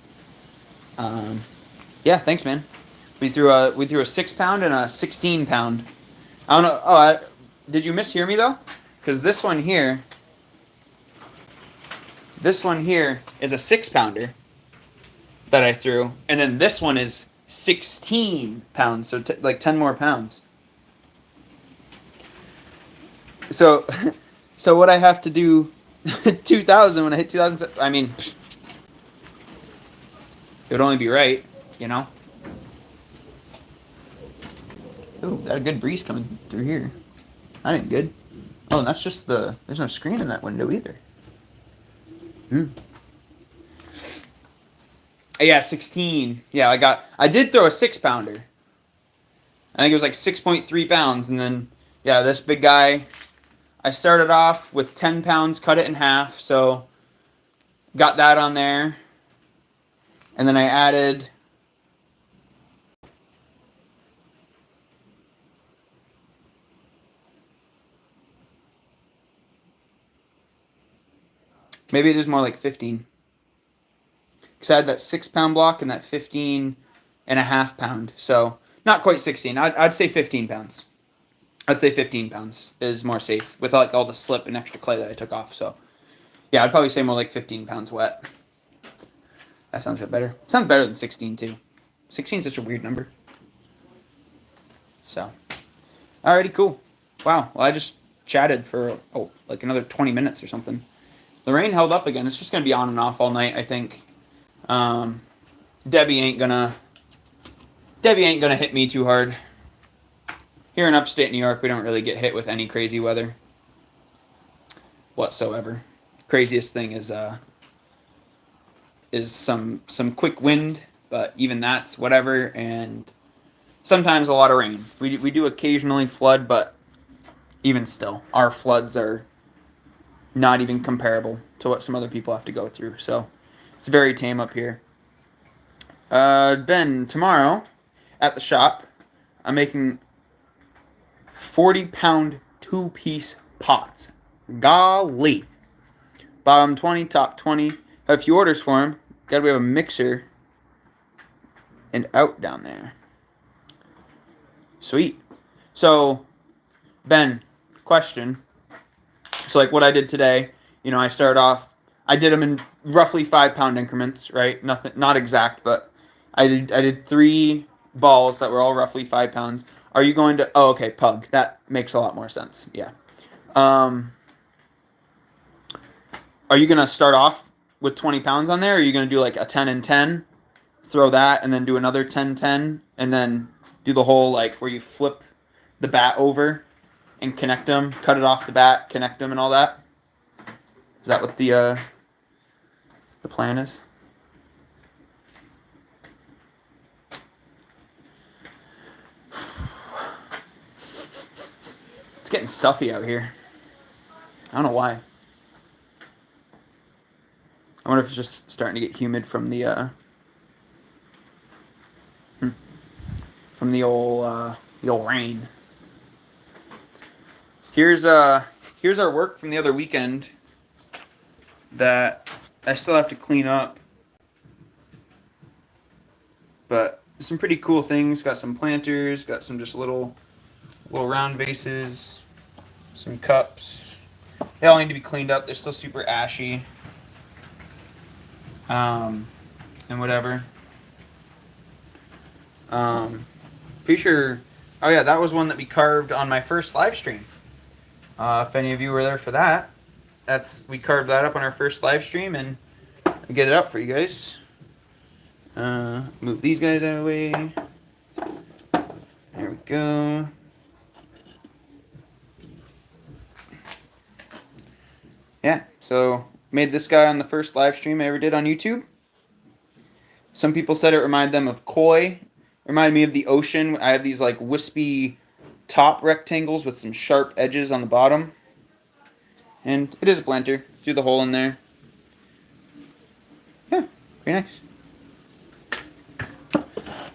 Yeah, thanks, man. We threw a 6 pound and a 16 pound. I don't know. Oh, did you mishear me though? Because this one here is a 6 pounder that I threw, and then this one is 16 pounds, so like 10 more pounds. So what I have to do 2,000 when I hit 2,000, I mean, it would only be right, Ooh, got a good breeze coming through here. That ain't good. Oh, and that's just there's no screen in that window either. Yeah, 16. Yeah, I did throw a 6 pounder. I think it was like 6.3 pounds, and then, yeah, this big guy, I started off with 10 pounds, cut it in half, so got that on there. And then I added maybe it is more like 15. Because I had that 6 pound block and that 15 pound. So not quite 16. I'd say 15 pounds. I'd say 15 pounds is more safe with like all the slip and extra clay that I took off. So yeah, I'd probably say more like 15 pounds wet. That sounds a bit better. Sounds better than 16 too. 16 is such a weird number. So, alrighty, cool. Wow. Well, I just chatted for like another 20 minutes or something. The rain held up again. It's just gonna be on and off all night, I think. Debbie ain't gonna hit me too hard. Here in upstate New York, we don't really get hit with any crazy weather whatsoever. Craziest thing is some quick wind, but even that's whatever, and sometimes a lot of rain. We do occasionally flood, but even still, our floods are not even comparable to what some other people have to go through. So it's very tame up here. Ben, tomorrow at the shop, I'm making 40-pound 2-piece pots. Golly. Bottom 20, top 20. Have a few orders for him. Gotta we have a mixer and out down there. Sweet. So, Ben, question. So like what I did today, I started off, I did them in roughly 5-pound increments, right? Nothing, not exact, but I did 3 balls that were all roughly 5 pounds. Are you going to, oh, okay, pug. That makes a lot more sense. Yeah. Are you going to start off with 20 pounds on there? Or are you going to do like a 10 and 10, throw that, and then do another 10-10, and then do the whole like where you flip the bat over and connect them, cut it off the bat, connect them, and all that? Is that what the plan is? It's getting stuffy out here. I don't know why. I wonder if it's just starting to get humid from the old rain. Here's our work from the other weekend that I still have to clean up. But some pretty cool things. Got some planters, got some just little round vases, some cups. They all need to be cleaned up. They're still super ashy. And whatever. Pretty sure. Oh yeah, that was one that we carved on my first live stream. If any of you were there for that, we carved that up on our first live stream, and I get it up for you guys. Move these guys out of the way. There we go. Yeah, so made this guy on the first live stream I ever did on YouTube. Some people said it reminded them of koi. It reminded me of the ocean. I have these like wispy top rectangles with some sharp edges on the bottom. And it is a planter. Threw the hole in there. Yeah, pretty nice.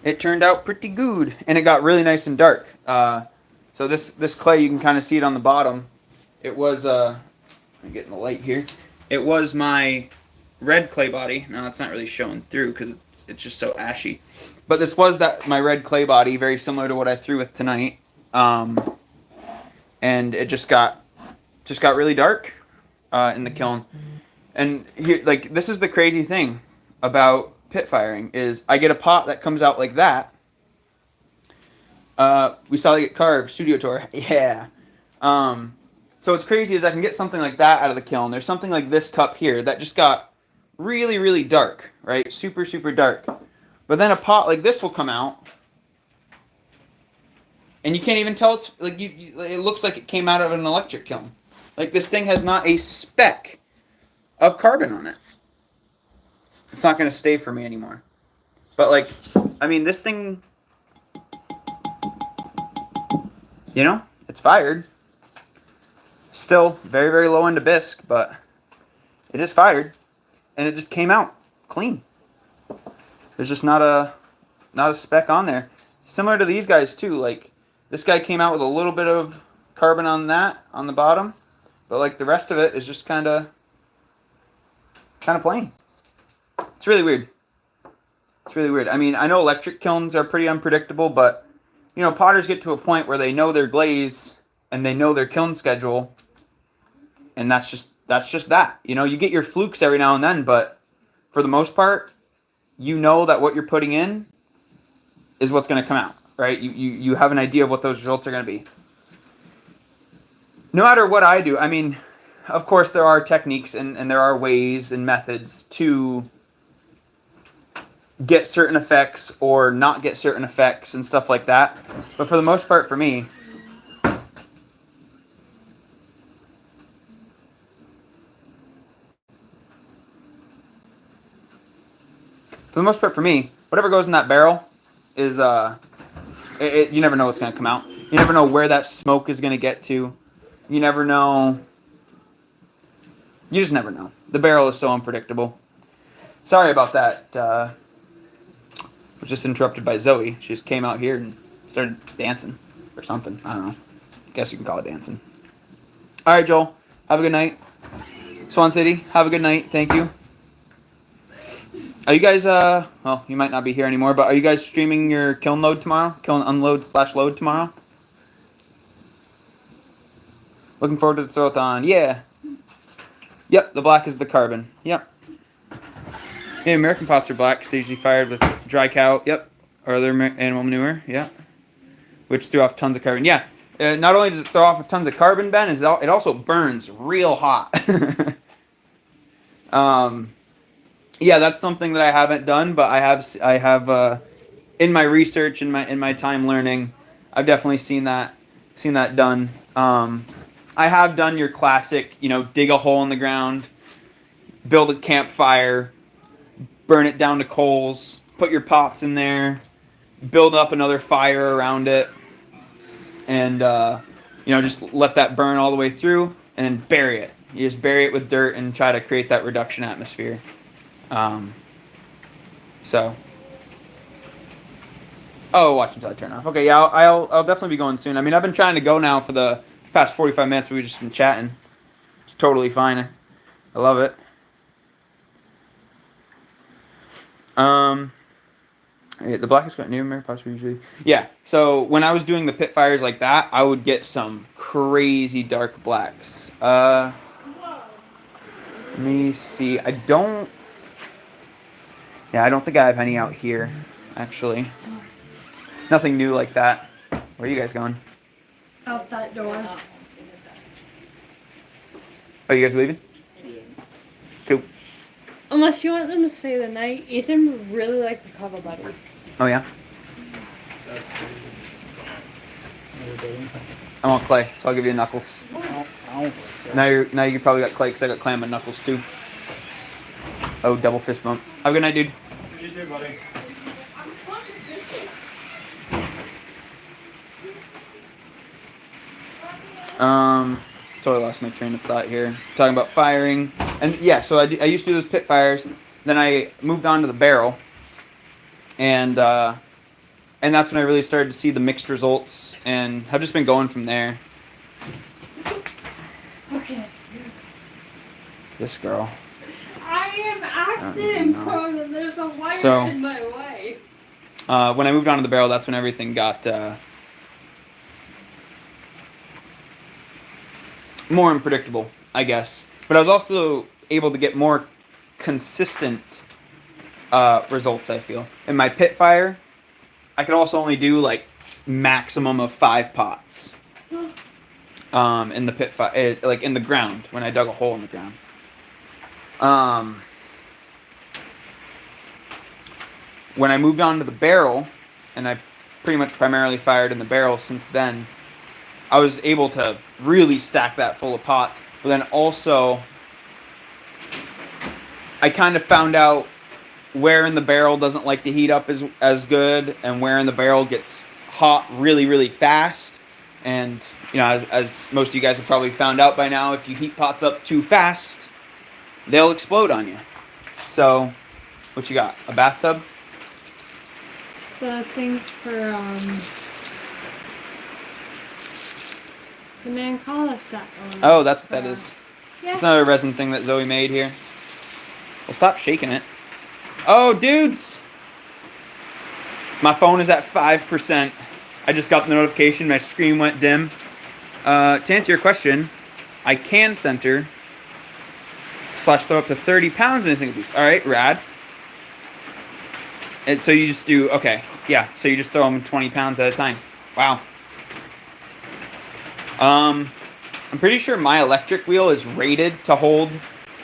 It turned out pretty good. And it got really nice and dark. So this clay, you can kind of see it on the bottom. It was, I'm getting the light here. It was my red clay body. Now it's not really showing through because it's just so ashy. But this was my red clay body, very similar to what I threw with tonight. And it just got really dark in the kiln. And here, like, this is the crazy thing about pit firing is I get a pot that comes out like that. We saw it get carved, studio tour. Yeah. So what's crazy is I can get something like that out of the kiln. There's something like this cup here that just got really, really dark, right? Super, super dark. But then a pot like this will come out, and you can't even tell it's like it looks like it came out of an electric kiln. Like this thing has not a speck of carbon on it. It's not going to stay for me anymore. But like, I mean, this thing, it's fired. Still very, very low into bisque, but it is fired, and it just came out clean. There's just not a speck on there. Similar to these guys too. Like this guy came out with a little bit of carbon on the bottom, but like the rest of it is just kind of plain. It's really weird. It's really weird. I mean, I know electric kilns are pretty unpredictable, but you know, potters get to a point where they know their glaze and they know their kiln schedule, and that's just that. You know, you get your flukes every now and then, but for the most part, you know that what you're putting in is what's going to come out, right? You have an idea of what those results are going to be. No matter what I do, I mean, of course there are techniques and there are ways and methods to get certain effects or not get certain effects and stuff like that. But for the most part, for me, whatever goes in that barrel is you never know what's going to come out. You never know where that smoke is going to get to. You never know. You just never know. The barrel is so unpredictable. Sorry about that. Was just interrupted by Zoe. She just came out here and started dancing or something. I don't know. Guess you can call it dancing. All right, Joel. Have a good night. Swan City. Have a good night. Thank you. Are you guys? Well, you might not be here anymore, but are you guys streaming your kiln load tomorrow? Kiln unload / load tomorrow? Looking forward to the throwathon. Yeah. Yep. The black is the carbon. Yep. Yeah, American pots are black because they usually fired with dry cow. Yep. Or other animal manure. Yeah. Which threw off tons of carbon. Yeah. Not only does it throw off tons of carbon, Ben, it also burns real hot. Yeah, that's something that I haven't done, but I have in my research and in my time learning, I've definitely seen that done. I have done your classic, you know, dig a hole in the ground, build a campfire, burn it down to coals, put your pots in there, build up another fire around it, and you know, just let that burn all the way through, and then bury it. You just bury it with dirt and try to create that reduction atmosphere. So. Oh, watch until I turn off. Okay, yeah, I'll definitely be going soon. I mean, I've been trying to go now for the past 45 minutes. We've just been chatting. It's totally fine. I love it. The blackest got new American possibly usually. Yeah. So when I was doing the pit fires like that, I would get some crazy dark blacks. Let me see. I don't think I have any out here, actually. Nothing new like that. Where are you guys going? Out that door. Oh, you guys leaving? Cool. Unless you want them to stay the night. Ethan would really like the cuddle buddy. Oh, yeah? I want clay, so I'll give you knuckles. Now you probably got clay because I got clam and knuckles too. Oh, double fist bump. Have a good night, dude. You too, buddy. Totally lost my train of thought here. Talking about firing, and yeah, so I used to do those pit fires. Then I moved on to the barrel, and that's when I really started to see the mixed results, and have just been going from there. Okay. This girl. I am accident prone and there's a wire in my way. When I moved on to the barrel, that's when everything got more unpredictable, I guess. But I was also able to get more consistent results, I feel. In my pit fire, I could also only do like maximum of 5 pots. In the pit fire, like in the ground, when I dug a hole in the ground. When I moved on to the barrel, and I pretty much primarily fired in the barrel since then, I was able to really stack that full of pots. But then also, I kind of found out where in the barrel doesn't like to heat up as good, and where in the barrel gets hot really, really fast. And, you know, as most of you guys have probably found out by now, if you heat pots up too fast, they'll explode on you. So, what you got? A bathtub? The things for, the Mancala set. Oh, that's what that is. Yeah. It's another resin thing that Zoe made here. Well, stop shaking it. Oh, dudes! My phone is at 5%. I just got the notification. My screen went dim. To answer your question, I can center / throw up to 30 pounds in a single piece. All right, rad. And so you just do, okay, yeah. So you just throw them 20 pounds at a time. Wow. I'm pretty sure my electric wheel is rated to hold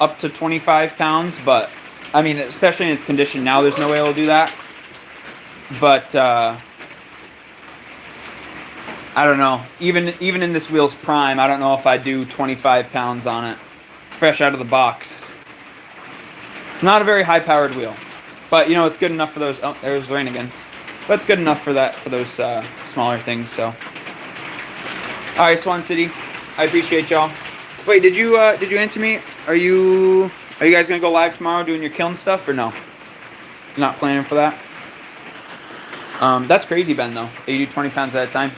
up to 25 pounds, but I mean, especially in its condition now, there's no way it'll do that. But I don't know. Even in this wheel's prime, I don't know if I do 25 pounds on it, fresh out of the box. Not a very high-powered wheel, but you know it's good enough for those. Oh, there's rain again. But it's good enough for that for those smaller things. So, all right, Swan City, I appreciate y'all. Wait, did you answer me? Are you guys gonna go live tomorrow doing your kiln stuff or no? Not planning for that. That's crazy, Ben, though. That you do 20 pounds at a time.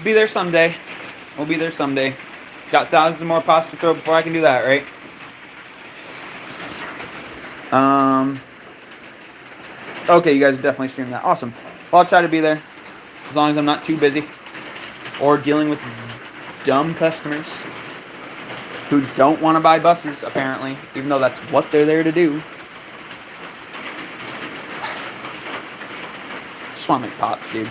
Be there someday. We'll be there someday. Got thousands more pots to throw before I can do that, right? Okay, you guys definitely stream that. Awesome. Well, I'll try to be there. As long as I'm not too busy. Or dealing with dumb customers who don't want to buy buses, apparently. Even though that's what they're there to do. Just want to make pots, dude.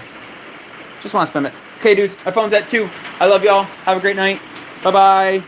Just want to spend it. Okay, dudes, my phone's at 2. I love y'all. Have a great night. Bye-bye.